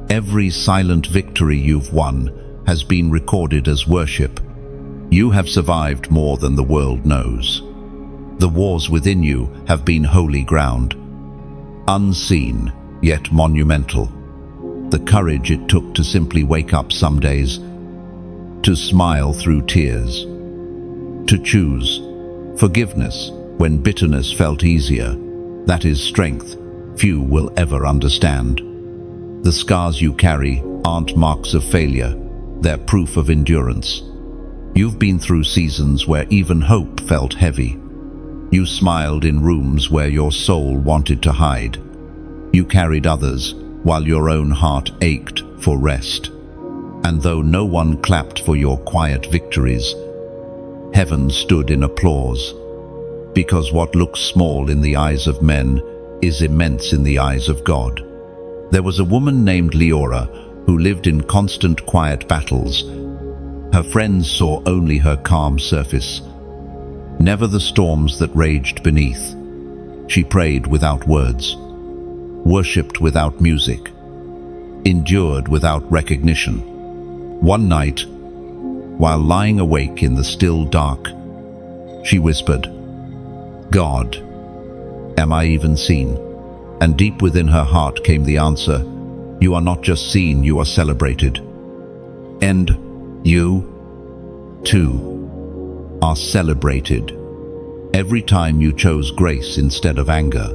Every silent victory you've won has been recorded as worship. You have survived more than the world knows. The wars within you have been holy ground, unseen yet monumental. The courage it took to simply wake up some days, to smile through tears, to choose forgiveness when bitterness felt easier, that is strength few will ever understand. The scars you carry aren't marks of failure, they're proof of endurance. You've been through seasons where even hope felt heavy. You smiled in rooms where your soul wanted to hide. You carried others while your own heart ached for rest. And though no one clapped for your quiet victories, heaven stood in applause. Because what looks small in the eyes of men is immense in the eyes of God. There was a woman named Leora who lived in constant quiet battles. Her friends saw only her calm surface, never the storms that raged beneath. She prayed without words, worshipped without music, endured without recognition. One night, while lying awake in the still dark, she whispered, "God, am I even seen?" And deep within her heart came the answer, "You are not just seen, you are celebrated." And you, too, are celebrated. Every time you chose grace instead of anger,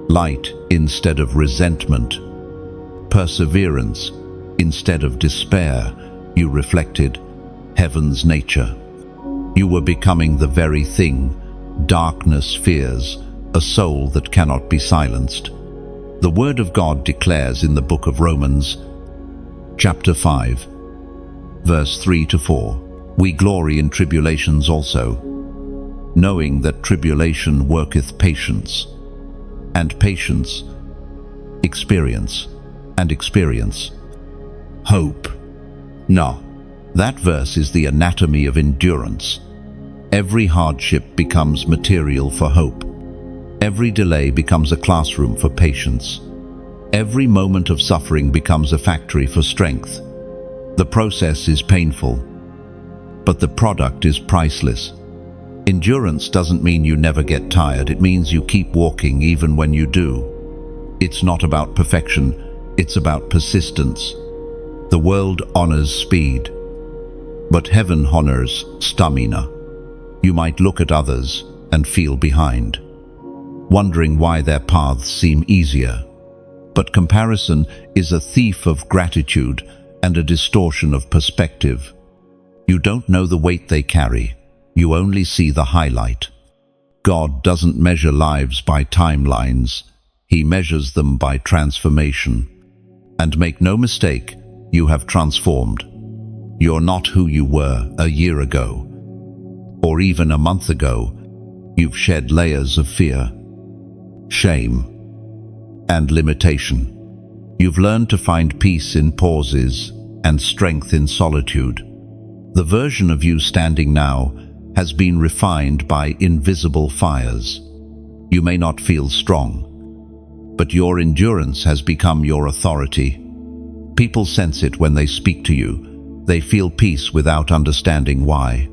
light instead of resentment, perseverance instead of despair, you reflected heaven's nature. You were becoming the very thing darkness fears, a soul that cannot be silenced. The Word of God declares in the book of Romans, chapter 5, verse 3-4, "We glory in tribulations also, knowing that tribulation worketh patience, and patience, experience, and experience, hope." No, that verse is the anatomy of endurance. Every hardship becomes material for hope. Every delay becomes a classroom for patience. Every moment of suffering becomes a factory for strength. The process is painful, but the product is priceless. Endurance doesn't mean you never get tired, it means you keep walking even when you do. It's not about perfection, it's about persistence. The world honors speed, but heaven honors stamina. You might look at others and feel behind, wondering why their paths seem easier. But comparison is a thief of gratitude and a distortion of perspective. You don't know the weight they carry, you only see the highlight. God doesn't measure lives by timelines, He measures them by transformation. And make no mistake, you have transformed. You're not who you were a year ago, or even a month ago. You've shed layers of fear, shame, and limitation. You've learned to find peace in pauses and strength in solitude. The version of you standing now has been refined by invisible fires. You may not feel strong, but your endurance has become your authority. People sense it when they speak to you. They feel peace without understanding why.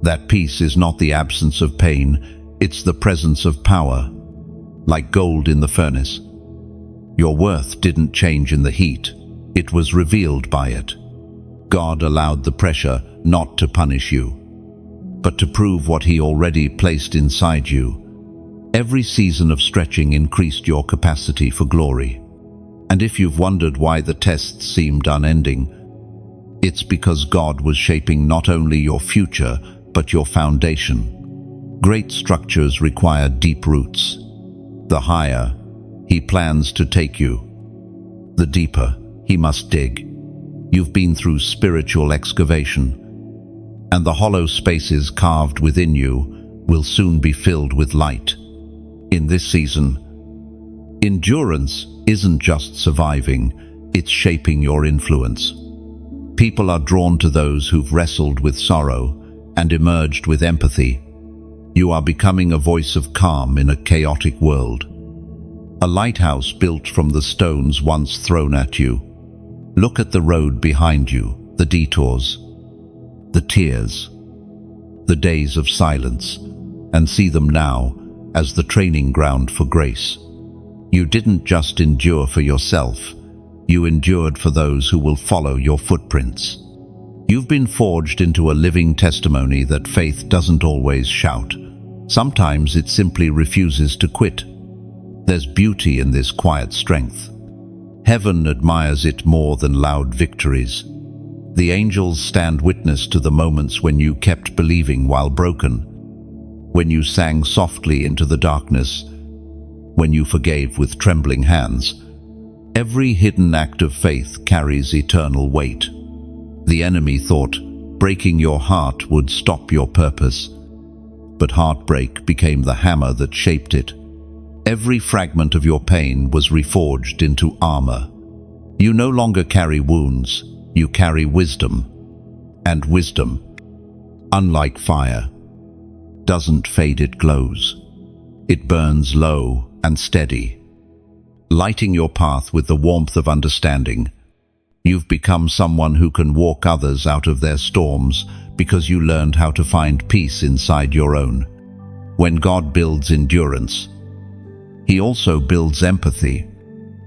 That peace is not the absence of pain, it's the presence of power. Like gold in the furnace, your worth didn't change in the heat, it was revealed by it. God allowed the pressure not to punish you, but to prove what He already placed inside you. Every season of stretching increased your capacity for glory. And if you've wondered why the tests seemed unending, it's because God was shaping not only your future, but your foundation. Great structures require deep roots. The higher He plans to take you, the deeper He must dig. You've been through spiritual excavation, and the hollow spaces carved within you will soon be filled with light. In this season, endurance isn't just surviving, it's shaping your influence. People are drawn to those who've wrestled with sorrow and emerged with empathy. You are becoming a voice of calm in a chaotic world. A lighthouse built from the stones once thrown at you. Look at the road behind you, the detours, the tears, the days of silence, and see them now as the training ground for grace. You didn't just endure for yourself, you endured for those who will follow your footprints. You've been forged into a living testimony that faith doesn't always shout. Sometimes it simply refuses to quit. There's beauty in this quiet strength. Heaven admires it more than loud victories. The angels stand witness to the moments when you kept believing while broken, when you sang softly into the darkness, when you forgave with trembling hands. Every hidden act of faith carries eternal weight. The enemy thought breaking your heart would stop your purpose, but heartbreak became the hammer that shaped it. Every fragment of your pain was reforged into armor. You no longer carry wounds, you carry wisdom. And wisdom, unlike fire, doesn't fade, it glows. It burns low and steady, lighting your path with the warmth of understanding. You've become someone who can walk others out of their storms because you learned how to find peace inside your own. When God builds endurance, He also builds empathy.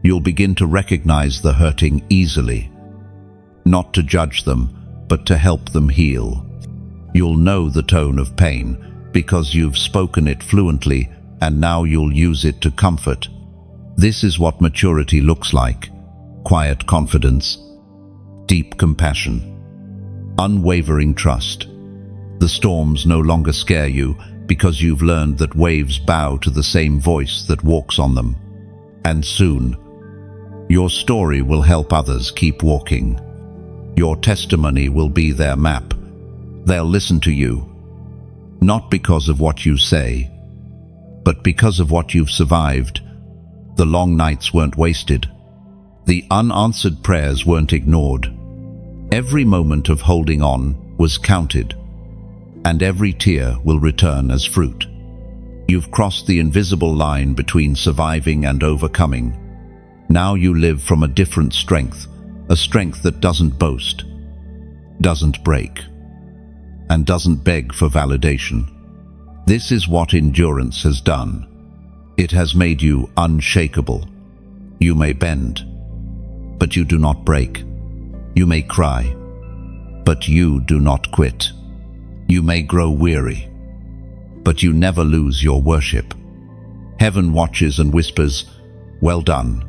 You'll begin to recognize the hurting easily, not to judge them, but to help them heal. You'll know the tone of pain because you've spoken it fluently, and now you'll use it to comfort. This is what maturity looks like: quiet confidence, deep compassion, unwavering trust. The storms no longer scare you because you've learned that waves bow to the same voice that walks on them. And soon, your story will help others keep walking. Your testimony will be their map. They'll listen to you, not because of what you say, but because of what you've survived. The long nights weren't wasted. The unanswered prayers weren't ignored. Every moment of holding on was counted, and every tear will return as fruit. You've crossed the invisible line between surviving and overcoming. Now you live from a different strength, a strength that doesn't boast, doesn't break, and doesn't beg for validation. This is what endurance has done. It has made you unshakable. You may bend, but you do not break. You may cry, but you do not quit. You may grow weary, but you never lose your worship. Heaven watches and whispers, "Well done."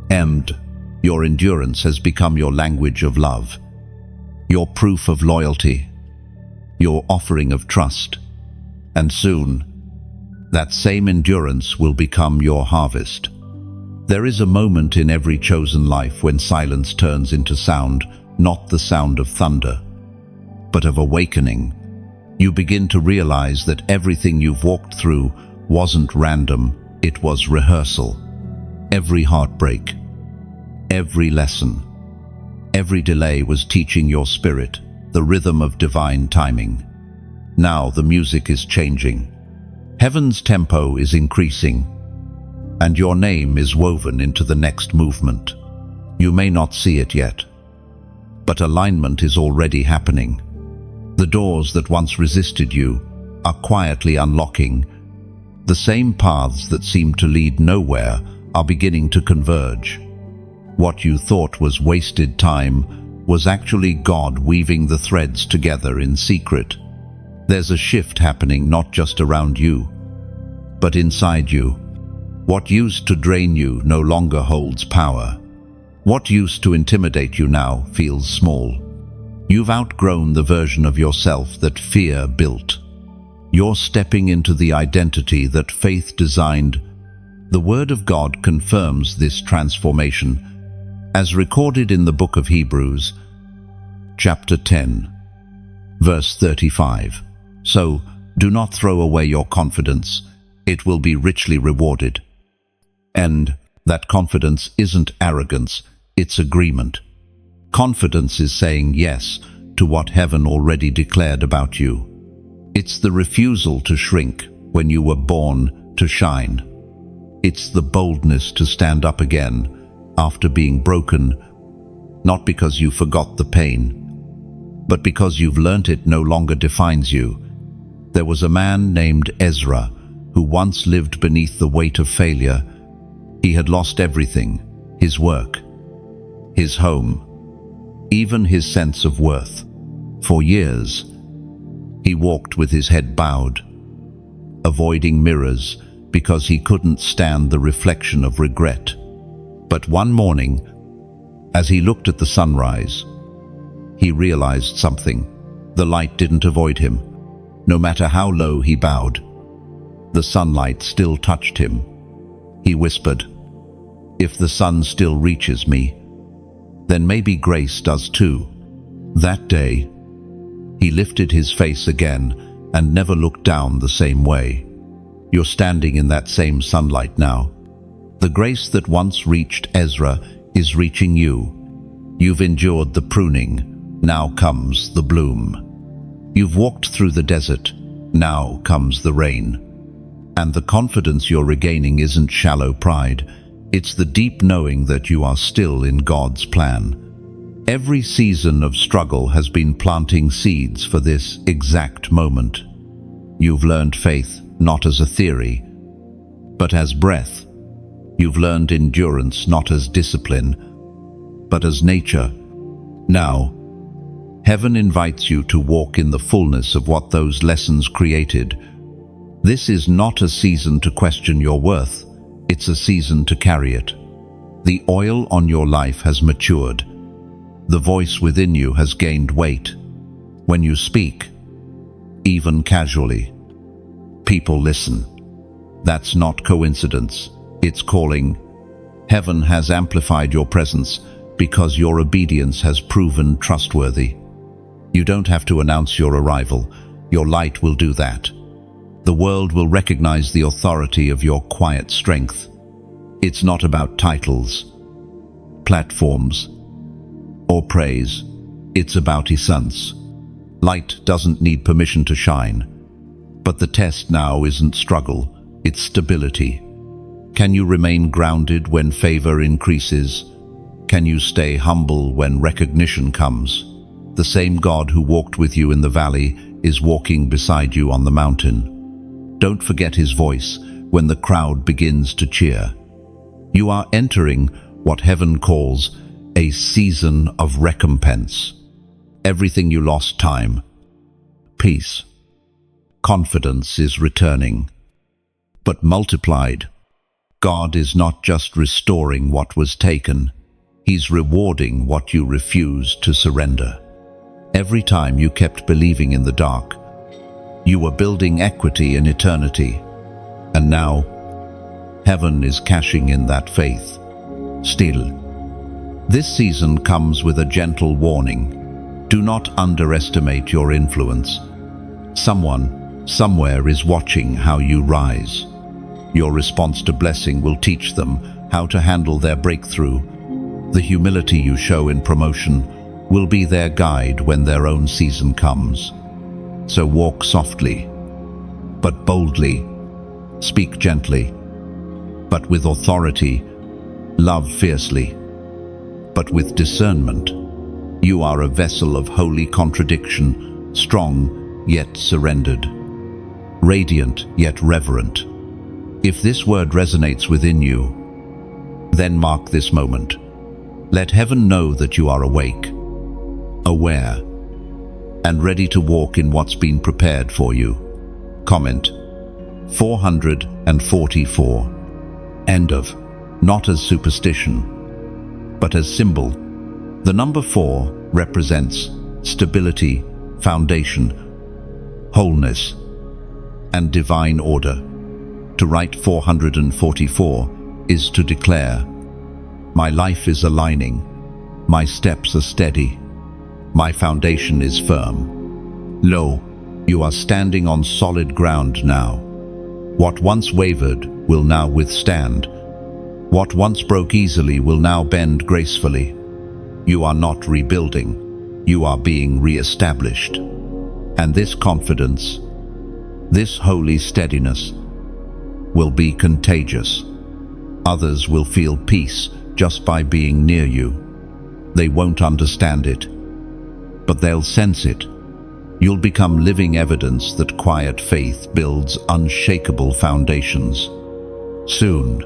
And your endurance has become your language of love, your proof of loyalty, your offering of trust. And soon, that same endurance will become your harvest. There is a moment in every chosen life when silence turns into sound, not the sound of thunder, but of awakening. You begin to realize that everything you've walked through wasn't random, it was rehearsal. Every heartbreak, every lesson, every delay was teaching your spirit the rhythm of divine timing. Now the music is changing. Heaven's tempo is increasing, and your name is woven into the next movement. You may not see it yet, but alignment is already happening. The doors that once resisted you are quietly unlocking. The same paths that seemed to lead nowhere are beginning to converge. What you thought was wasted time was actually God weaving the threads together in secret. There's a shift happening not just around you, but inside you. What used to drain you no longer holds power. What used to intimidate you now feels small. You've outgrown the version of yourself that fear built. You're stepping into the identity that faith designed. The Word of God confirms this transformation, as recorded in the book of Hebrews, chapter 10, verse 35. So, do not throw away your confidence. it will be richly rewarded. And that confidence isn't arrogance, it's agreement. Confidence is saying yes to what heaven already declared about you. It's the refusal to shrink when you were born to shine. It's the boldness to stand up again after being broken, not because you forgot the pain, but because you've learnt it no longer defines you. There was a man named Ezra who once lived beneath the weight of failure. He had lost everything: his work, his home, even his sense of worth. For years, he walked with his head bowed, avoiding mirrors because he couldn't stand the reflection of regret. But one morning, as he looked at the sunrise, he realized something. The light didn't avoid him. No matter how low he bowed, the sunlight still touched him. He whispered, "If the sun still reaches me, then maybe grace does too." That day, he lifted his face again and never looked down the same way. You're standing in that same sunlight now. The grace that once reached Ezra is reaching you. You've endured the pruning, now comes the bloom. You've walked through the desert, now comes the rain. And the confidence you're regaining isn't shallow pride, it's the deep knowing that you are still in God's plan. Every season of struggle has been planting seeds for this exact moment. You've learned faith not as a theory, but as breath. You've learned endurance not as discipline, but as nature. Now, heaven invites you to walk in the fullness of what those lessons created. This is not a season to question your worth, it's a season to carry it. The oil on your life has matured. The voice within you has gained weight. When you speak, even casually, people listen. That's not coincidence, it's calling. Heaven has amplified your presence because your obedience has proven trustworthy. You don't have to announce your arrival, your light will do that. The world will recognize the authority of your quiet strength. It's not about titles, platforms, or praise. It's about essence. Light doesn't need permission to shine. But the test now isn't struggle, it's stability. Can you remain grounded when favor increases? Can you stay humble when recognition comes? The same God who walked with you in the valley is walking beside you on the mountain. Don't forget his voice when the crowd begins to cheer. You are entering what heaven calls a season of recompense. Everything you lost: time, peace, confidence is returning, but multiplied. God is not just restoring what was taken, he's rewarding what you refused to surrender. Every time you kept believing in the dark, you were building equity in eternity. And now, heaven is cashing in that faith. Still, this season comes with a gentle warning. Do not underestimate your influence. Someone, somewhere is watching how you rise. Your response to blessing will teach them how to handle their breakthrough. The humility you show in promotion will be their guide when their own season comes. So walk softly, but boldly. Speak gently, but with authority. Love fiercely, but with discernment. You are a vessel of holy contradiction, strong yet surrendered, radiant yet reverent. If this word resonates within you, then mark this moment. Let heaven know that you are awake, aware, and ready to walk in what's been prepared for you. Comment 444. End of. Not as superstition, but as symbol. The number 4 represents stability, foundation, wholeness, and divine order. To write 444 is to declare, my life is aligning, my steps are steady, my foundation is firm. Lo, you are standing on solid ground now. What once wavered will now withstand. What once broke easily will now bend gracefully. You are not rebuilding, you are being re-established. And this confidence, this holy steadiness, will be contagious. Others will feel peace just by being near you. They won't understand it, but they'll sense it. You'll become living evidence that quiet faith builds unshakable foundations. Soon,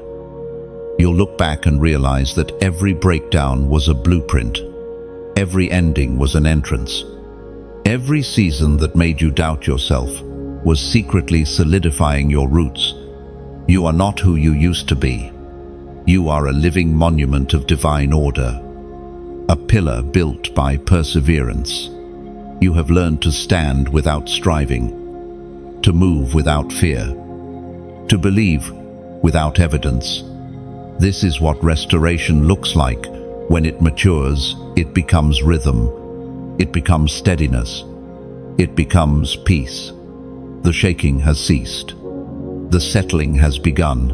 you'll look back and realize that every breakdown was a blueprint. Every ending was an entrance. Every season that made you doubt yourself was secretly solidifying your roots. You are not who you used to be. You are a living monument of divine order, a pillar built by perseverance. You have learned to stand without striving, to move without fear, to believe without evidence. This is what restoration looks like. When it matures, it becomes rhythm, it becomes steadiness, it becomes peace. The shaking has ceased. The settling has begun.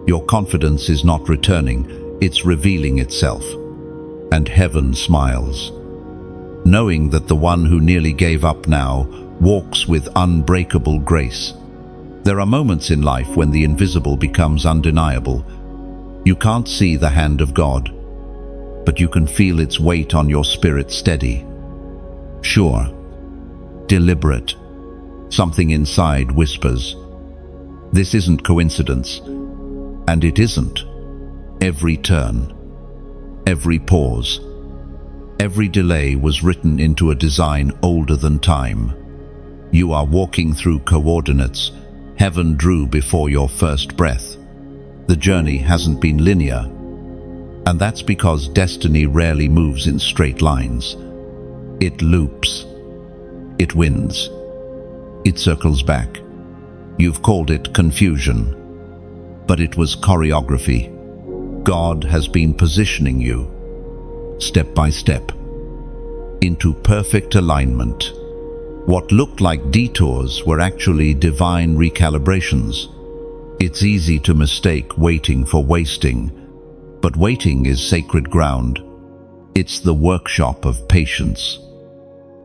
Your confidence is not returning, it's revealing itself. And heaven smiles, knowing that the one who nearly gave up now walks with unbreakable grace. There are moments in life when the invisible becomes undeniable. You can't see the hand of God, but you can feel its weight on your spirit steady. Sure, deliberate. Something inside whispers, this isn't coincidence, and it isn't. Every turn, every pause, every delay was written into a design older than time. You are walking through coordinates heaven drew before your first breath. The journey hasn't been linear, and that's because destiny rarely moves in straight lines. It loops, it wins, it circles back. You've called it confusion, but it was choreography. God has been positioning you, step by step, into perfect alignment. What looked like detours were actually divine recalibrations. It's easy to mistake waiting for wasting, but waiting is sacred ground. It's the workshop of patience,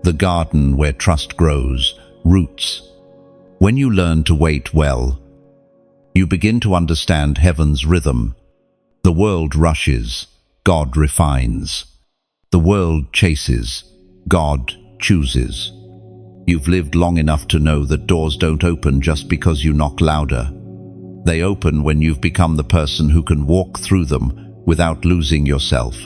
the garden where trust grows, roots. When you learn to wait well, you begin to understand heaven's rhythm. The world rushes, God refines. The world chases, God chooses. You've lived long enough to know that doors don't open just because you knock louder. They open when you've become the person who can walk through them without losing yourself.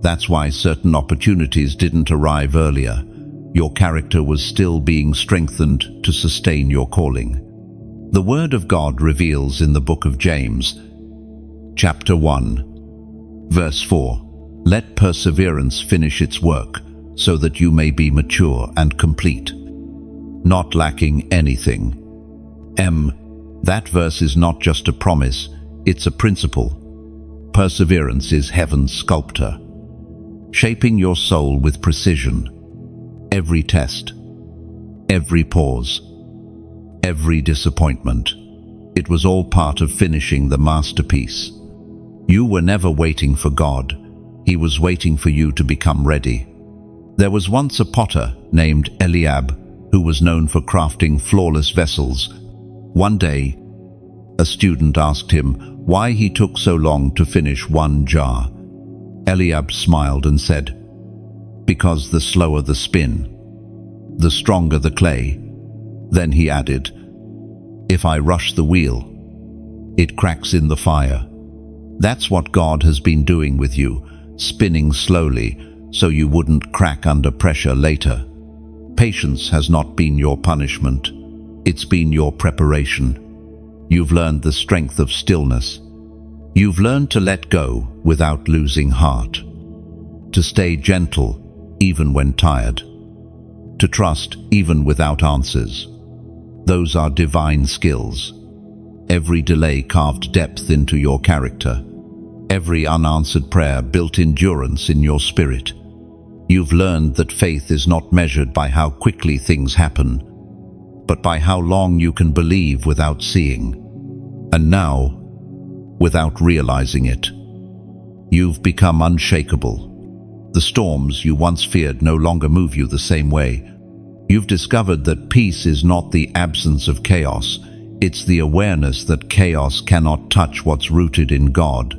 That's why certain opportunities didn't arrive earlier. Your character was still being strengthened to sustain your calling. The Word of God reveals in the book of James, chapter 1, verse 4, "Let perseverance finish its work, so that you may be mature and complete, not lacking anything." That verse is not just a promise, it's a principle. Perseverance is heaven's sculptor, shaping your soul with precision. Every test, every pause, every disappointment, it was all part of finishing the masterpiece. You were never waiting for God, He was waiting for you to become ready. There was once a potter named Eliab who was known for crafting flawless vessels. One day, a student asked him why he took so long to finish one jar. Eliab smiled and said, "Because the slower the spin, the stronger the clay." Then he added, "If I rush the wheel, it cracks in the fire." That's what God has been doing with you, spinning slowly so you wouldn't crack under pressure later. Patience has not been your punishment, it's been your preparation. You've learned the strength of stillness. You've learned to let go without losing heart, to stay gentle even when tired, to trust even without answers. Those are divine skills. Every delay carved depth into your character. Every unanswered prayer built endurance in your spirit. You've learned that faith is not measured by how quickly things happen, but by how long you can believe without seeing. And now, without realizing it, you've become unshakable. The storms you once feared no longer move you the same way. You've discovered that peace is not the absence of chaos, it's the awareness that chaos cannot touch what's rooted in God.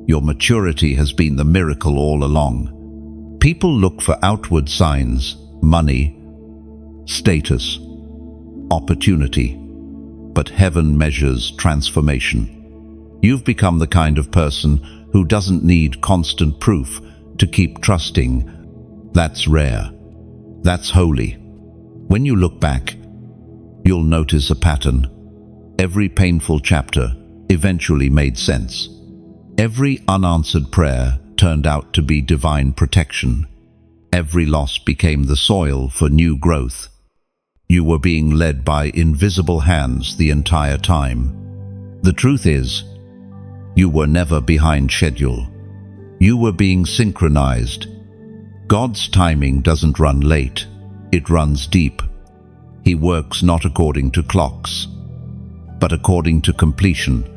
Your maturity has been the miracle all along. People look for outward signs, money, status, opportunity, but heaven measures transformation. You've become the kind of person who doesn't need constant proof to keep trusting. That's rare. That's holy. When you look back, you'll notice a pattern. Every painful chapter eventually made sense. Every unanswered prayer turned out to be divine protection. Every loss became the soil for new growth. You were being led by invisible hands the entire time. The truth is, you were never behind schedule. You were being synchronized. God's timing doesn't run late, it runs deep. He works not according to clocks, but according to completion.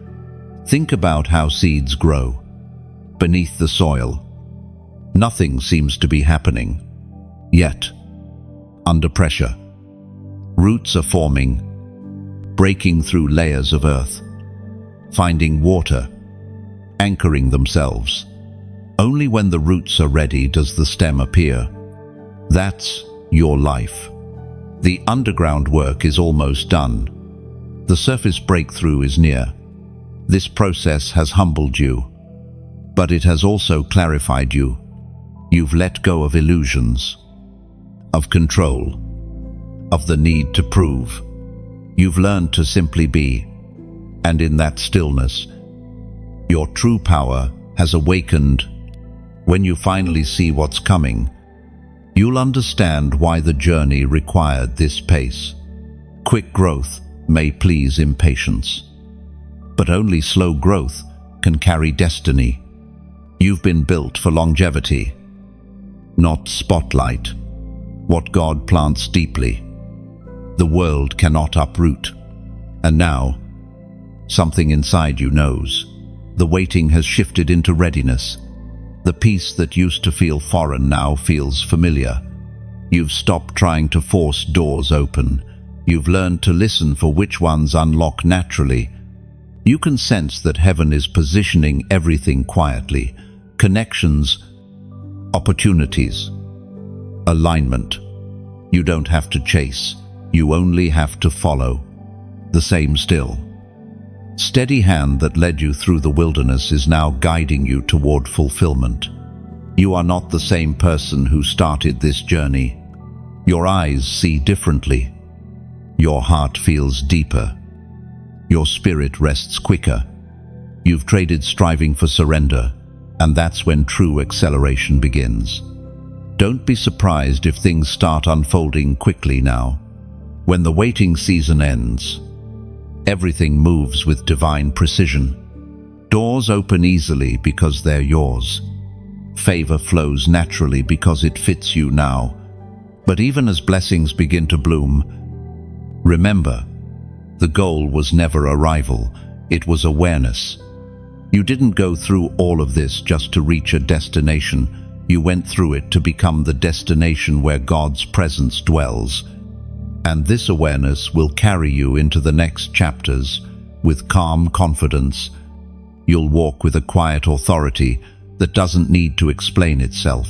Think about how seeds grow. Beneath the soil, nothing seems to be happening. Yet, under pressure, roots are forming, breaking through layers of earth, finding water, anchoring themselves. Only when the roots are ready does the stem appear. That's your life. The underground work is almost done. The surface breakthrough is near. This process has humbled you, but it has also clarified you. You've let go of illusions, of control, of the need to prove. You've learned to simply be, and in that stillness, your true power has awakened. When you finally see what's coming, you'll understand why the journey required this pace. Quick growth may please impatience, but only slow growth can carry destiny. You've been built for longevity, not spotlight. What God plants deeply, the world cannot uproot. And now, something inside you knows. The waiting has shifted into readiness. The peace that used to feel foreign now feels familiar. You've stopped trying to force doors open. You've learned to listen for which ones unlock naturally. You can sense that heaven is positioning everything quietly. Connections, opportunities, alignment. You don't have to chase. You only have to follow. The same still, steady hand that led you through the wilderness is now guiding you toward fulfillment. You are not the same person who started this journey. Your eyes see differently. Your heart feels deeper. Your spirit rests quicker. You've traded striving for surrender, and that's when true acceleration begins. Don't be surprised if things start unfolding quickly now. When the waiting season ends, everything moves with divine precision. Doors open easily because they're yours. Favor flows naturally because it fits you now. But even as blessings begin to bloom, remember, the goal was never arrival, it was awareness. You didn't go through all of this just to reach a destination. You went through it to become the destination where God's presence dwells. And this awareness will carry you into the next chapters with calm confidence. You'll walk with a quiet authority that doesn't need to explain itself.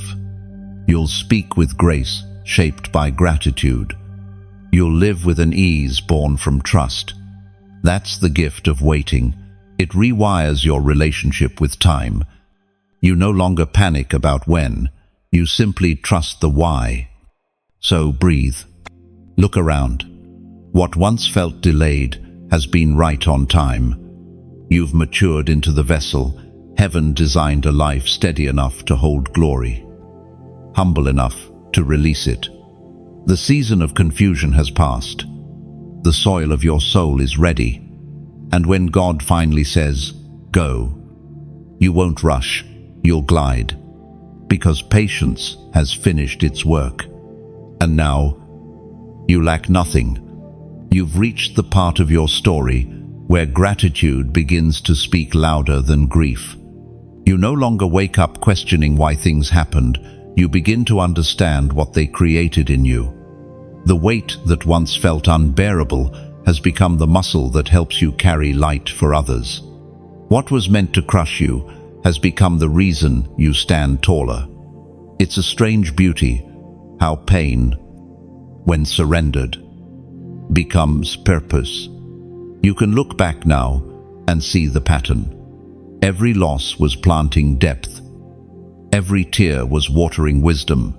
You'll speak with grace, shaped by gratitude. You'll live with an ease born from trust. That's the gift of waiting. It rewires your relationship with time. You no longer panic about when. You simply trust the why. So breathe. Look around. What once felt delayed has been right on time. You've matured into the vessel. Heaven designed a life steady enough to hold glory, humble enough to release it. The season of confusion has passed. The soil of your soul is ready. And when God finally says, "Go," you won't rush, you'll glide, because patience has finished its work. And now, you lack nothing. You've reached the part of your story where gratitude begins to speak louder than grief. You no longer wake up questioning why things happened. You begin to understand what they created in you. The weight that once felt unbearable has become the muscle that helps you carry light for others. What was meant to crush you has become the reason you stand taller. It's a strange beauty, how pain, when surrendered, becomes purpose. You can look back now and see the pattern. Every loss was planting depth. Every tear was watering wisdom.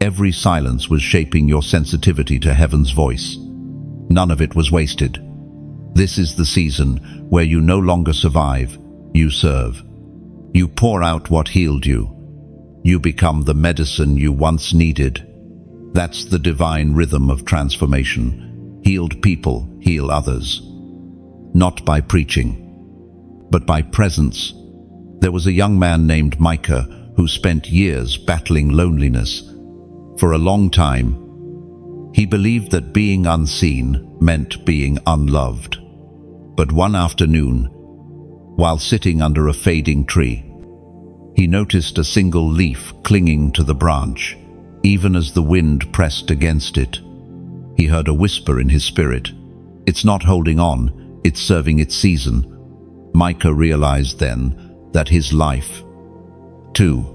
Every silence was shaping your sensitivity to heaven's voice. None of it was wasted. This is the season where you no longer survive, you serve. You pour out what healed you. You become the medicine you once needed. That's the divine rhythm of transformation. Healed people heal others. Not by preaching, but by presence. There was a young man named Micah who spent years battling loneliness. For a long time, he believed that being unseen meant being unloved. But one afternoon, while sitting under a fading tree, he noticed a single leaf clinging to the branch, even as the wind pressed against it. He heard a whisper in his spirit, "It's not holding on, it's serving its season." Micah realized then that his life, too,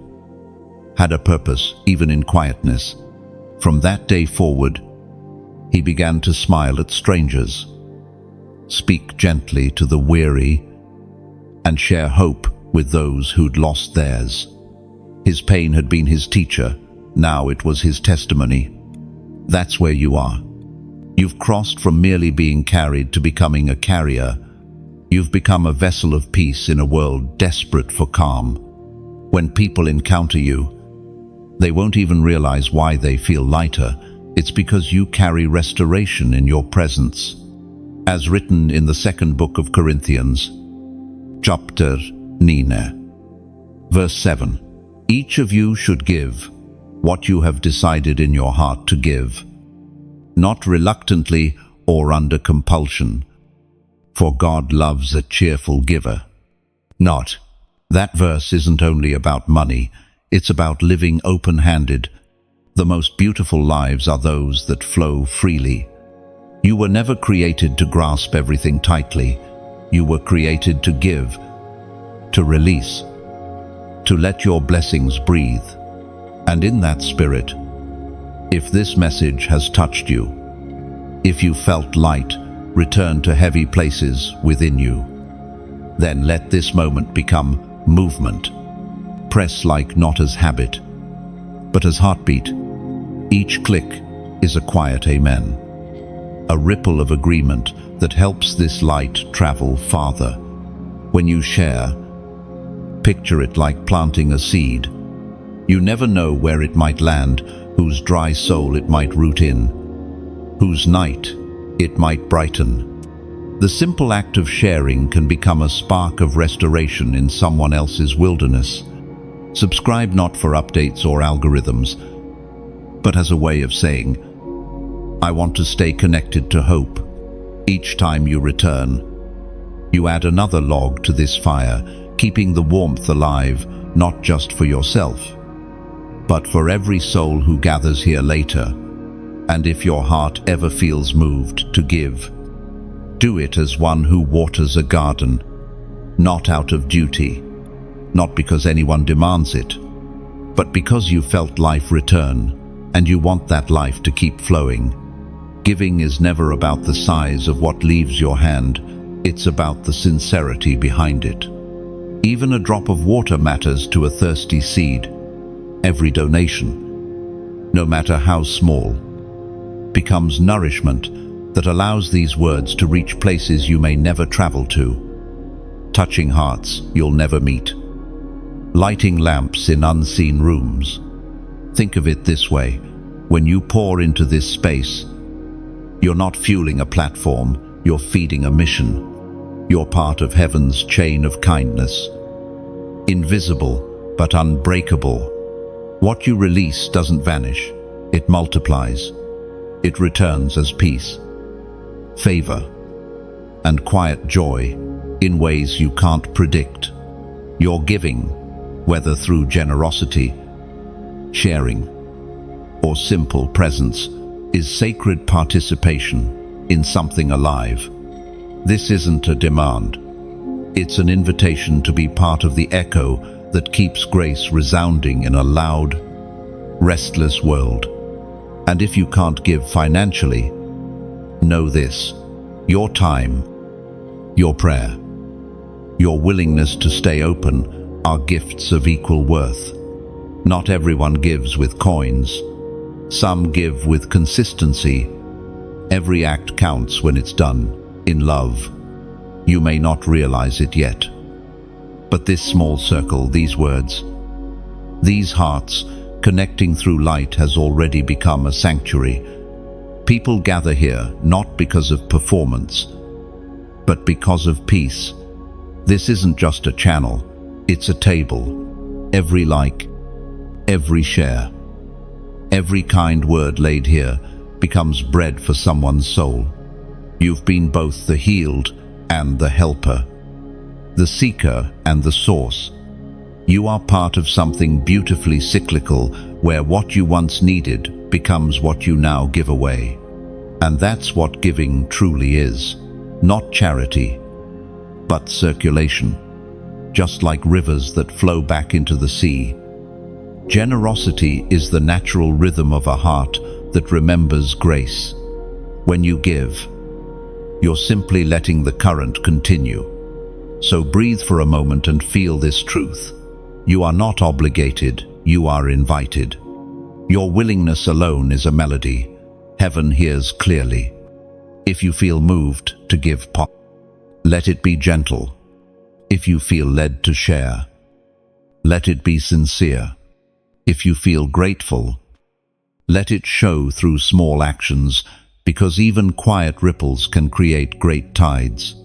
had a purpose, even in quietness. From that day forward, he began to smile at strangers, speak gently to the weary, and share hope with those who'd lost theirs. His pain had been his teacher, now it was his testimony. That's where you are. You've crossed from merely being carried to becoming a carrier. You've become a vessel of peace in a world desperate for calm. When people encounter you, they won't even realize why they feel lighter. It's because you carry restoration in your presence. As written in the second book of Corinthians, chapter 9, verse 7, each of you should give what you have decided in your heart to give, not reluctantly or under compulsion, for God loves a cheerful giver. Not. That verse isn't only about money, it's about living open-handed. The most beautiful lives are those that flow freely. You were never created to grasp everything tightly. You were created to give, to release, to let your blessings breathe. And in that spirit, if this message has touched you, if you felt light return to heavy places within you, then let this moment become movement. Press like not as habit, but as heartbeat. Each click is a quiet amen, a ripple of agreement that helps this light travel farther. When you share, picture it like planting a seed. You never know where it might land, whose dry soul it might root in, whose night it might brighten. The simple act of sharing can become a spark of restoration in someone else's wilderness. Subscribe not for updates or algorithms, but as a way of saying, I want to stay connected to hope. Each time you return, you add another log to this fire, keeping the warmth alive, not just for yourself, but for every soul who gathers here later. And if your heart ever feels moved to give, do it as one who waters a garden, not out of duty, not because anyone demands it, but because you felt life return, and you want that life to keep flowing. Giving is never about the size of what leaves your hand, it's about the sincerity behind it. Even a drop of water matters to a thirsty seed. Every donation, no matter how small, becomes nourishment that allows these words to reach places you may never travel to, touching hearts you'll never meet, lighting lamps in unseen rooms. Think of it this way: when you pour into this space, you're not fueling a platform, you're feeding a mission. You're part of heaven's chain of kindness. Invisible but unbreakable. What you release doesn't vanish, it multiplies. It returns as peace, favor, and quiet joy in ways you can't predict. Your giving, whether through generosity, sharing, or simple presence, is sacred participation in something alive. This isn't a demand. It's an invitation to be part of the echo that keeps grace resounding in a loud, restless world. And if you can't give financially, know this: your time, your prayer, your willingness to stay open are gifts of equal worth. Not everyone gives with coins. Some give with consistency. Every act counts when it's done in love. You may not realize it yet, but this small circle, these words, these hearts connecting through light has already become a sanctuary. People gather here not because of performance, but because of peace. This isn't just a channel, it's a table. Every like, every share, every kind word laid here becomes bread for someone's soul. You've been both the healed and the helper, the seeker and the source. You are part of something beautifully cyclical, where what you once needed becomes what you now give away. And that's what giving truly is. Not charity, but circulation. Just like rivers that flow back into the sea, generosity is the natural rhythm of a heart that remembers grace. When you give, you're simply letting the current continue. So breathe for a moment and feel this truth. You are not obligated, you are invited. Your willingness alone is a melody. Heaven hears clearly. If you feel moved to give, let it be gentle. If you feel led to share, let it be sincere. If you feel grateful, let it show through small actions, because even quiet ripples can create great tides.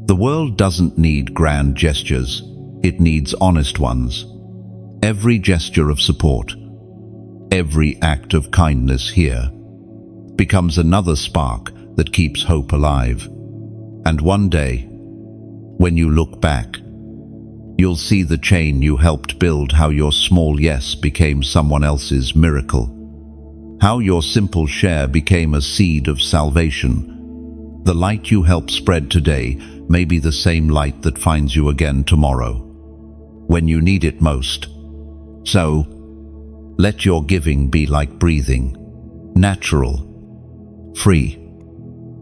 The world doesn't need grand gestures, it needs honest ones. Every gesture of support, every act of kindness here, becomes another spark that keeps hope alive. And one day, when you look back, you'll see the chain you helped build, how your small yes became someone else's miracle, how your simple share became a seed of salvation. The light you help spread today may be the same light that finds you again tomorrow, when you need it most. So, let your giving be like breathing, natural, free,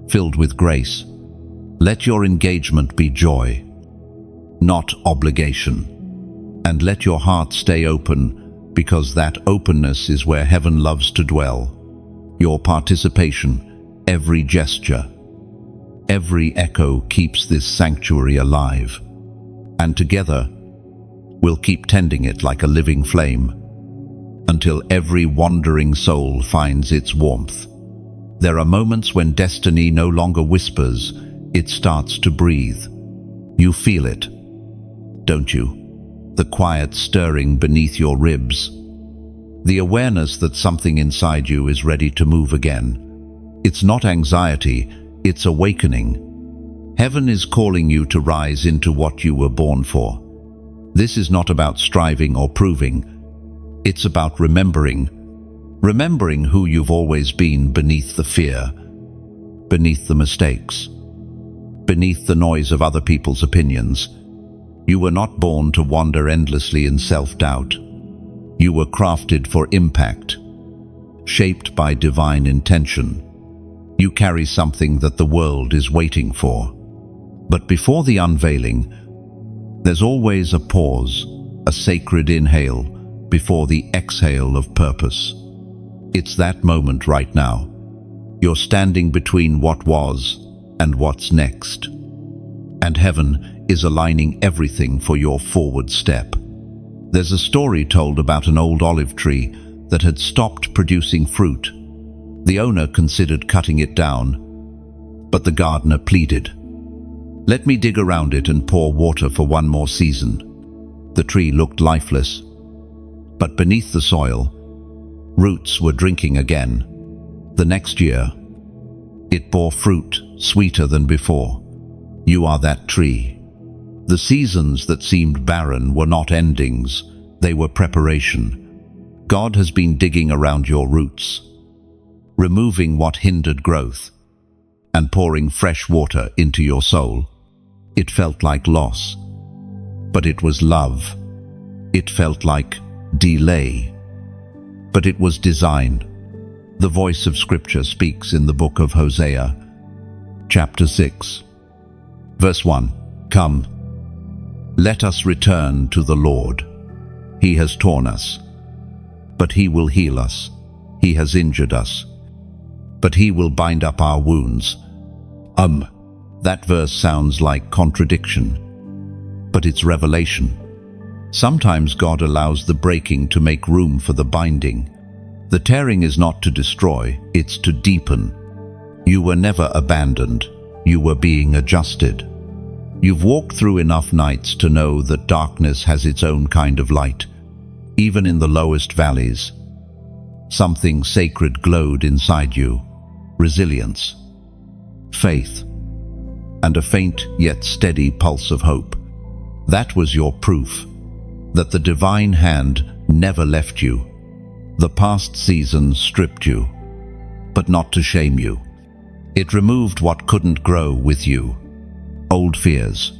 filled with grace. Let your engagement be joy, not obligation. And let your heart stay open, because that openness is where heaven loves to dwell. Your participation, every gesture, every echo keeps this sanctuary alive. And together, we'll keep tending it like a living flame, until every wandering soul finds its warmth. There are moments when destiny no longer whispers, it starts to breathe. You feel it, don't you? The quiet stirring beneath your ribs. The awareness that something inside you is ready to move again. It's not anxiety, it's awakening. Heaven is calling you to rise into what you were born for. This is not about striving or proving. It's about remembering who you've always been, beneath the fear, beneath the mistakes, beneath the noise of other people's opinions. You were not born to wander endlessly in self-doubt. You were crafted for impact, shaped by divine intention. You carry something that the world is waiting for. But before the unveiling, there's always a pause, a sacred inhale before the exhale of purpose. It's that moment right now. You're standing between what was and what's next. And heaven is aligning everything for your forward step. There's a story told about an old olive tree that had stopped producing fruit. The owner considered cutting it down, but the gardener pleaded, "Let me dig around it and pour water for one more season." The tree looked lifeless, but beneath the soil, roots were drinking again. The next year, It bore fruit, sweeter than before. You are that tree. The seasons that seemed barren were not endings, they were preparation. God has been digging around your roots, removing what hindered growth, and pouring fresh water into your soul. It felt like loss, but it was love. It felt like delay, but it was design. The voice of Scripture speaks in the book of Hosea, chapter 6, verse 1. Come, let us return to the Lord. He has torn us, but He will heal us. He has injured us, but He will bind up our wounds. That verse sounds like contradiction, but it's revelation. Sometimes God allows the breaking to make room for the binding. The tearing is not to destroy, it's to deepen. You were never abandoned, you were being adjusted. You've walked through enough nights to know that darkness has its own kind of light. Even in the lowest valleys, something sacred glowed inside you. Resilience, faith, and a faint yet steady pulse of hope. That was your proof that the divine hand never left you. The past season stripped you, but not to shame you. It removed what couldn't grow with you. Old fears,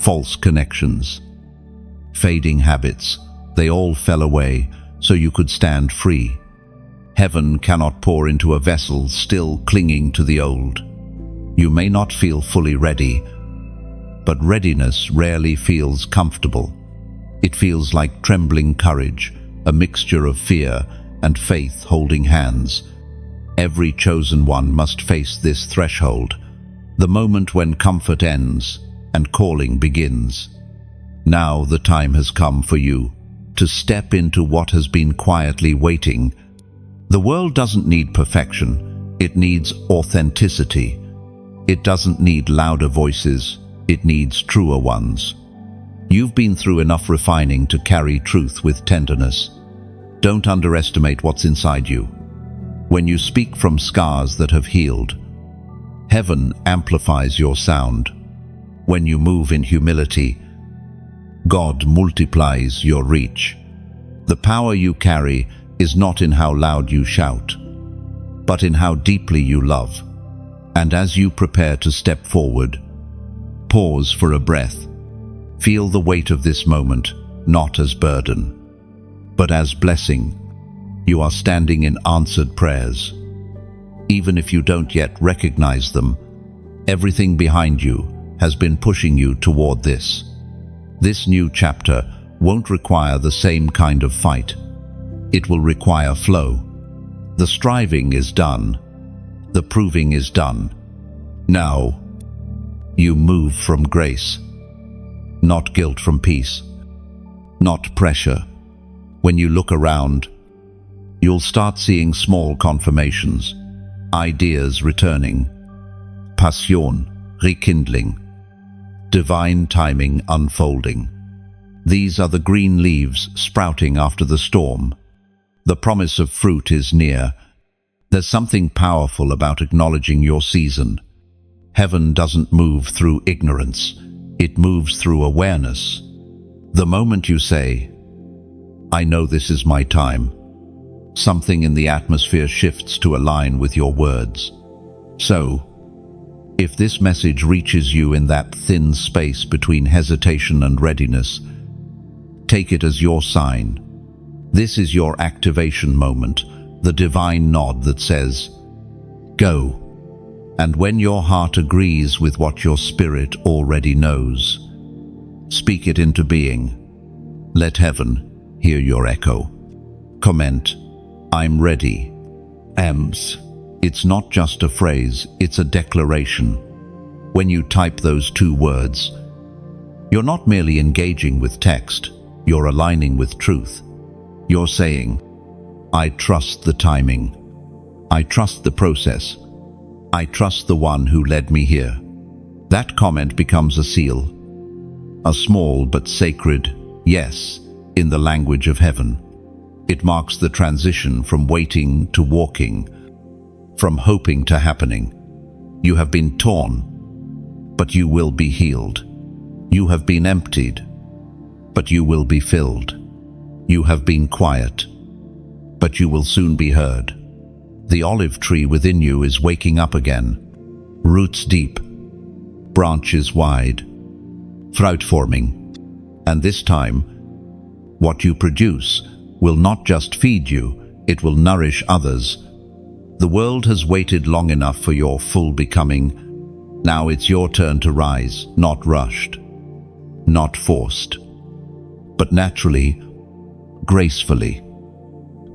false connections, fading habits, they all fell away so you could stand free. Heaven cannot pour into a vessel still clinging to the old. You may not feel fully ready, but readiness rarely feels comfortable. It feels like trembling courage, a mixture of fear and faith holding hands. Every chosen one must face this threshold, the moment when comfort ends and calling begins. Now the time has come for you to step into what has been quietly waiting. The world doesn't need perfection, it needs authenticity. It doesn't need louder voices, it needs truer ones. You've been through enough refining to carry truth with tenderness. Don't underestimate what's inside you. When you speak from scars that have healed, heaven amplifies your sound. When you move in humility, God multiplies your reach. The power you carry is not in how loud you shout, but in how deeply you love. And as you prepare to step forward, pause for a breath. Feel the weight of this moment, not as burden, but as blessing. You are standing in answered prayers. Even if you don't yet recognize them, everything behind you has been pushing you toward this. This new chapter won't require the same kind of fight. It will require flow. The striving is done. The proving is done. Now, you move from grace, not guilt, from peace, not pressure. When you look around, you'll start seeing small confirmations, ideas returning, passion rekindling, divine timing unfolding. These are the green leaves sprouting after the storm. The promise of fruit is near. There's something powerful about acknowledging your season. Heaven doesn't move through ignorance, it moves through awareness. The moment you say, I know this is my time, something in the atmosphere shifts to align with your words. So, if this message reaches you in that thin space between hesitation and readiness, take it as your sign. This is your activation moment, the divine nod that says, go. And when your heart agrees with what your spirit already knows, speak it into being. Let heaven hear your echo. Comment, I'm ready. It's not just a phrase, it's a declaration. When you type those two words, you're not merely engaging with text, you're aligning with truth. You're saying, I trust the timing. I trust the process. I trust the one who led me here. That comment becomes a seal, a small but sacred yes in the language of heaven. It marks the transition from waiting to walking, from hoping to happening. You have been torn, but you will be healed. You have been emptied, but you will be filled. You have been quiet, but you will soon be heard. The olive tree within you is waking up again, roots deep, branches wide, fruit forming. And this time, what you produce will not just feed you, it will nourish others. The world has waited long enough for your full becoming. Now it's your turn to rise, not rushed, not forced, but naturally, gracefully,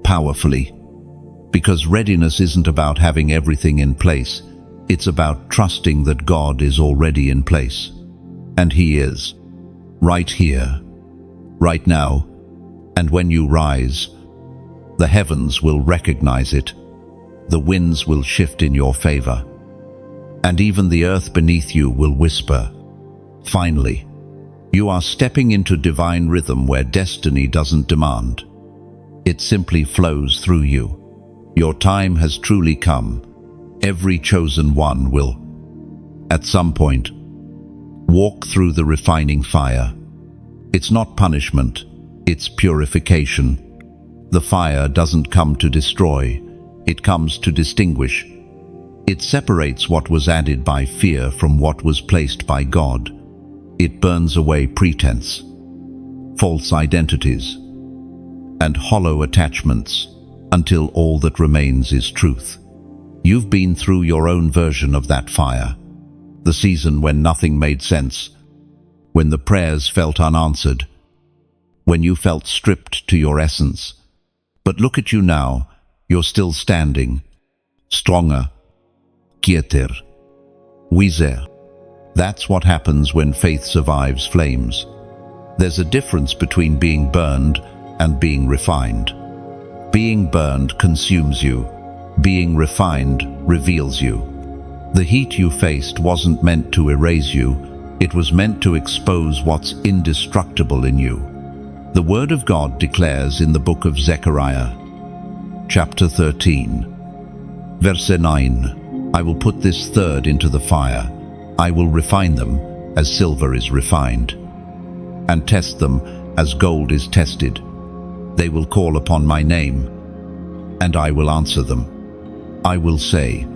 powerfully. Because readiness isn't about having everything in place, it's about trusting that God is already in place. And He is, right here, right now. And when you rise, the heavens will recognize it. The winds will shift in your favor. And even the earth beneath you will whisper, finally. You are stepping into divine rhythm where destiny doesn't demand. It simply flows through you. Your time has truly come. Every chosen one will, at some point, walk through the refining fire. It's not punishment, it's purification. The fire doesn't come to destroy, it comes to distinguish. It separates what was added by fear from what was placed by God. It burns away pretense, false identities, and hollow attachments until all that remains is truth. You've been through your own version of that fire, the season when nothing made sense, when the prayers felt unanswered, when you felt stripped to your essence. But look at you now, you're still standing, stronger, quieter, wiser. That's what happens when faith survives flames. There's a difference between being burned and being refined. Being burned consumes you. Being refined reveals you. The heat you faced wasn't meant to erase you. It was meant to expose what's indestructible in you. The Word of God declares in the book of Zechariah, chapter 13, verse 9, I will put this third into the fire. I will refine them as silver is refined, and test them as gold is tested. They will call upon my name, and I will answer them. I will say,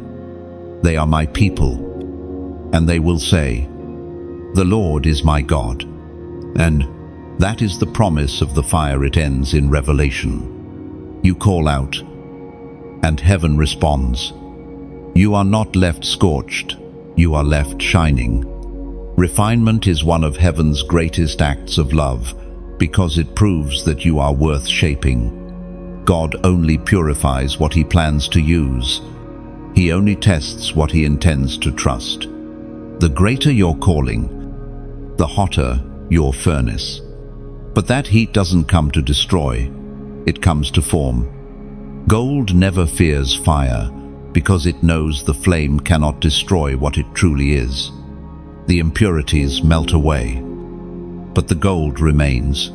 they are my people, and they will say, the Lord is my God. And that is the promise of the fire. It ends in Revelation. You call out, and heaven responds. You are not left scorched, you are left shining. Refinement is one of heaven's greatest acts of love, because it proves that you are worth shaping. God only purifies what He plans to use. He only tests what He intends to trust. The greater your calling, the hotter your furnace. But that heat doesn't come to destroy, it comes to form. Gold never fears fire, because it knows the flame cannot destroy what it truly is. The impurities melt away, but the gold remains.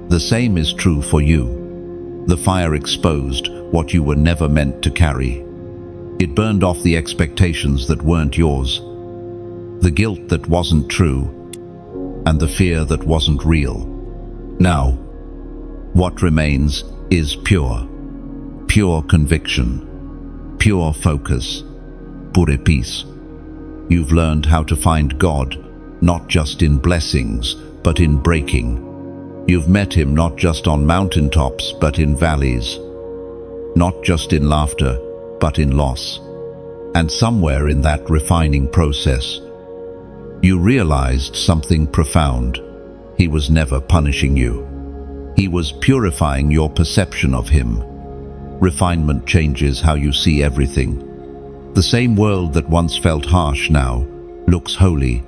The same is true for you. The fire exposed what you were never meant to carry. It burned off the expectations that weren't yours, the guilt that wasn't true, and the fear that wasn't real. Now, what remains is pure conviction, pure focus, pure peace. You've learned how to find God, not just in blessings, but in breaking. You've met Him not just on mountaintops, but in valleys. Not just in laughter, but in loss. And somewhere in that refining process, you realized something profound. He was never punishing you. He was purifying your perception of Him. Refinement changes how you see everything. The same world that once felt harsh now looks holy.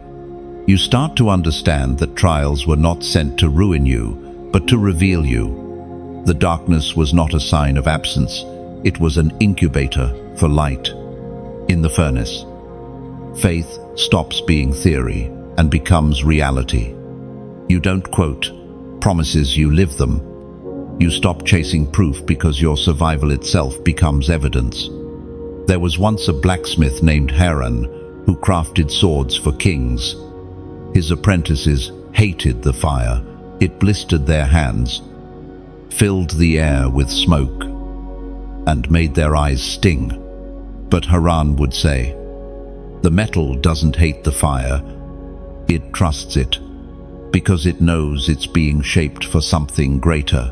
You start to understand that trials were not sent to ruin you, but to reveal you. The darkness was not a sign of absence. It was an incubator for light. In the furnace, faith stops being theory and becomes reality. You don't quote promises, you live them. You stop chasing proof because your survival itself becomes evidence. There was once a blacksmith named Haran who crafted swords for kings. His apprentices hated the fire. It blistered their hands, filled the air with smoke, and made their eyes sting. But Haran would say, "The metal doesn't hate the fire, it trusts it, because it knows it's being shaped for something greater."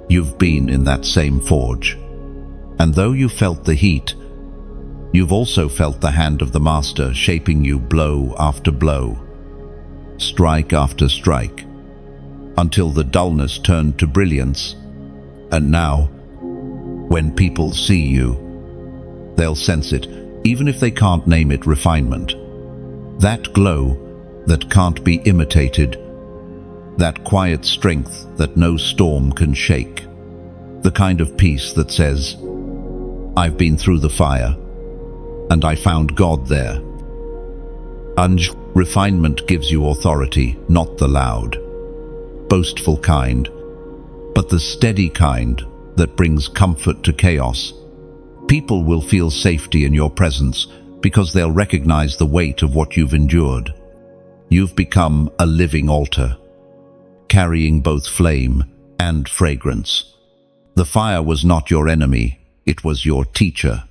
You've been in that same forge, and though you felt the heat, you've also felt the hand of the master shaping you blow after blow, strike after strike, until the dullness turned to brilliance. And now, when people see you, they'll sense it, even if they can't name it refinement. That glow that can't be imitated, that quiet strength that no storm can shake, the kind of peace that says, "I've been through the fire, and I found God there." And refinement gives you authority, not the loud, boastful kind, but the steady kind that brings comfort to chaos. People will feel safety in your presence because they'll recognize the weight of what you've endured. You've become a living altar, carrying both flame and fragrance. The fire was not your enemy, it was your teacher.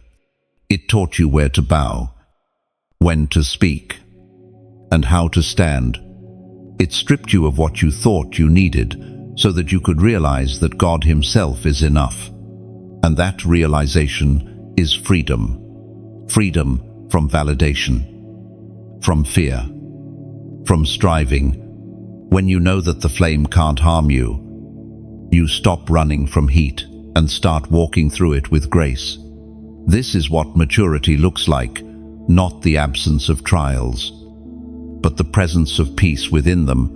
It taught you where to bow, when to speak, and how to stand. It stripped you of what you thought you needed so that you could realize that God Himself is enough. And that realization is freedom. Freedom from validation, from fear, from striving. When you know that the flame can't harm you, you stop running from heat and start walking through it with grace. This is what maturity looks like, not the absence of trials, but the presence of peace within them.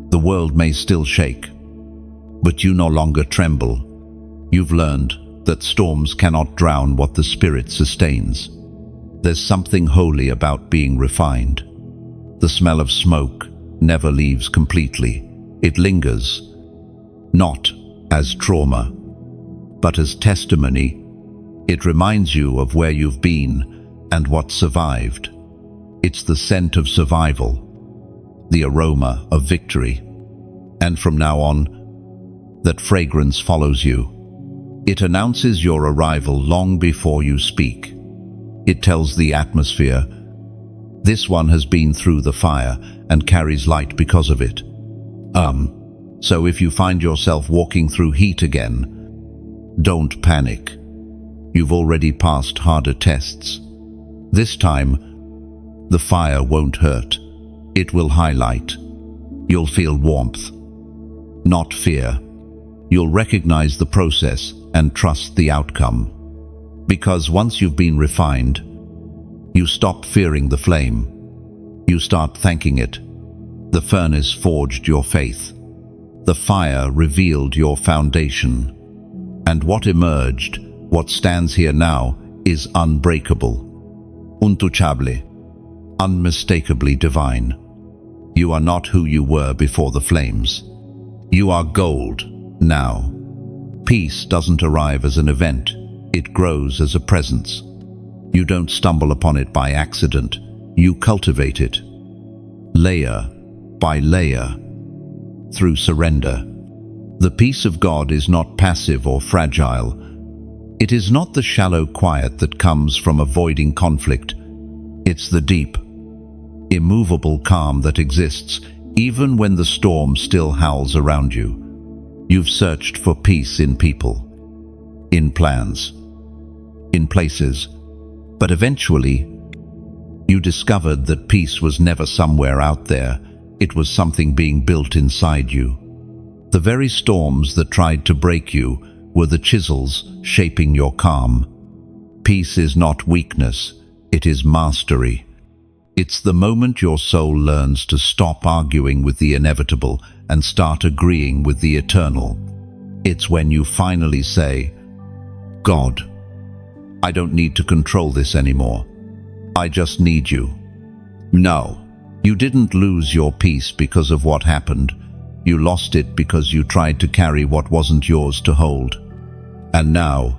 The world may still shake, but you no longer tremble. You've learned that storms cannot drown what the Spirit sustains. There's something holy about being refined. The smell of smoke never leaves completely. It lingers, not as trauma, but as testimony. It reminds you of where you've been and what survived. It's the scent of survival, the aroma of victory. And from now on, that fragrance follows you. It announces your arrival long before you speak. It tells the atmosphere, "This one has been through the fire and carries light because of it." So if you find yourself walking through heat again, don't panic. You've already passed harder tests. This time, the fire won't hurt. It will highlight. You'll feel warmth, not fear. You'll recognize the process and trust the outcome. Because once you've been refined, you stop fearing the flame. You start thanking it. The furnace forged your faith. The fire revealed your foundation. And what emerged, what stands here now, is unbreakable, untouchable, unmistakably divine. You are not who you were before the flames. You are gold now. Peace doesn't arrive as an event, it grows as a presence. You don't stumble upon it by accident, you cultivate it, layer by layer, through surrender. The peace of God is not passive or fragile. It is not the shallow quiet that comes from avoiding conflict. It's the deep, immovable calm that exists even when the storm still howls around you. You've searched for peace in people, in plans, in places, but eventually you discovered that peace was never somewhere out there. It was something being built inside you. The very storms that tried to break you were the chisels shaping your calm. Peace is not weakness, it is mastery. It's the moment your soul learns to stop arguing with the inevitable and start agreeing with the eternal. It's when you finally say, "God, I don't need to control this anymore. I just need you." No, you didn't lose your peace because of what happened. You lost it because you tried to carry what wasn't yours to hold. And now,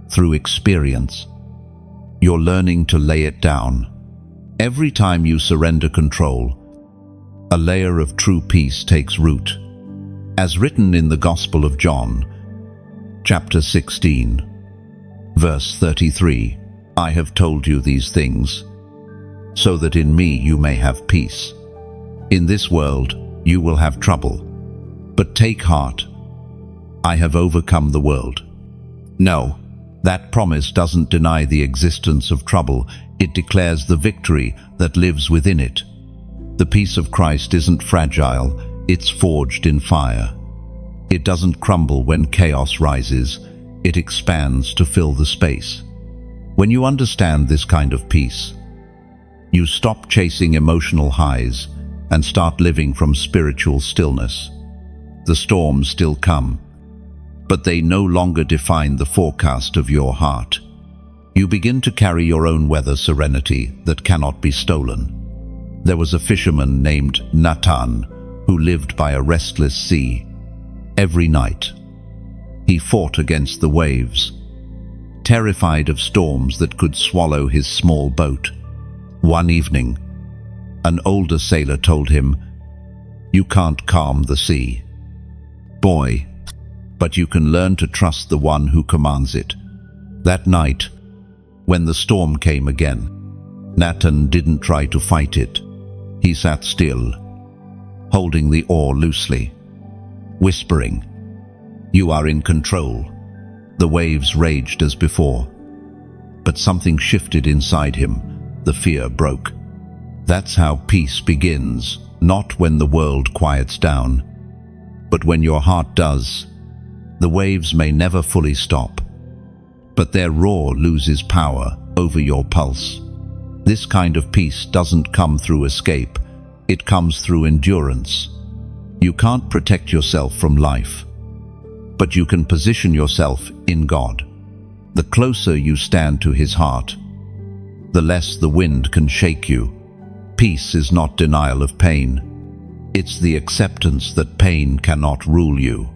through experience. You're learning to lay it down. Every time you surrender control, a layer of true peace takes root. As written in the Gospel of John, chapter 16, verse 33, I have told you these things, so that in me you may have peace. In this world you will have trouble, but take heart, I have overcome the world. No, that promise doesn't deny the existence of trouble, it declares the victory that lives within it. The peace of Christ isn't fragile, it's forged in fire. It doesn't crumble when chaos rises, it expands to fill the space. When you understand this kind of peace, you stop chasing emotional highs and start living from spiritual stillness. The storms still come, but they no longer define the forecast of your heart. You begin to carry your own weather serenity that cannot be stolen. There was a fisherman named Nathan who lived by a restless sea. Every night, he fought against the waves, terrified of storms that could swallow his small boat. One evening, an older sailor told him, "You can't calm the sea, boy, but you can learn to trust the one who commands it." That night, when the storm came again, Nathan didn't try to fight it. He sat still, holding the oar loosely, whispering, "You are in control." The waves raged as before, but something shifted inside him. The fear broke. That's how peace begins, not when the world quiets down, but when your heart does. The waves may never fully stop, but their roar loses power over your pulse. This kind of peace doesn't come through escape, it comes through endurance. You can't protect yourself from life, but you can position yourself in God. The closer you stand to His heart, the less the wind can shake you. Peace is not denial of pain. It's the acceptance that pain cannot rule you.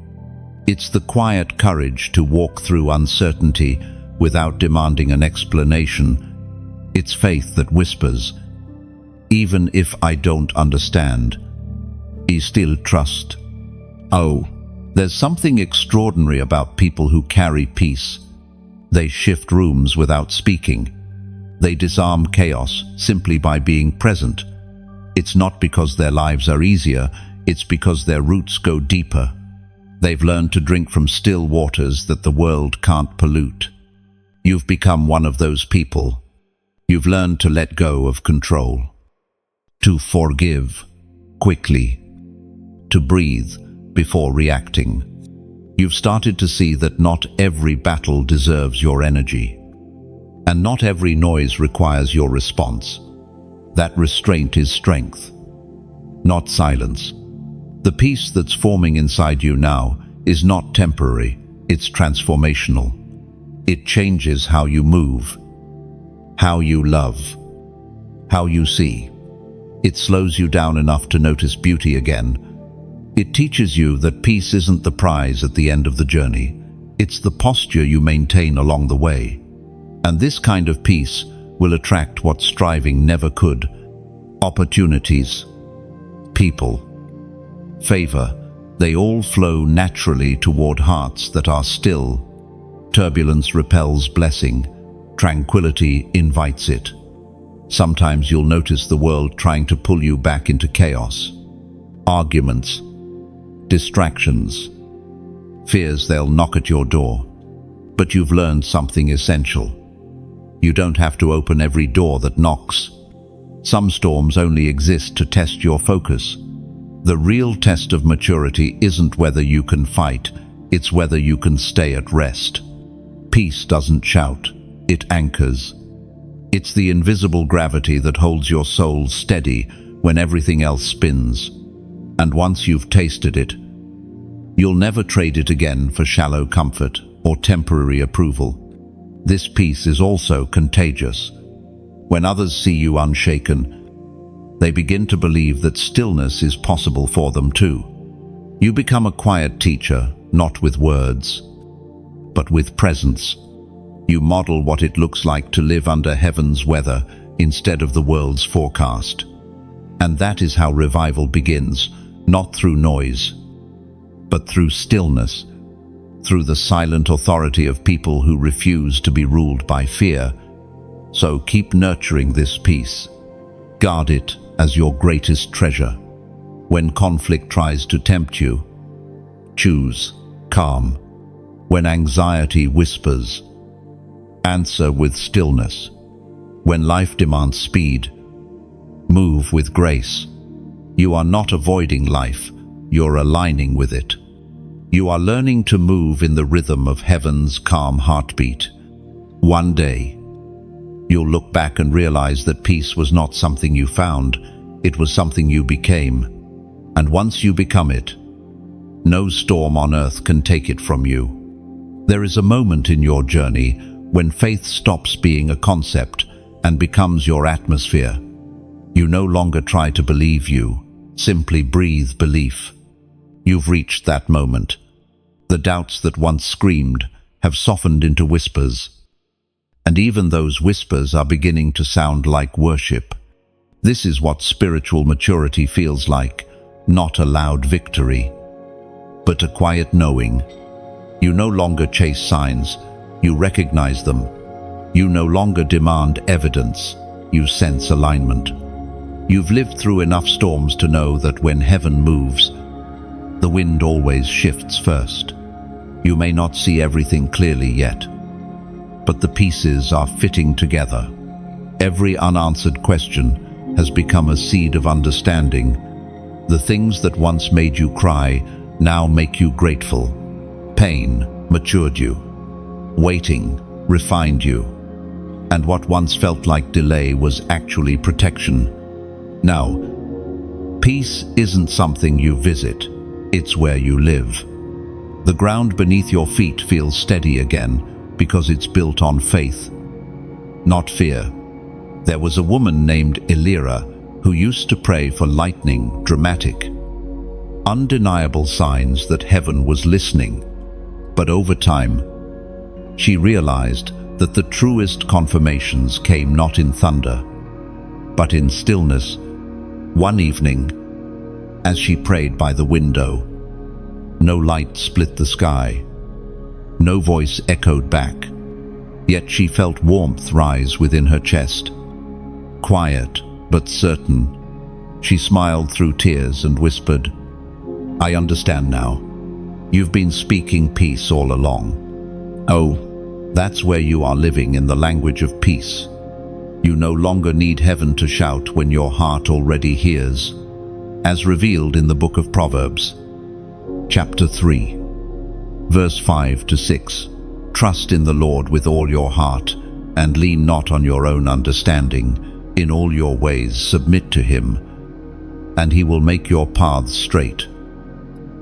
It's the quiet courage to walk through uncertainty without demanding an explanation. It's faith that whispers, "Even if I don't understand, I still trust." Oh, there's something extraordinary about people who carry peace. They shift rooms without speaking. They disarm chaos simply by being present. It's not because their lives are easier, it's because their roots go deeper. They've learned to drink from still waters that the world can't pollute. You've become one of those people. You've learned to let go of control, to forgive quickly, to breathe before reacting. You've started to see that not every battle deserves your energy, and not every noise requires your response. That restraint is strength, not silence. The peace that's forming inside you now is not temporary, it's transformational. It changes how you move, how you love, how you see. It slows you down enough to notice beauty again. It teaches you that peace isn't the prize at the end of the journey. It's the posture you maintain along the way. And this kind of peace will attract what striving never could: opportunities, people, favor. They all flow naturally toward hearts that are still. Turbulence repels blessing. Tranquility invites it. Sometimes you'll notice the world trying to pull you back into chaos. Arguments, distractions, fears they'll knock at your door. But you've learned something essential. You don't have to open every door that knocks. Some storms only exist to test your focus. The real test of maturity isn't whether you can fight, it's whether you can stay at rest. Peace doesn't shout, it anchors. It's the invisible gravity that holds your soul steady when everything else spins. And once you've tasted it, you'll never trade it again for shallow comfort or temporary approval. This peace is also contagious. When others see you unshaken, they begin to believe that stillness is possible for them too. You become a quiet teacher, not with words, but with presence. You model what it looks like to live under heaven's weather instead of the world's forecast. And that is how revival begins, not through noise, but through stillness, through the silent authority of people who refuse to be ruled by fear. So keep nurturing this peace. Guard it as your greatest treasure. When conflict tries to tempt you, choose calm. When anxiety whispers, answer with stillness. When life demands speed, move with grace. You are not avoiding life, you're aligning with it. You are learning to move in the rhythm of heaven's calm heartbeat. One day, you'll look back and realize that peace was not something you found, it was something you became. And once you become it, no storm on earth can take it from you. There is a moment in your journey when faith stops being a concept and becomes your atmosphere. You no longer try to believe, you simply breathe belief. You've reached that moment. The doubts that once screamed have softened into whispers. And even those whispers are beginning to sound like worship. This is what spiritual maturity feels like, not a loud victory, but a quiet knowing. You no longer chase signs, you recognize them. You no longer demand evidence, you sense alignment. You've lived through enough storms to know that when heaven moves, the wind always shifts first. You may not see everything clearly yet, but the pieces are fitting together. Every unanswered question has become a seed of understanding. The things that once made you cry now make you grateful. Pain matured you. Waiting refined you. And what once felt like delay was actually protection. Now, peace isn't something you visit, it's where you live. The ground beneath your feet feels steady again because it's built on faith, not fear. There was a woman named Elira who used to pray for lightning, dramatic, undeniable signs that heaven was listening. But over time, she realized that the truest confirmations came not in thunder, but in stillness. One evening, as she prayed by the window, no light split the sky, no voice echoed back, yet she felt warmth rise within her chest. Quiet, but certain, she smiled through tears and whispered, "I understand now. You've been speaking peace all along." Oh, that's where you are living in the language of peace. You no longer need heaven to shout when your heart already hears. As revealed in the book of Proverbs, chapter 3, verse 5 to 6, "Trust in the Lord with all your heart, and lean not on your own understanding. In all your ways submit to him, and he will make your paths straight."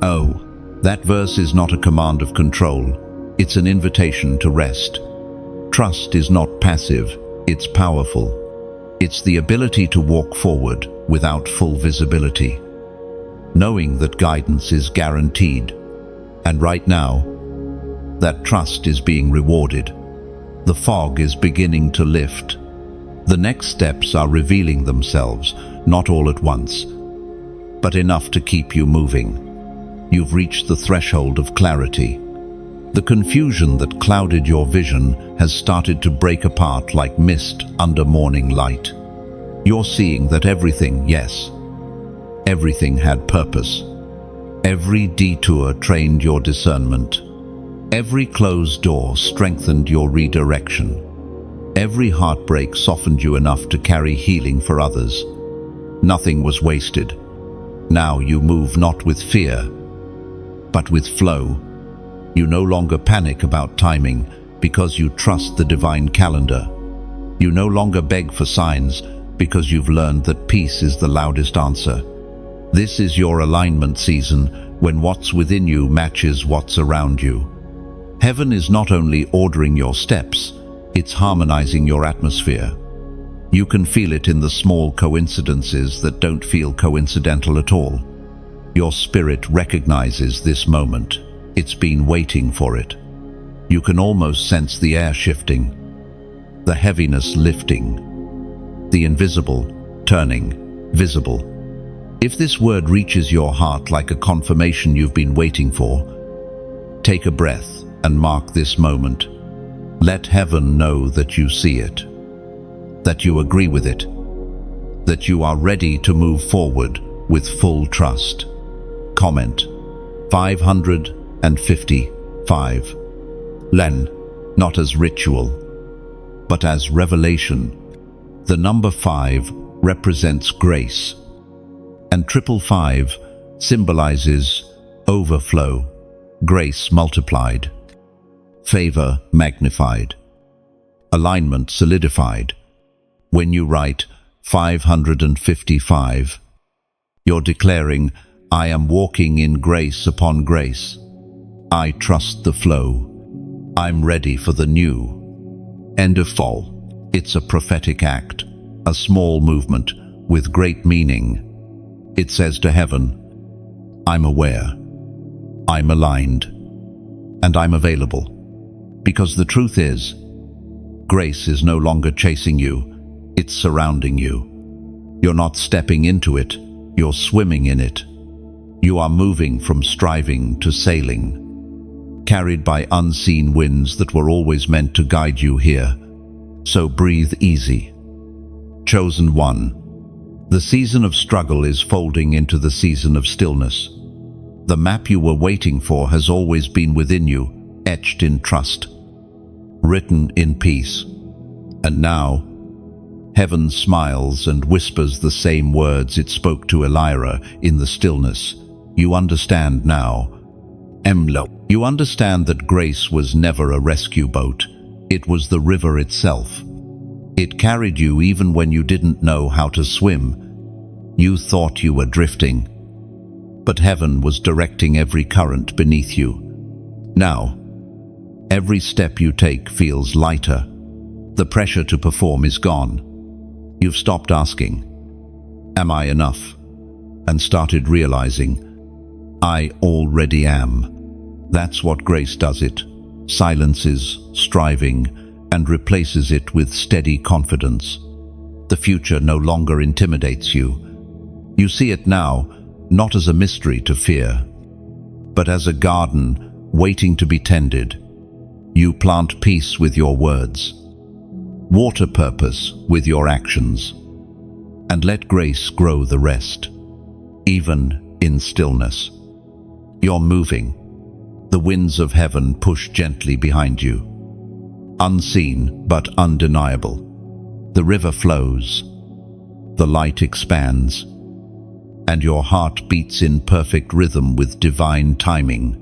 Oh, that verse is not a command of control, it's an invitation to rest. Trust is not passive, it's powerful. It's the ability to walk forward without full visibility, knowing that guidance is guaranteed. And right now, that trust is being rewarded. The fog is beginning to lift. The next steps are revealing themselves, not all at once, but enough to keep you moving. You've reached the threshold of clarity. The confusion that clouded your vision has started to break apart like mist under morning light. You're seeing that everything, yes, everything had purpose. Every detour trained your discernment. Every closed door strengthened your redirection. Every heartbreak softened you enough to carry healing for others. Nothing was wasted. Now you move not with fear, but with flow. You no longer panic about timing because you trust the divine calendar. You no longer beg for signs because you've learned that peace is the loudest answer. This is your alignment season, when what's within you matches what's around you. Heaven is not only ordering your steps, it's harmonizing your atmosphere. You can feel it in the small coincidences that don't feel coincidental at all. Your spirit recognizes this moment. It's been waiting for it. You can almost sense the air shifting, the heaviness lifting, the invisible turning visible. If this word reaches your heart like a confirmation you've been waiting for, take a breath and mark this moment. Let heaven know that you see it, that you agree with it, that you are ready to move forward with full trust. Comment 555. Len, not as ritual, but as revelation. The number 5 represents grace, and 555 symbolizes overflow, grace multiplied, favor magnified, alignment solidified. When you write 555, you're declaring, I am walking in grace upon grace. I trust the flow. I'm ready for the new. End of fall. It's a prophetic act, a small movement with great meaning. It says to heaven, I'm aware, I'm aligned, and I'm available. Because the truth is, grace is no longer chasing you, it's surrounding you. You're not stepping into it, you're swimming in it. You are moving from striving to sailing, carried by unseen winds that were always meant to guide you here. So breathe easy. Chosen one. The season of struggle is folding into the season of stillness. The map you were waiting for has always been within you, etched in trust, written in peace. And now, heaven smiles and whispers the same words it spoke to Elira in the stillness. You understand now. Emlo. You understand that grace was never a rescue boat. It was the river itself. It carried you even when you didn't know how to swim. You thought you were drifting, but heaven was directing every current beneath you. Now, every step you take feels lighter. The pressure to perform is gone. You've stopped asking, am I enough? And started realizing, I already am. That's what grace does it. Silences striving and replaces it with steady confidence. The future no longer intimidates you. You see it now, not as a mystery to fear, but as a garden waiting to be tended. You plant peace with your words, water purpose with your actions, and let grace grow the rest, even in stillness. You're moving. The winds of heaven push gently behind you. Unseen but undeniable. The river flows. The light expands. And your heart beats in perfect rhythm with divine timing.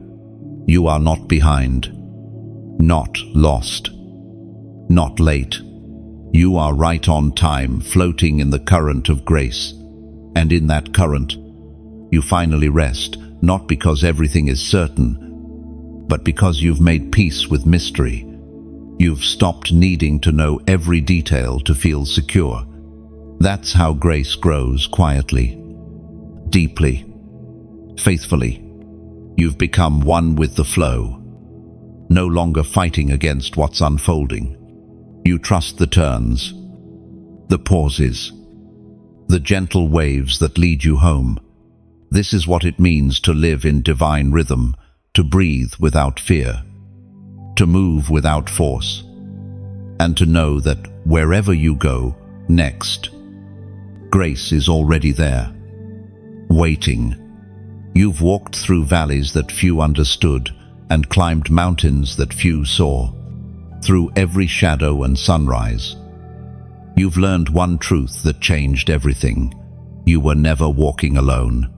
You are not behind. Not lost. Not late. You are right on time, floating in the current of grace. And in that current, you finally rest, not because everything is certain, but because you've made peace with mystery. You've stopped needing to know every detail to feel secure. That's how grace grows quietly, deeply, faithfully. You've become one with the flow, no longer fighting against what's unfolding. You trust the turns, the pauses, the gentle waves that lead you home. This is what it means to live in divine rhythm, to breathe without fear, to move without force, and to know that wherever you go next, grace is already there, waiting. You've walked through valleys that few understood and climbed mountains that few saw, through every shadow and sunrise. You've learned one truth that changed everything. You were never walking alone.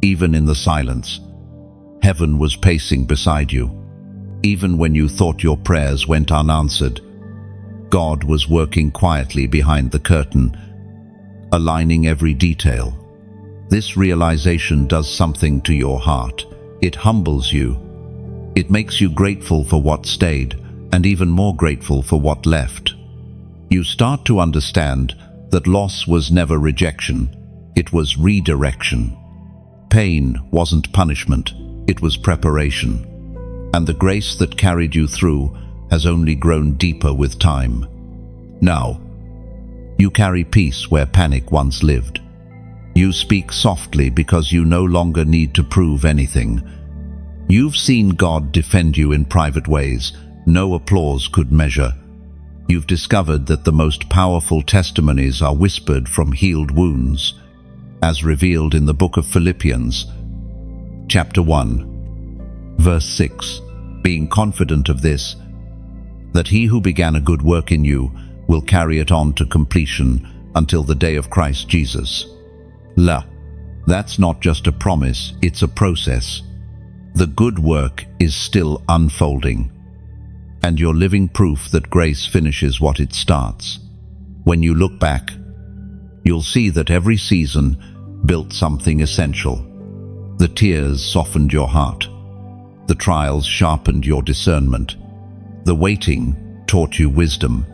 Even in the silence, heaven was pacing beside you. Even when you thought your prayers went unanswered, God was working quietly behind the curtain, aligning every detail. This realization does something to your heart. It humbles you. It makes you grateful for what stayed, and even more grateful for what left. You start to understand that loss was never rejection, it was redirection. Pain wasn't punishment, it was preparation. and the grace that carried you through has only grown deeper with time. Now, you carry peace where panic once lived. You speak softly because you no longer need to prove anything. You've seen God defend you in private ways no applause could measure. You've discovered that the most powerful testimonies are whispered from healed wounds, as revealed in the book of Philippians, chapter 1, verse 6, being confident of this, that he who began a good work in you will carry it on to completion until the day of Christ Jesus. That's not just a promise, it's a process. The good work is still unfolding, and you're living proof that grace finishes what it starts. When you look back, you'll see that every season built something essential. The tears softened your heart. The trials sharpened your discernment. The waiting taught you wisdom.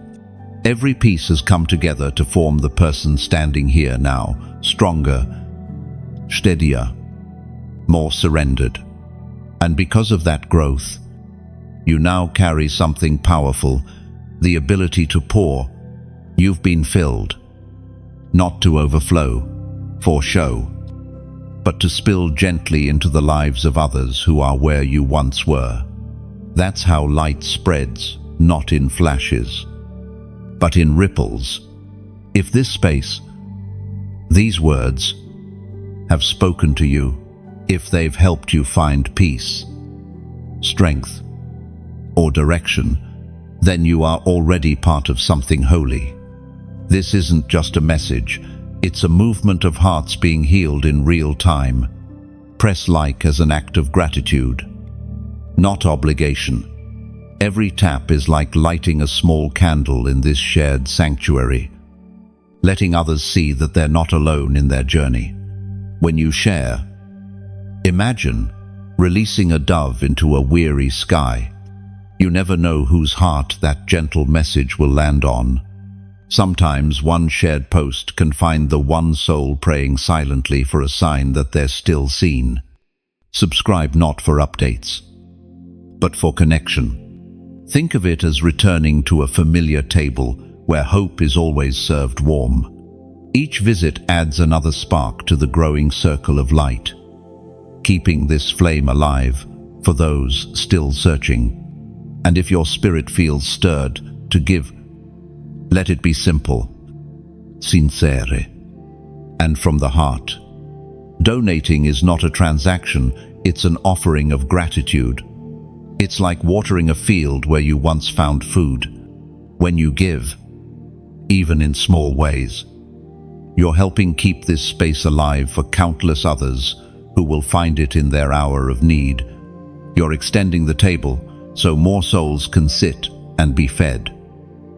Every piece has come together to form the person standing here now, stronger, steadier, more surrendered. And because of that growth, you now carry something powerful, the ability to pour. You've been filled, not to overflow, for show, but to spill gently into the lives of others who are where you once were. That's how light spreads, not in flashes, but in ripples. If this space, these words, have spoken to you, if they've helped you find peace, strength, or direction, then you are already part of something holy. This isn't just a message, it's a movement of hearts being healed in real time. Press like as an act of gratitude, not obligation. Every tap is like lighting a small candle in this shared sanctuary, letting others see that they're not alone in their journey. When you share, imagine releasing a dove into a weary sky. You never know whose heart that gentle message will land on. Sometimes one shared post can find the one soul praying silently for a sign that they're still seen. Subscribe not for updates, but for connection. Think of it as returning to a familiar table where hope is always served warm. Each visit adds another spark to the growing circle of light, keeping this flame alive for those still searching. And if your spirit feels stirred to give, let it be simple, sincere, and from the heart. Donating is not a transaction, it's an offering of gratitude. It's like watering a field where you once found food. When you give, even in small ways, you're helping keep this space alive for countless others who will find it in their hour of need. You're extending the table so more souls can sit and be fed.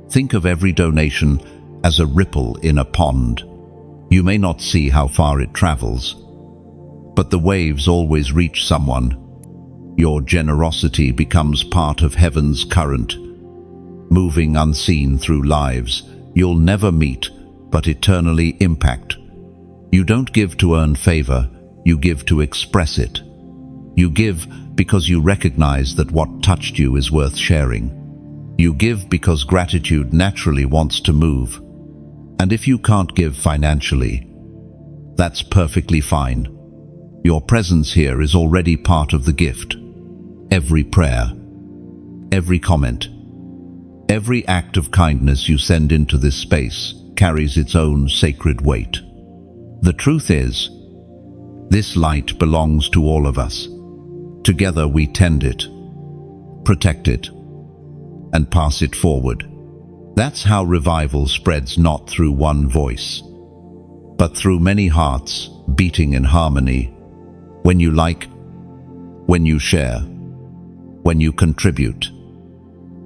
Think of every donation as a ripple in a pond. You may not see how far it travels, but the waves always reach someone. Your generosity becomes part of heaven's current, moving unseen through lives you'll never meet but eternally impact. You don't give to earn favor, you give to express it. You give because you recognize that what touched you is worth sharing. You give because gratitude naturally wants to move. And if you can't give financially, that's perfectly fine. Your presence here is already part of the gift. Every prayer, every comment, every act of kindness you send into this space carries its own sacred weight. The truth is, this light belongs to all of us. Together we tend it, protect it, and pass it forward. That's how revival spreads, not through one voice, but through many hearts beating in harmony. When you like, when you share, when you contribute,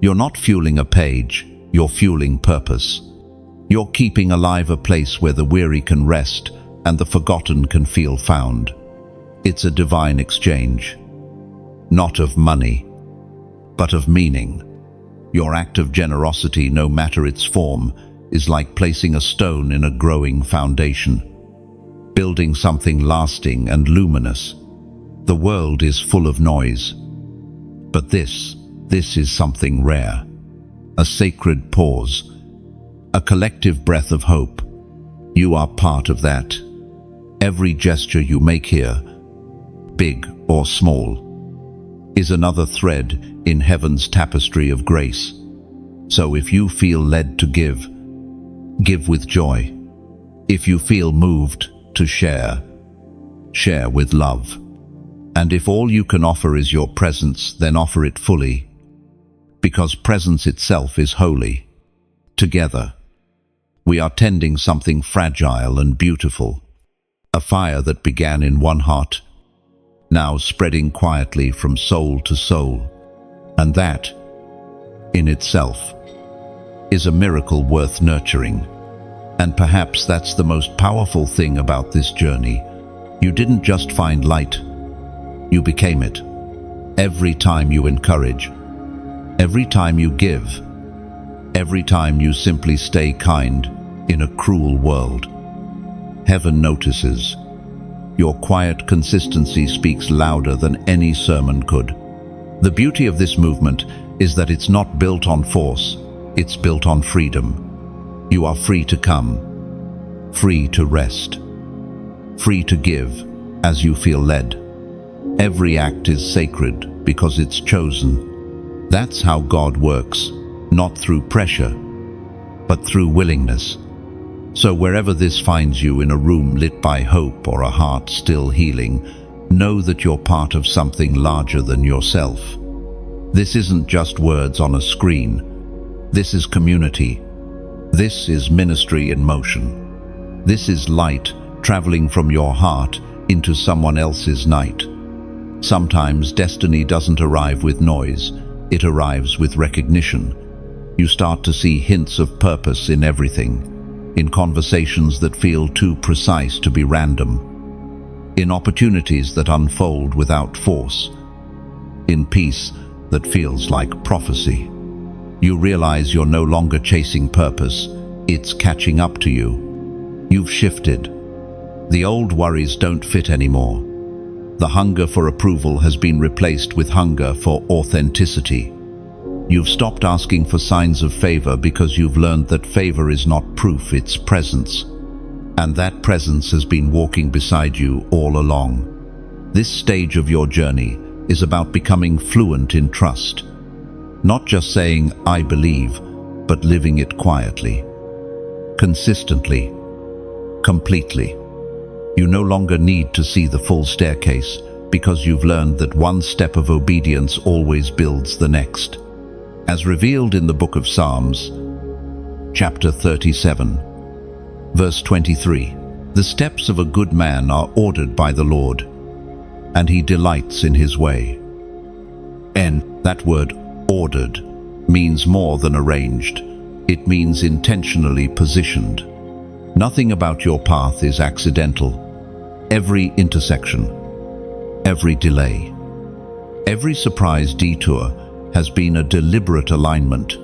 you're not fueling a page, you're fueling purpose. You're keeping alive a place where the weary can rest and the forgotten can feel found. It's a divine exchange, not of money, but of meaning. Your act of generosity, no matter its form, is like placing a stone in a growing foundation, building something lasting and luminous. The world is full of noise, But this is something rare. A sacred pause. A collective breath of hope. You are part of that. Every gesture you make here, big or small, is another thread in heaven's tapestry of grace. So if you feel led to give, give with joy. If you feel moved to share, share with love. And if all you can offer is your presence, then offer it fully, because presence itself is holy. Together, we are tending something fragile and beautiful, a fire that began in one heart, now spreading quietly from soul to soul. And that, in itself, is a miracle worth nurturing. And perhaps that's the most powerful thing about this journey. You didn't just find light, you became it. Every time you encourage, every time you give, every time you simply stay kind in a cruel world. Heaven notices. Your quiet consistency speaks louder than any sermon could. The beauty of this movement is that it's not built on force, it's built on freedom. You are free to come, free to rest, free to give as you feel led. Every act is sacred because it's chosen. That's how God works, not through pressure, but through willingness. So wherever this finds you, in a room lit by hope or a heart still healing, know that you're part of something larger than yourself. This isn't just words on a screen. This is community. This is ministry in motion. This is light traveling from your heart into someone else's night. Sometimes destiny doesn't arrive with noise, it arrives with recognition. You start to see hints of purpose in everything, in conversations that feel too precise to be random, in opportunities that unfold without force, in peace that feels like prophecy. You realize you're no longer chasing purpose, it's catching up to you. You've shifted. The old worries don't fit anymore. The hunger for approval has been replaced with hunger for authenticity. You've stopped asking for signs of favor because you've learned that favor is not proof, it's presence. And that presence has been walking beside you all along. This stage of your journey is about becoming fluent in trust. Not just saying, "I believe," but living it quietly, consistently, completely. You no longer need to see the full staircase because you've learned that one step of obedience always builds the next. As revealed in the book of Psalms, chapter 37, verse 23, "The steps of a good man are ordered by the Lord, and he delights in his way." And that word, ordered, means more than arranged. It means intentionally positioned. Nothing about your path is accidental. Every intersection, every delay, every surprise detour has been a deliberate alignment.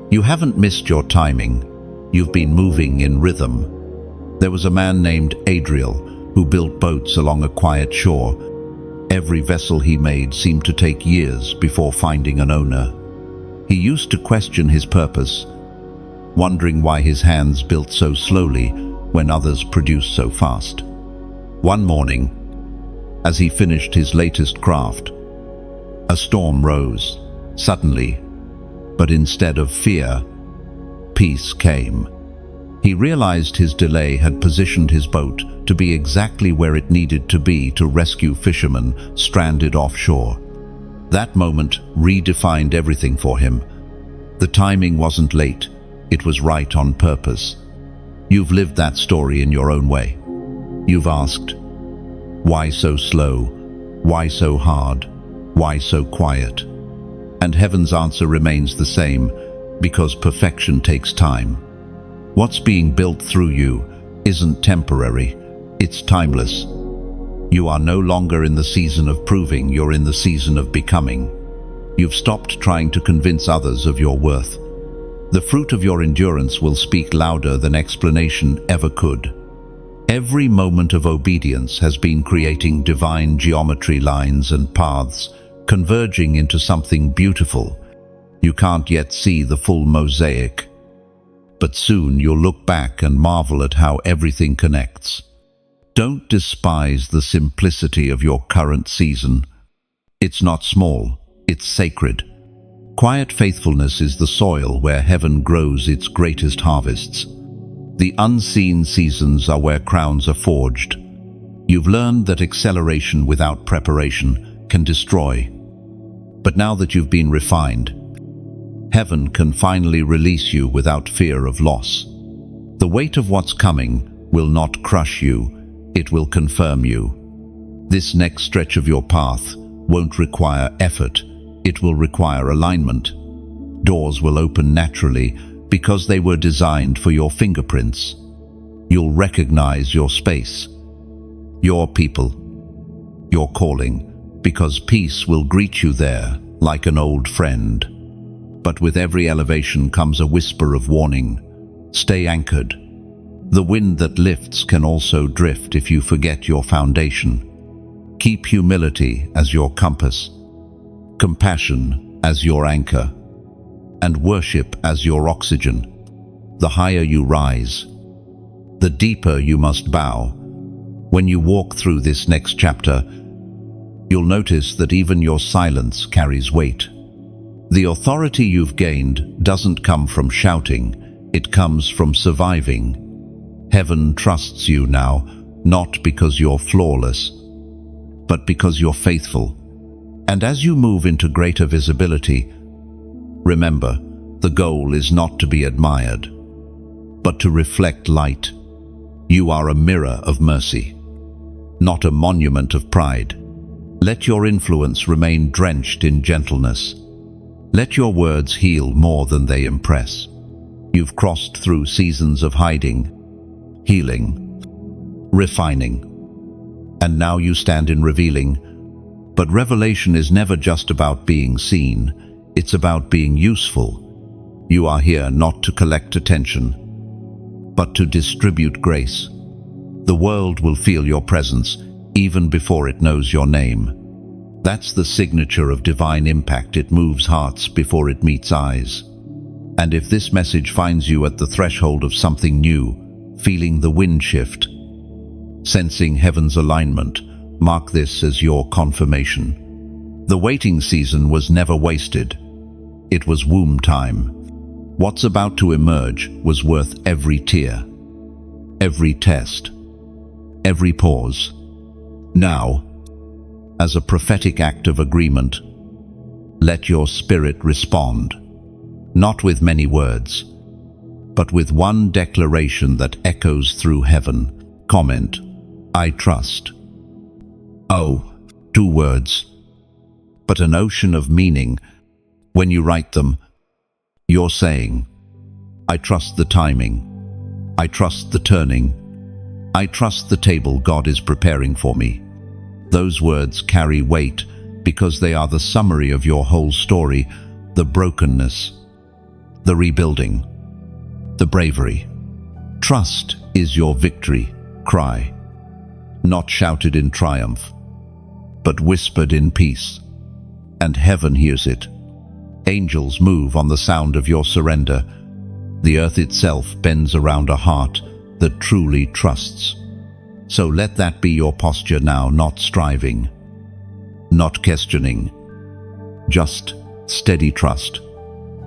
You haven't missed your timing. You've been moving in rhythm. There was a man named Adriel who built boats along a quiet shore. Every vessel he made seemed to take years before finding an owner. He used to question his purpose, wondering why his hands built so slowly when others produced so fast. One morning, as he finished his latest craft, a storm rose, suddenly, but instead of fear, peace came. He realized his delay had positioned his boat to be exactly where it needed to be to rescue fishermen stranded offshore. That moment redefined everything for him. The timing wasn't late, it was right on purpose. You've lived that story in your own way. You've asked, why so slow? Why so hard? Why so quiet? And heaven's answer remains the same, because perfection takes time. What's being built through you isn't temporary, it's timeless. You are no longer in the season of proving, you're in the season of becoming. You've stopped trying to convince others of your worth. The fruit of your endurance will speak louder than explanation ever could. Every moment of obedience has been creating divine geometry, lines and paths converging into something beautiful. You can't yet see the full mosaic, but soon you'll look back and marvel at how everything connects. Don't despise the simplicity of your current season. It's not small, it's sacred. Quiet faithfulness is the soil where heaven grows its greatest harvests. The unseen seasons are where crowns are forged. You've learned that acceleration without preparation can destroy. But now that you've been refined, heaven can finally release you without fear of loss. The weight of what's coming will not crush you, it will confirm you. This next stretch of your path won't require effort, it will require alignment. Doors will open naturally because they were designed for your fingerprints. You'll recognize your space, your people, your calling, because peace will greet you there like an old friend. But with every elevation comes a whisper of warning. Stay anchored. The wind that lifts can also drift if you forget your foundation. Keep humility as your compass, compassion as your anchor, and worship as your oxygen. The higher you rise, the deeper you must bow. When you walk through this next chapter, you'll notice that even your silence carries weight. The authority you've gained doesn't come from shouting, it comes from surviving. Heaven trusts you now, not because you're flawless, but because you're faithful. And as you move into greater visibility, remember, the goal is not to be admired, but to reflect light. You are a mirror of mercy, not a monument of pride. Let your influence remain drenched in gentleness. Let your words heal more than they impress. You've crossed through seasons of hiding, healing, refining, and now you stand in revealing. But revelation is never just about being seen, it's about being useful. You are here not to collect attention, but to distribute grace. The world will feel your presence even before it knows your name. That's the signature of divine impact. It moves hearts before it meets eyes. And if this message finds you at the threshold of something new, feeling the wind shift, sensing heaven's alignment, mark this as your confirmation. The waiting season was never wasted. It was womb time. What's about to emerge was worth every tear, every test, every pause. Now, as a prophetic act of agreement, let your spirit respond, not with many words, but with one declaration that echoes through heaven. Comment, I trust. Oh, 2 words, but an ocean of meaning. When you write them, you're saying, I trust the timing, I trust the turning, I trust the table God is preparing for me. Those words carry weight because they are the summary of your whole story, the brokenness, the rebuilding, the bravery. Trust is your victory cry, not shouted in triumph, but whispered in peace. And heaven hears it. Angels move on the sound of your surrender. The earth itself bends around a heart that truly trusts. So let that be your posture now, not striving, not questioning, just steady trust.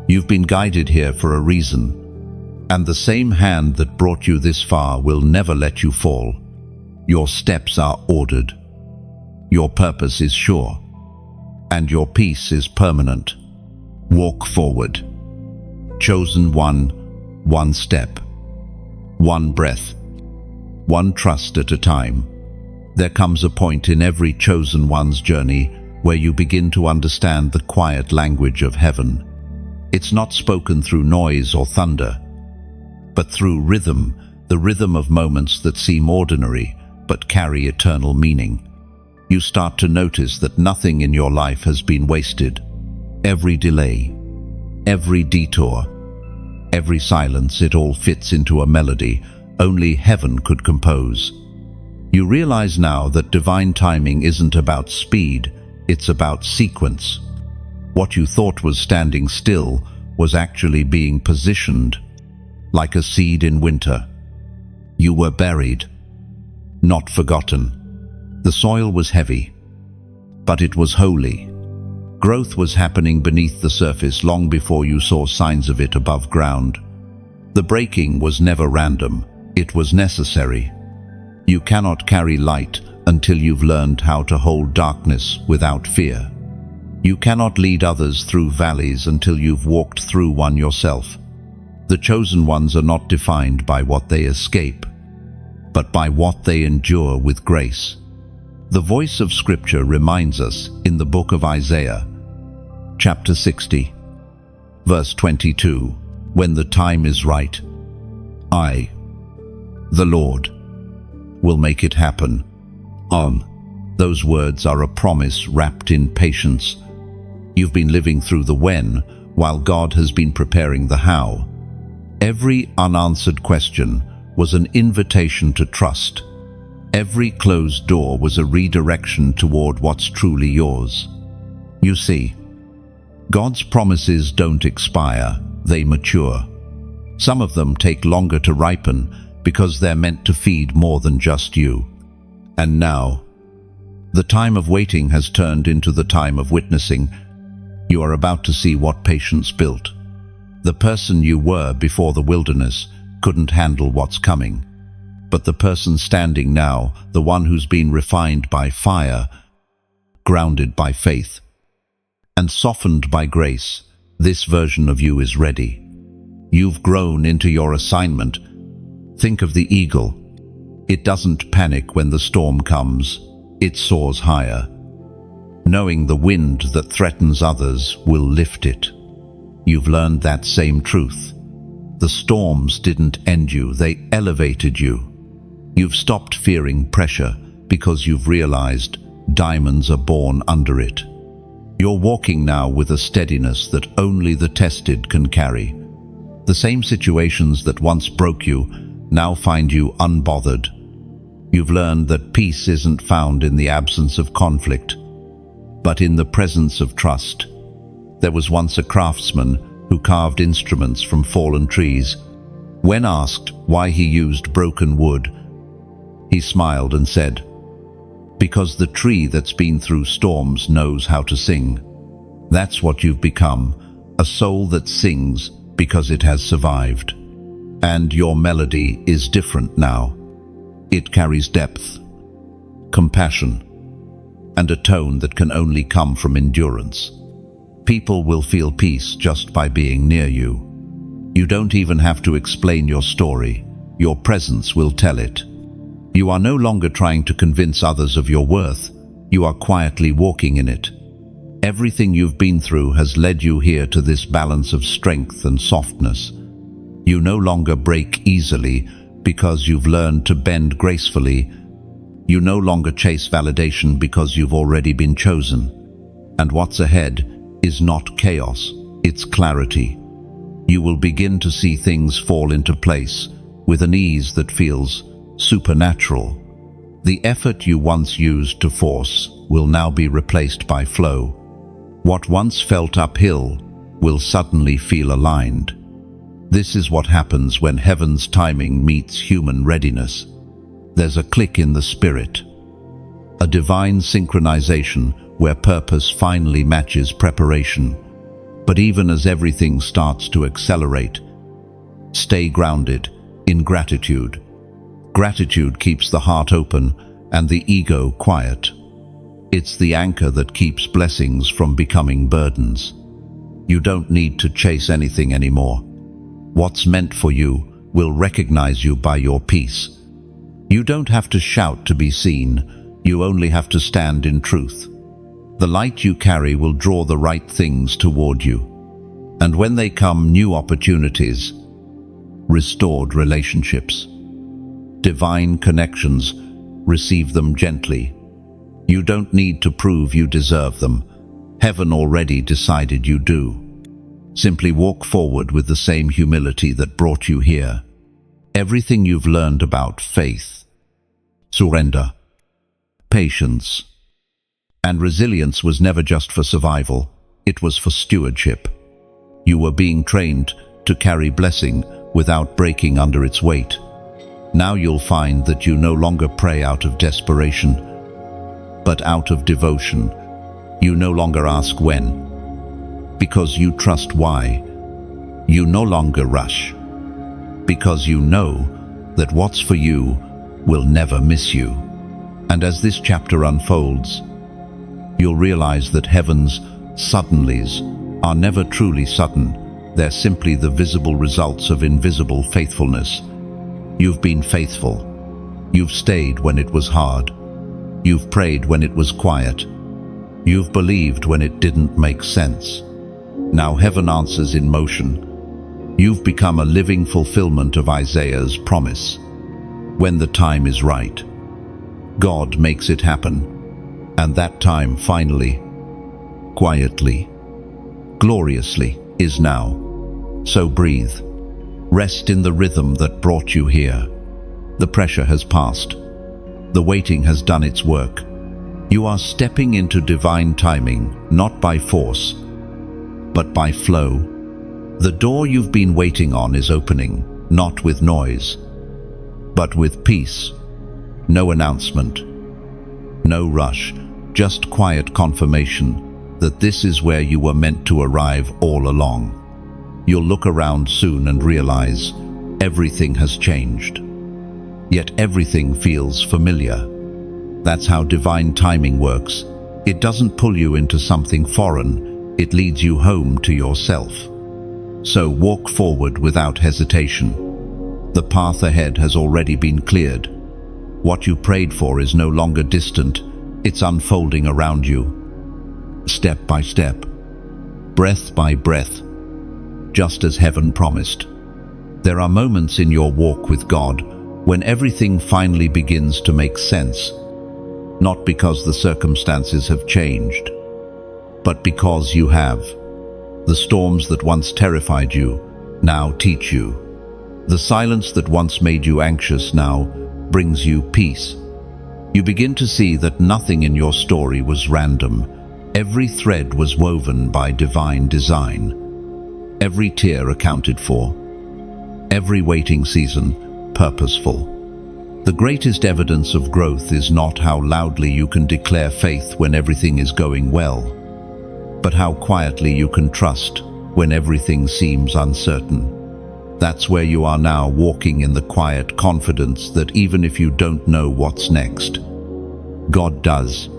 You've been guided here for a reason, and the same hand that brought you this far will never let you fall. Your steps are ordered, your purpose is sure, and your peace is permanent. Walk forward. Chosen one step, one breath, one trust at a time. There comes a point in every chosen one's journey where you begin to understand the quiet language of heaven. It's not spoken through noise or thunder, but through rhythm, the rhythm of moments that seem ordinary but carry eternal meaning. You start to notice that nothing in your life has been wasted. Every delay, every detour, every silence, it all fits into a melody only heaven could compose. You realize now that divine timing isn't about speed, It's about sequence. What you thought was standing still was actually being positioned, like a seed in winter. You were buried, not forgotten. The soil was heavy, but it was holy. Growth was happening beneath the surface long before you saw signs of it above ground. The breaking was never random, it was necessary. You cannot carry light until you've learned how to hold darkness without fear. You cannot lead others through valleys until you've walked through one yourself. The chosen ones are not defined by what they escape, but by what they endure with grace. The voice of Scripture reminds us in the book of Isaiah, chapter 60, verse 22, when the time is right, I, the Lord, will make it happen. Those words are a promise wrapped in patience. You've been living through the when, while God has been preparing the how. Every unanswered question was an invitation to trust. Every closed door was a redirection toward what's truly yours. You see, God's promises don't expire, they mature. Some of them take longer to ripen because they're meant to feed more than just you. And now, the time of waiting has turned into the time of witnessing. You are about to see what patience built. The person you were before the wilderness couldn't handle what's coming. But the person standing now, the one who's been refined by fire, grounded by faith, and softened by grace, this version of you is ready. You've grown into your assignment. Think of the eagle. It doesn't panic when the storm comes. It soars higher, knowing the wind that threatens others will lift it. You've learned that same truth. The storms didn't end you, they elevated you. You've stopped fearing pressure because you've realized diamonds are born under it. You're walking now with a steadiness that only the tested can carry. The same situations that once broke you now find you unbothered. You've learned that peace isn't found in the absence of conflict, but in the presence of trust. There was once a craftsman who carved instruments from fallen trees. When asked why he used broken wood, he smiled and said, "Because the tree that's been through storms knows how to sing." That's what you've become, a soul that sings because it has survived. And your melody is different now. It carries depth, compassion, and a tone that can only come from endurance. People will feel peace just by being near you. You don't even have to explain your story. Your presence will tell it. You are no longer trying to convince others of your worth. You are quietly walking in it. Everything you've been through has led you here to this balance of strength and softness. You no longer break easily because you've learned to bend gracefully. You no longer chase validation because you've already been chosen. And what's ahead is not chaos, it's clarity. You will begin to see things fall into place with an ease that feels supernatural. The effort you once used to force will now be replaced by flow. What once felt uphill will suddenly feel aligned. This is what happens when heaven's timing meets human readiness. There's a click in the spirit, a divine synchronization where purpose finally matches preparation. But even as everything starts to accelerate, stay grounded in gratitude. Gratitude keeps the heart open and the ego quiet. It's the anchor that keeps blessings from becoming burdens. You don't need to chase anything anymore. What's meant for you will recognize you by your peace. You don't have to shout to be seen. You only have to stand in truth. The light you carry will draw the right things toward you. And when they come, new opportunities, restored relationships, divine connections, receive them gently. You don't need to prove you deserve them. Heaven already decided you do. Simply walk forward with the same humility that brought you here. Everything you've learned about faith, surrender, patience, And resilience was never just for survival, it was for stewardship. You were being trained to carry blessing without breaking under its weight. Now you'll find that you no longer pray out of desperation, but out of devotion. You no longer ask when, because you trust why. You no longer rush, because you know that what's for you will never miss you. And as this chapter unfolds, you'll realize that heaven's suddenlies are never truly sudden. They're simply the visible results of invisible faithfulness. You've been faithful. You've stayed when it was hard. You've prayed when it was quiet. You've believed when it didn't make sense. Now heaven answers in motion. You've become a living fulfillment of Isaiah's promise. When the time is right, God makes it happen. And that time finally, quietly, gloriously, is now. So breathe. Rest in the rhythm that brought you here. The pressure has passed. The waiting has done its work. You are stepping into divine timing, not by force, but by flow. The door you've been waiting on is opening, not with noise, but with peace. No announcement, no rush, just quiet confirmation that this is where you were meant to arrive all along. You'll look around soon and realize everything has changed. Yet everything feels familiar. That's how divine timing works. It doesn't pull you into something foreign, it leads you home to yourself. So walk forward without hesitation. The path ahead has already been cleared. What you prayed for is no longer distant, it's unfolding around you. Step by step, breath by breath, just as heaven promised. There are moments in your walk with God when everything finally begins to make sense, not because the circumstances have changed, but because you have. The storms that once terrified you now teach you. The silence that once made you anxious now brings you peace. You begin to see that nothing in your story was random. Every thread was woven by divine design. Every tear accounted for. Every waiting season purposeful. The greatest evidence of growth is not how loudly you can declare faith when everything is going well, but how quietly you can trust when everything seems uncertain. That's where you are now, walking in the quiet confidence that even if you don't know what's next, God does.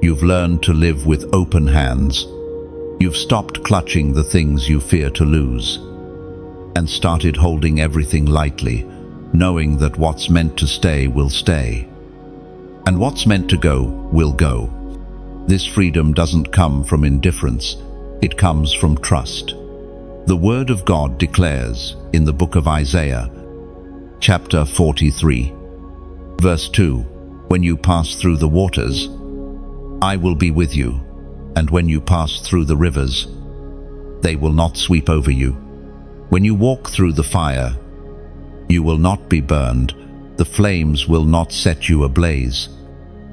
You've learned to live with open hands. You've stopped clutching the things you fear to lose, and started holding everything lightly, knowing that what's meant to stay will stay, and what's meant to go will go. This freedom doesn't come from indifference, it comes from trust. The Word of God declares in the book of Isaiah, chapter 43, verse 2, "When you pass through the waters, I will be with you, and when you pass through the rivers, they will not sweep over you. When you walk through the fire, you will not be burned, the flames will not set you ablaze."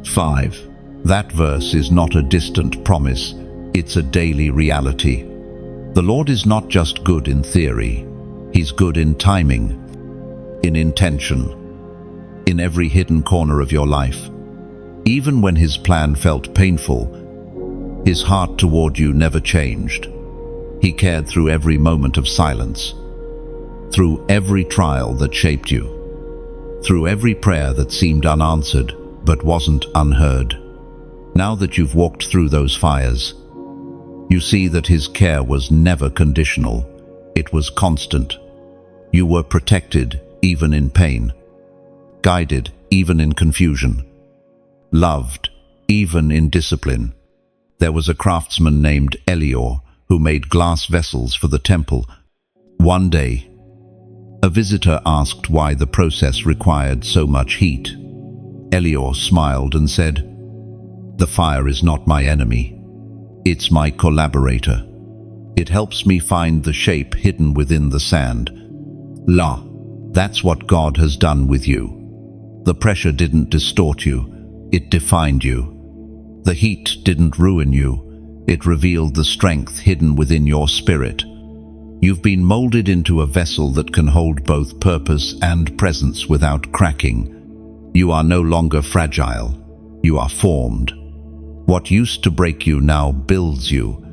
5. That verse is not a distant promise, it's a daily reality. The Lord is not just good in theory, He's good in timing, in intention, in every hidden corner of your life. Even when His plan felt painful, His heart toward you never changed. He cared through every moment of silence, through every trial that shaped you, through every prayer that seemed unanswered but wasn't unheard. Now that you've walked through those fires, you see that His care was never conditional. It was constant. You were protected even in pain, guided even in confusion, loved even in discipline. There was a craftsman named Elior who made glass vessels for the temple. One day, a visitor asked why the process required so much heat. Elior smiled and said, "The fire is not my enemy. It's my collaborator. It helps me find the shape hidden within the sand." That's what God has done with you. The pressure didn't distort you, it defined you. The heat didn't ruin you. It revealed the strength hidden within your spirit. You've been molded into a vessel that can hold both purpose and presence without cracking. You are no longer fragile. You are formed. What used to break you now builds you.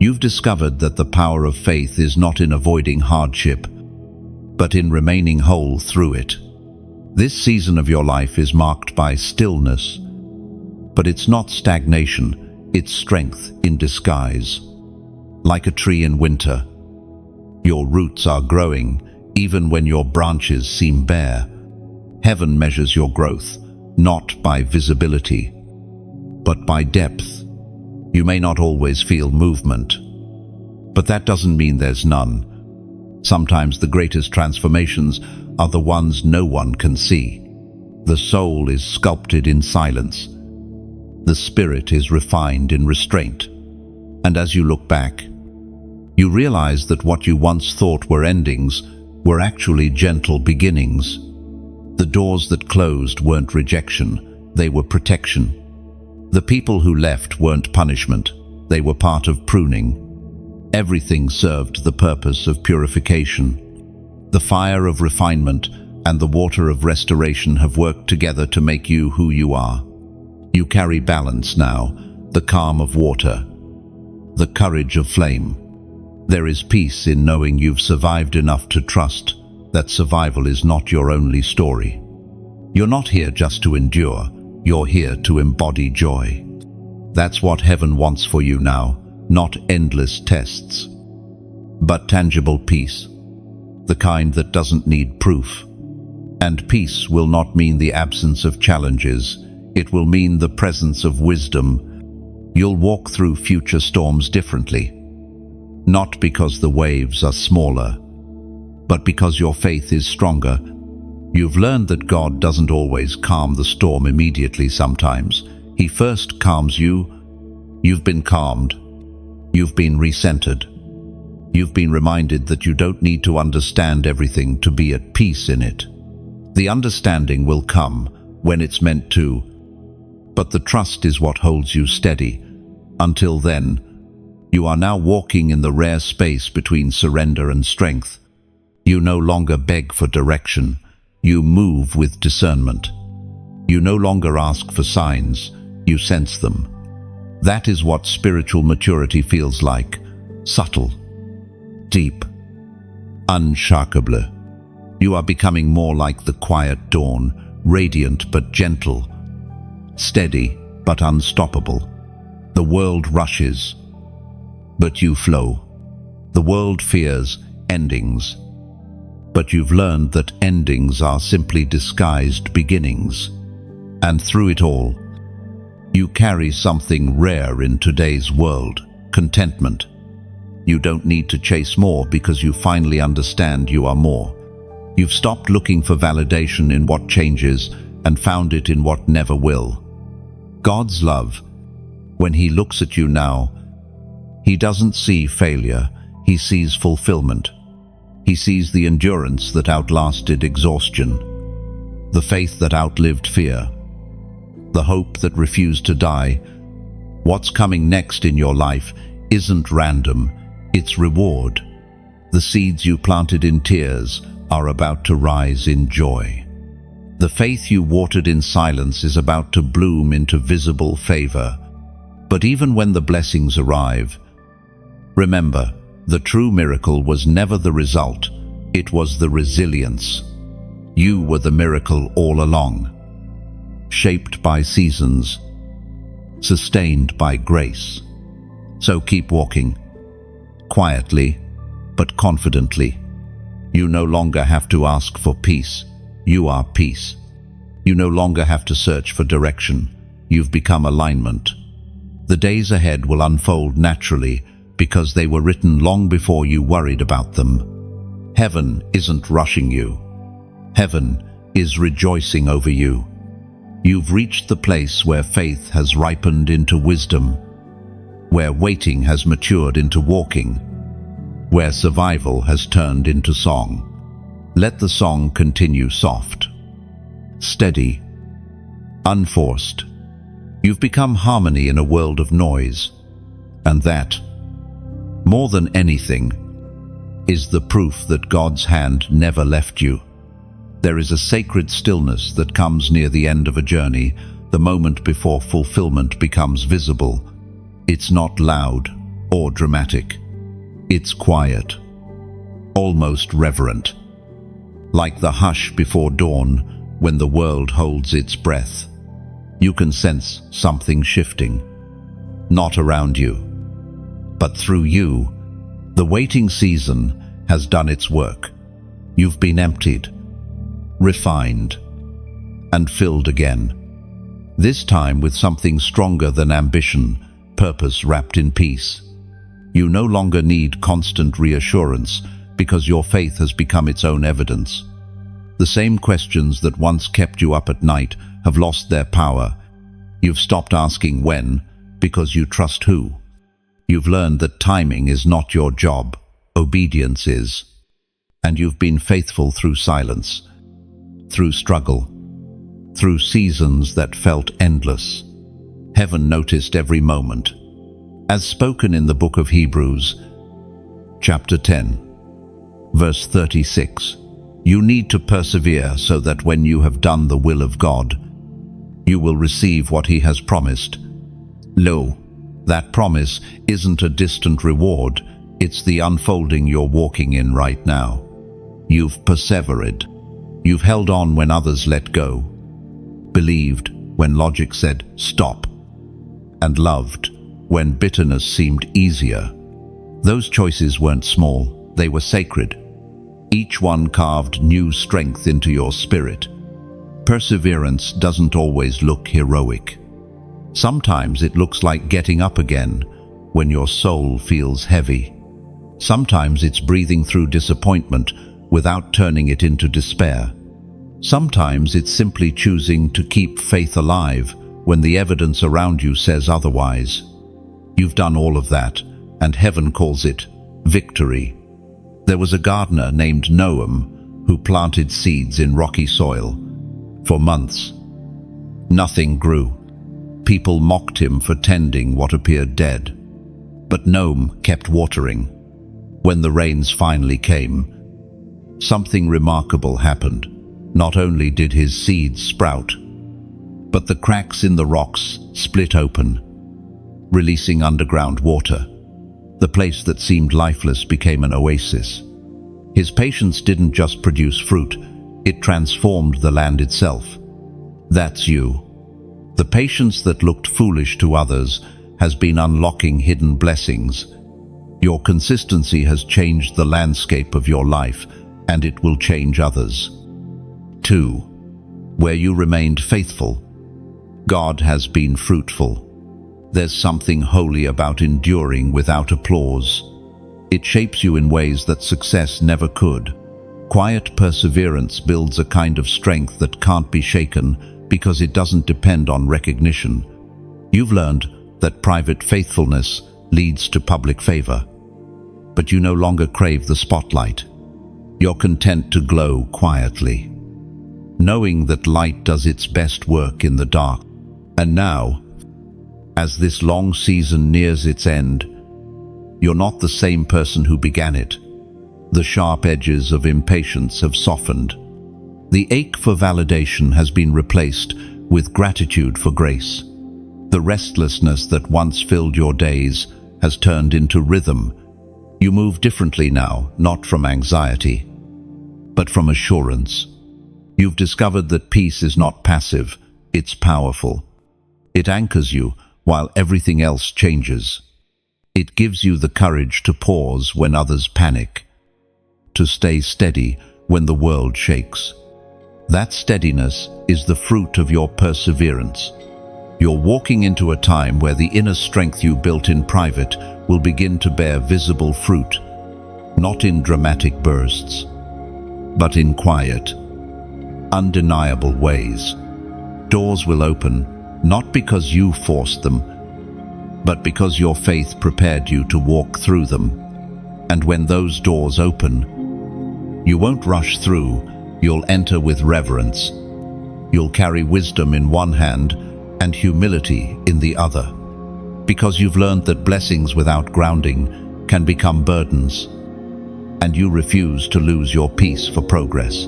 You've discovered that the power of faith is not in avoiding hardship, but in remaining whole through it. This season of your life is marked by stillness, but it's not stagnation, it's strength in disguise. Like a tree in winter, your roots are growing even when your branches seem bare. Heaven measures your growth, not by visibility, but by depth. You may not always feel movement, but that doesn't mean there's none. Sometimes the greatest transformations are the ones no one can see. The soul is sculpted in silence. The spirit is refined in restraint. And as you look back, you realize that what you once thought were endings were actually gentle beginnings. The doors that closed weren't rejection, they were protection. The people who left weren't punishment, they were part of pruning. Everything served the purpose of purification. The fire of refinement and the water of restoration have worked together to make you who you are. You carry balance now, the calm of water, the courage of flame. There is peace in knowing you've survived enough to trust that survival is not your only story. You're not here just to endure, you're here to embody joy. That's what heaven wants for you now, not endless tests, but tangible peace, the kind that doesn't need proof. And peace will not mean the absence of challenges, it will mean the presence of wisdom. You'll walk through future storms differently, not because the waves are smaller, but because your faith is stronger. You've learned that God doesn't always calm the storm immediately sometimes. He first calms you. You've been calmed. You've been recentered. You've been reminded that you don't need to understand everything to be at peace in it. The understanding will come when it's meant to, but the trust is what holds you steady. Until then, you are now walking in the rare space between surrender and strength. You no longer beg for direction. You move with discernment. You no longer ask for signs, you sense them. That is what spiritual maturity feels like. Subtle, deep, unshakable. You are becoming more like the quiet dawn, radiant but gentle, steady but unstoppable. The world rushes, but you flow. The world fears endings, but you've learned that endings are simply disguised beginnings. And through it all, you carry something rare in today's world: contentment. You don't need to chase more because you finally understand you are more. You've stopped looking for validation in what changes and found it in what never will. God's love, when He looks at you now, He doesn't see failure, He sees fulfillment. He sees the endurance that outlasted exhaustion, the faith that outlived fear, the hope that refused to die. What's coming next in your life isn't random, it's reward. The seeds you planted in tears are about to rise in joy. The faith you watered in silence is about to bloom into visible favor. But even when the blessings arrive, remember, the true miracle was never the result, it was the resilience. You were the miracle all along, shaped by seasons, sustained by grace. So keep walking, quietly but confidently. You no longer have to ask for peace, you are peace. You no longer have to search for direction, you've become alignment. The days ahead will unfold naturally, because they were written long before you worried about them. Heaven isn't rushing you. Heaven is rejoicing over you. You've reached the place where faith has ripened into wisdom, where waiting has matured into walking, where survival has turned into song. Let the song continue soft, steady, unforced, You've become harmony in a world of noise. And that, more than anything, is the proof that God's hand never left you. There is a sacred stillness that comes near the end of a journey, the moment before fulfillment becomes visible. It's not loud or dramatic. It's quiet, almost reverent, like the hush before dawn when the world holds its breath. You can sense something shifting, not around you, but through you. The waiting season has done its work. You've been emptied, refined, and filled again. This time with something stronger than ambition, purpose wrapped in peace. You no longer need constant reassurance because your faith has become its own evidence. The same questions that once kept you up at night have lost their power. You've stopped asking when because you trust who. You've learned that timing is not your job, obedience is. And you've been faithful through silence, through struggle, through seasons that felt endless. Heaven noticed every moment. As spoken in the book of Hebrews, chapter 10, verse 36, you need to persevere so that when you have done the will of God, you will receive what He has promised. Lo, that promise isn't a distant reward, it's the unfolding you're walking in right now. You've persevered. You've held on when others let go, believed when logic said stop, and loved when bitterness seemed easier. Those choices weren't small, they were sacred. Each one carved new strength into your spirit. Perseverance doesn't always look heroic. Sometimes it looks like getting up again when your soul feels heavy. Sometimes it's breathing through disappointment without turning it into despair. Sometimes it's simply choosing to keep faith alive when the evidence around you says otherwise. You've done all of that, and heaven calls it victory. There was a gardener named Noam who planted seeds in rocky soil. For months, nothing grew. People mocked him for tending what appeared dead. But Noam kept watering. When the rains finally came, something remarkable happened. Not only did his seeds sprout, but the cracks in the rocks split open, releasing underground water. The place that seemed lifeless became an oasis. His patience didn't just produce fruit, it transformed the land itself. That's you. The patience that looked foolish to others has been unlocking hidden blessings. Your consistency has changed the landscape of your life, and it will change others. 2. Where you remained faithful, God has been fruitful. There's something holy about enduring without applause. It shapes you in ways that success never could. Quiet perseverance builds a kind of strength that can't be shaken because it doesn't depend on recognition. You've learned that private faithfulness leads to public favor. But you no longer crave the spotlight. You're content to glow quietly, knowing that light does its best work in the dark. And now, as this long season nears its end, you're not the same person who began it. The sharp edges of impatience have softened. The ache for validation has been replaced with gratitude for grace. The restlessness that once filled your days has turned into rhythm. You move differently now, not from anxiety, but from assurance. You've discovered that peace is not passive, it's powerful. It anchors you while everything else changes. It gives you the courage to pause when others panic, to stay steady when the world shakes. That steadiness is the fruit of your perseverance. You're walking into a time where the inner strength you built in private will begin to bear visible fruit, not in dramatic bursts, but in quiet, undeniable ways. Doors will open, not because you forced them, but because your faith prepared you to walk through them. And when those doors open, you won't rush through, you'll enter with reverence. You'll carry wisdom in one hand and humility in the other. Because you've learned that blessings without grounding can become burdens, and you refuse to lose your peace for progress.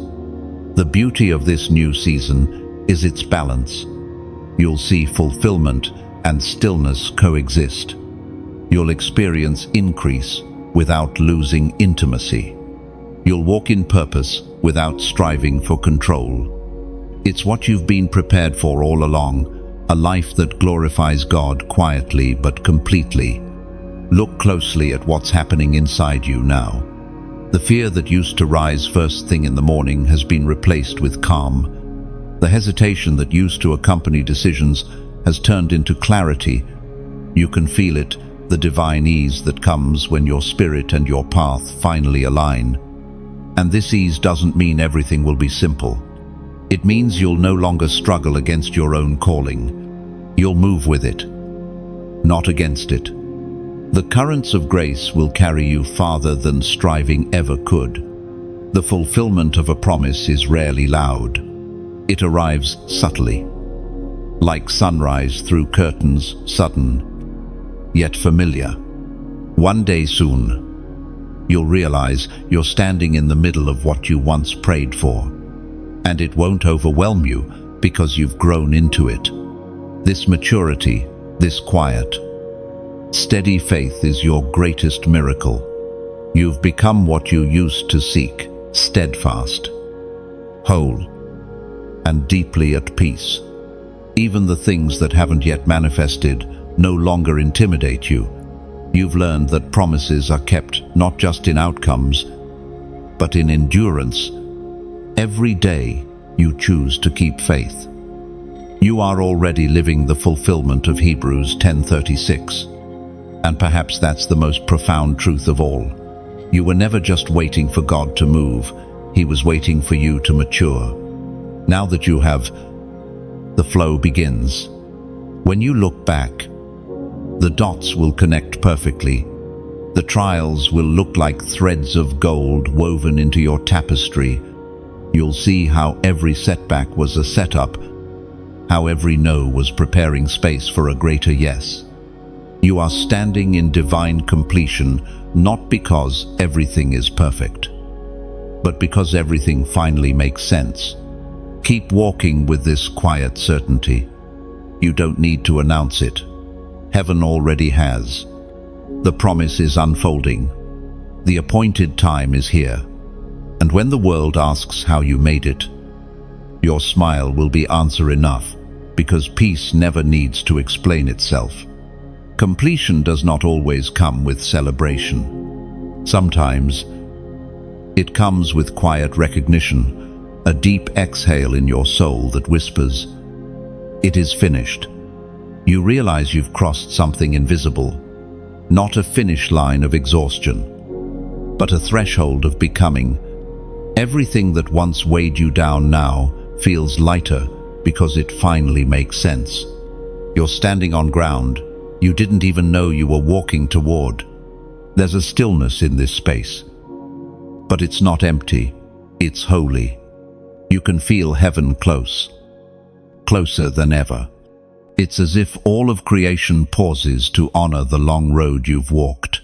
The beauty of this new season is its balance. You'll see fulfillment and stillness coexist. You'll experience increase without losing intimacy. You'll walk in purpose without striving for control. It's what you've been prepared for all along, a life that glorifies God quietly but completely. Look closely at what's happening inside you now. The fear that used to rise first thing in the morning has been replaced with calm. The hesitation that used to accompany decisions has turned into clarity. You can feel it, the divine ease that comes when your spirit and your path finally align. And this ease doesn't mean everything will be simple. It means you'll no longer struggle against your own calling. You'll move with it, not against it. The currents of grace will carry you farther than striving ever could. The fulfillment of a promise is rarely loud. It arrives subtly, like sunrise through curtains, sudden, yet familiar. One day soon, you'll realize you're standing in the middle of what you once prayed for, and it won't overwhelm you because you've grown into it. This maturity, this quiet, steady faith is your greatest miracle. You've become what you used to seek, steadfast, whole, and deeply at peace. Even the things that haven't yet manifested no longer intimidate you. You've learned that promises are kept not just in outcomes, but in endurance. Every day you choose to keep faith. You are already living the fulfillment of Hebrews 10:36. And perhaps that's the most profound truth of all. You were never just waiting for God to move. He was waiting for you to mature. Now that you have, the flow begins. When you look back, the dots will connect perfectly. The trials will look like threads of gold woven into your tapestry. You'll see how every setback was a setup, how every no was preparing space for a greater yes. You are standing in divine completion, not because everything is perfect, but because everything finally makes sense. Keep walking with this quiet certainty. You don't need to announce it. Heaven already has. The promise is unfolding. The appointed time is here. And when the world asks how you made it, your smile will be answer enough, because peace never needs to explain itself. Completion does not always come with celebration. Sometimes it comes with quiet recognition, a deep exhale in your soul that whispers, "It is finished." You realize you've crossed something invisible, not a finish line of exhaustion, but a threshold of becoming. Everything that once weighed you down now feels lighter because it finally makes sense. You're standing on ground you didn't even know you were walking toward. There's a stillness in this space, but it's not empty, it's holy. You can feel heaven close, closer than ever. It's as if all of creation pauses to honor the long road you've walked.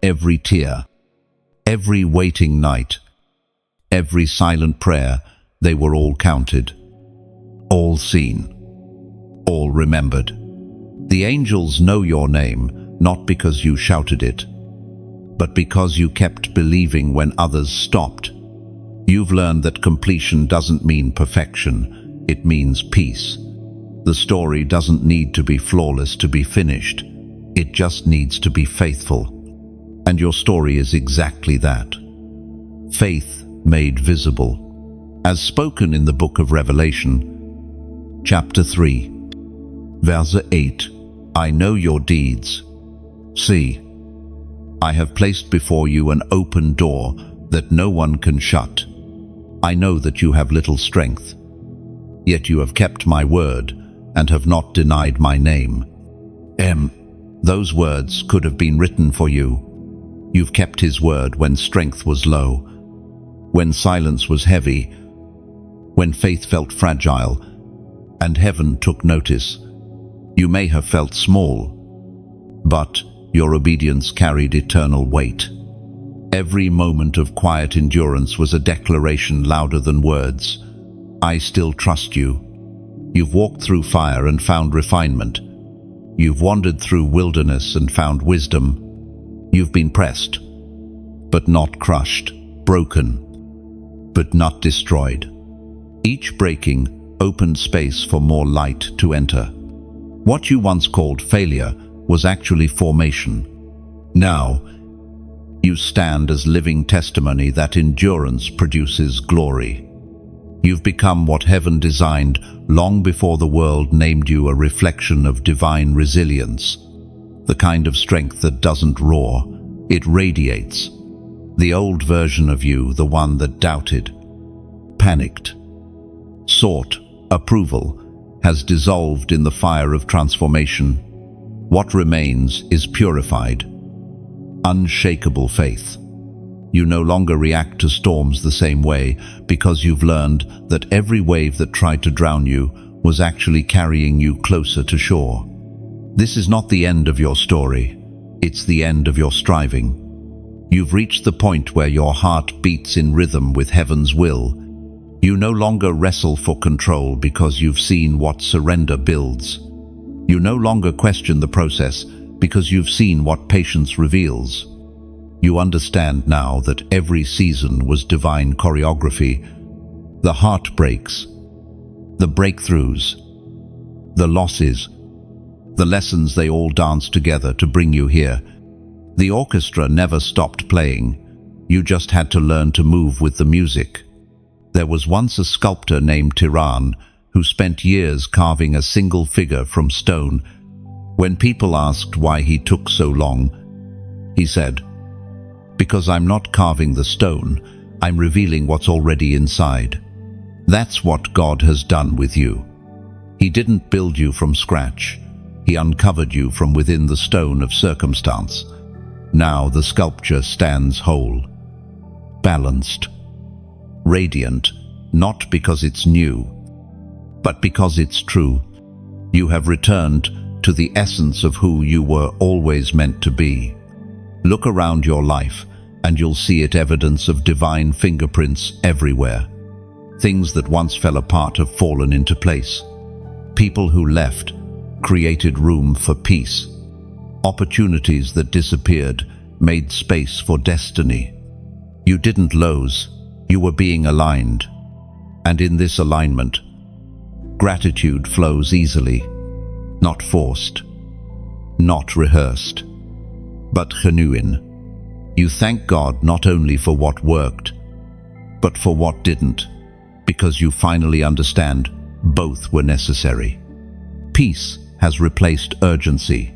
Every tear, every waiting night, every silent prayer, they were all counted, all seen, all remembered. The angels know your name, not because you shouted it, but because you kept believing when others stopped. You've learned that completion doesn't mean perfection, it means peace. The story doesn't need to be flawless to be finished, it just needs to be faithful. And your story is exactly that. Faith made visible. As spoken in the book of Revelation, chapter 3, verse 8, I know your deeds. See, I have placed before you an open door that no one can shut. I know that you have little strength, yet you have kept my word and have not denied my name. Those words could have been written for you. You've kept his word when strength was low, when silence was heavy, when faith felt fragile, and heaven took notice. You may have felt small, but your obedience carried eternal weight. Every moment of quiet endurance was a declaration louder than words. I still trust you. You've walked through fire and found refinement. You've wandered through wilderness and found wisdom. You've been pressed, but not crushed, broken, but not destroyed. Each breaking opened space for more light to enter. What you once called failure was actually formation. Now, you stand as living testimony that endurance produces glory. You've become what heaven designed long before the world named you, a reflection of divine resilience. The kind of strength that doesn't roar, it radiates. The old version of you, the one that doubted, panicked, sought approval, has dissolved in the fire of transformation. What remains is purified, unshakable faith. You no longer react to storms the same way because you've learned that every wave that tried to drown you was actually carrying you closer to shore. This is not the end of your story, it's the end of your striving. You've reached the point where your heart beats in rhythm with heaven's will. You no longer wrestle for control because you've seen what surrender builds. You no longer question the process because you've seen what patience reveals. You understand now that every season was divine choreography. The heartbreaks, the breakthroughs, the losses, the lessons, they all danced together to bring you here. The orchestra never stopped playing. You just had to learn to move with the music. There was once a sculptor named Tiran who spent years carving a single figure from stone. When people asked why he took so long, he said, "Because I'm not carving the stone, I'm revealing what's already inside." That's what God has done with you. He didn't build you from scratch. He uncovered you from within the stone of circumstance. Now the sculpture stands whole, balanced, radiant, not because it's new, but because it's true. You have returned to the essence of who you were always meant to be. Look around your life and you'll see it, evidence of divine fingerprints everywhere. Things that once fell apart have fallen into place. People who left created room for peace. Opportunities that disappeared made space for destiny. You didn't lose, you were being aligned. And in this alignment, gratitude flows easily, not forced, not rehearsed, but genuine. You thank God not only for what worked, but for what didn't, because you finally understand both were necessary. Peace has replaced urgency.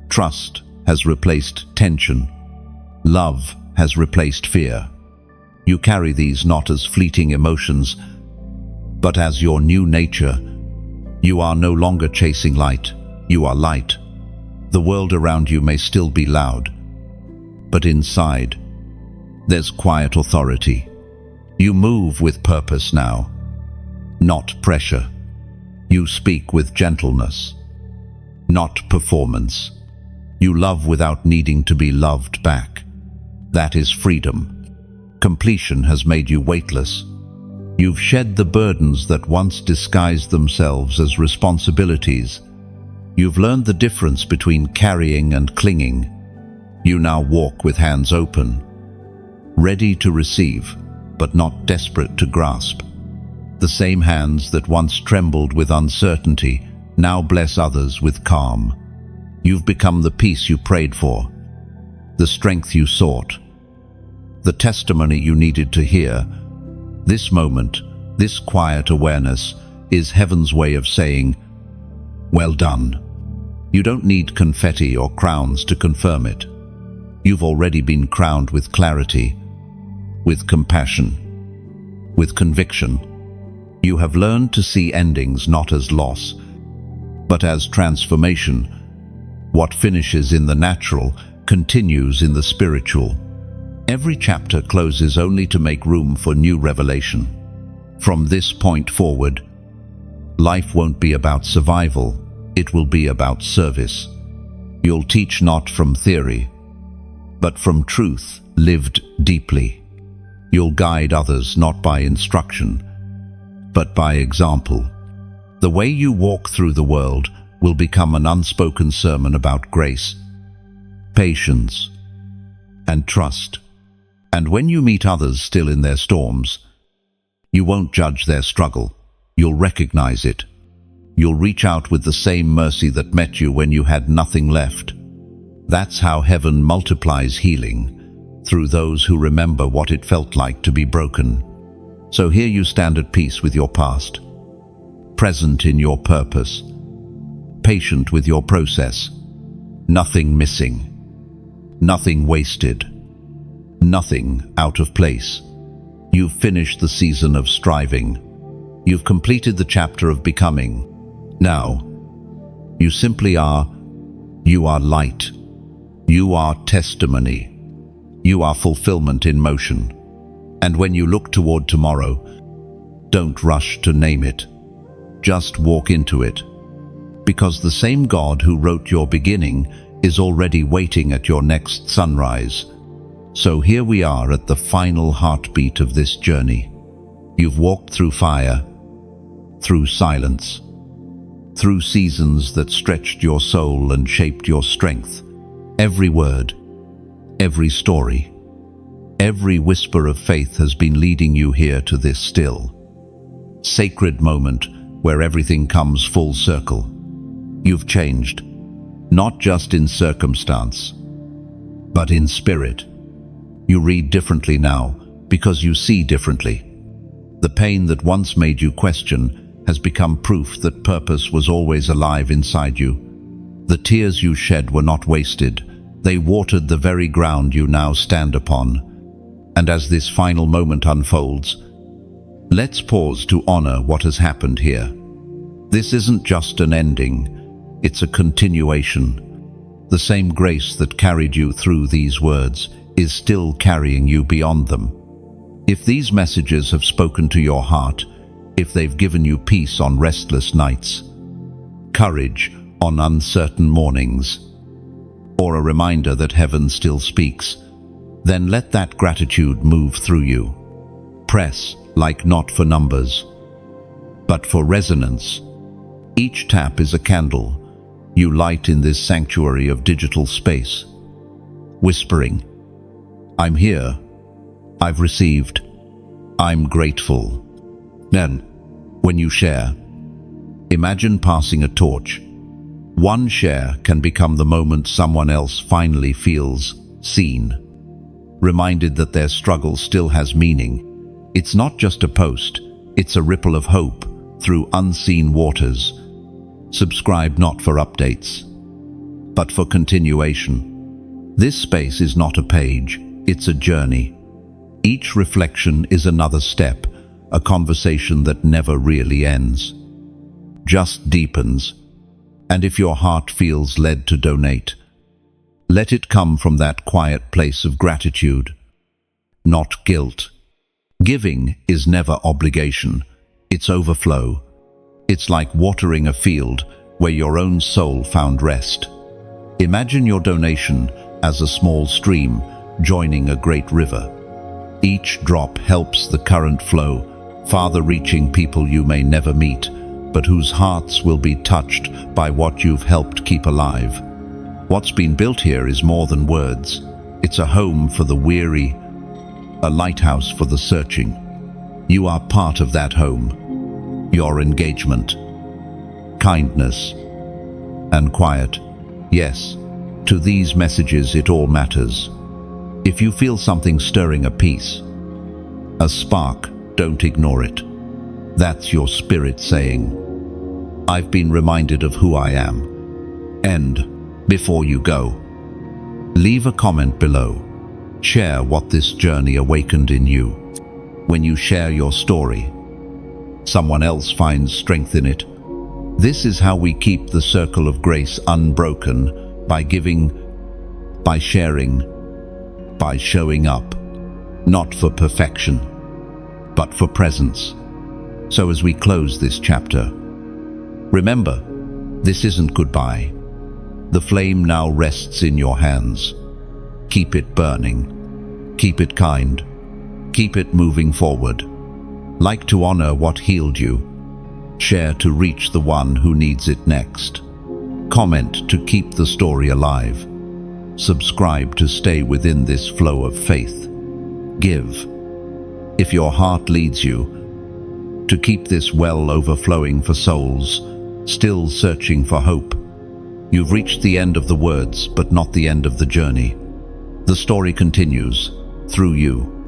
Trust has replaced tension. Love has replaced fear. You carry these not as fleeting emotions, but as your new nature. You are no longer chasing light, you are light. The world around you may still be loud, but inside, there's quiet authority. You move with purpose now, not pressure. You speak with gentleness, not performance. You love without needing to be loved back. That is freedom. Completion has made you weightless. You've shed the burdens that once disguised themselves as responsibilities. You've learned the difference between carrying and clinging. You now walk with hands open, ready to receive, but not desperate to grasp. The same hands that once trembled with uncertainty now bless others with calm. You've become the peace you prayed for, the strength you sought, the testimony you needed to hear. This moment, this quiet awareness, is heaven's way of saying, "Well done." You don't need confetti or crowns to confirm it. You've already been crowned with clarity, with compassion, with conviction. You have learned to see endings not as loss, but as transformation. What finishes in the natural continues in the spiritual. Every chapter closes only to make room for new revelation. From this point forward, life won't be about survival, It will be about service. You'll teach not from theory, but from truth lived deeply. You'll guide others not by instruction, but by example. The way you walk through the world will become an unspoken sermon about grace, patience, and trust. And when you meet others still in their storms, you won't judge their struggle. You'll recognize it. You'll reach out with the same mercy that met you when you had nothing left. That's how heaven multiplies healing, through those who remember what it felt like to be broken. So here you stand at peace with your past, present in your purpose, patient with your process, nothing missing, nothing wasted, nothing out of place. You've finished the season of striving. You've completed the chapter of becoming. Now, you simply are. You are light. You are testimony. You are fulfillment in motion. And when you look toward tomorrow, don't rush to name it. Just walk into it. Because the same God who wrote your beginning is already waiting at your next sunrise. So here we are at the final heartbeat of this journey. You've walked through fire, through silence, through seasons that stretched your soul and shaped your strength. Every word, every story, every whisper of faith has been leading you here to this still, sacred moment where everything comes full circle. You've changed, not just in circumstance, but in spirit. You read differently now because you see differently. The pain that once made you question has become proof that purpose was always alive inside you. The tears you shed were not wasted. They watered the very ground you now stand upon. And as this final moment unfolds, let's pause to honor what has happened here. This isn't just an ending, it's a continuation. The same grace that carried you through these words is still carrying you beyond them. If these messages have spoken to your heart, if they've given you peace on restless nights, courage on uncertain mornings, or a reminder that heaven still speaks, then let that gratitude move through you. Press like not for numbers, but for resonance. Each tap is a candle you light in this sanctuary of digital space, whispering, I'm here, I've received, I'm grateful. Then, when you share, imagine passing a torch. One share can become the moment someone else finally feels seen, reminded that their struggle still has meaning. It's not just a post, it's a ripple of hope through unseen waters. Subscribe not for updates, but for continuation. This space is not a page, it's a journey. Each reflection is another step, a conversation that never really ends, just deepens. And if your heart feels led to donate, let it come from that quiet place of gratitude, not guilt. Giving is never obligation, it's overflow. It's like watering a field where your own soul found rest. Imagine your donation as a small stream joining a great river. Each drop helps the current flow, farther reaching people you may never meet, but whose hearts will be touched by what you've helped keep alive. What's been built here is more than words. It's a home for the weary, a lighthouse for the searching. You are part of that home. Your engagement, kindness, and quiet. Yes, to these messages it all matters. If you feel something stirring apiece, a spark, don't ignore it. That's your spirit saying, I've been reminded of who I am. And before you go, leave a comment below. Share what this journey awakened in you. When you share your story, someone else finds strength in it. This is how we keep the circle of grace unbroken, by giving, by sharing, by showing up, not for perfection, but for presence. So as we close this chapter, remember, This isn't goodbye. The flame now rests in your hands. Keep it burning. Keep it kind. Keep it moving forward. Like to honor what healed you. Share to reach the one who needs it next. Comment to keep the story alive. Subscribe to stay within this flow of faith. Give, if your heart leads you, to keep this well overflowing for souls, still searching for hope. You've reached the end of the words, but not the end of the journey. The story continues, through you.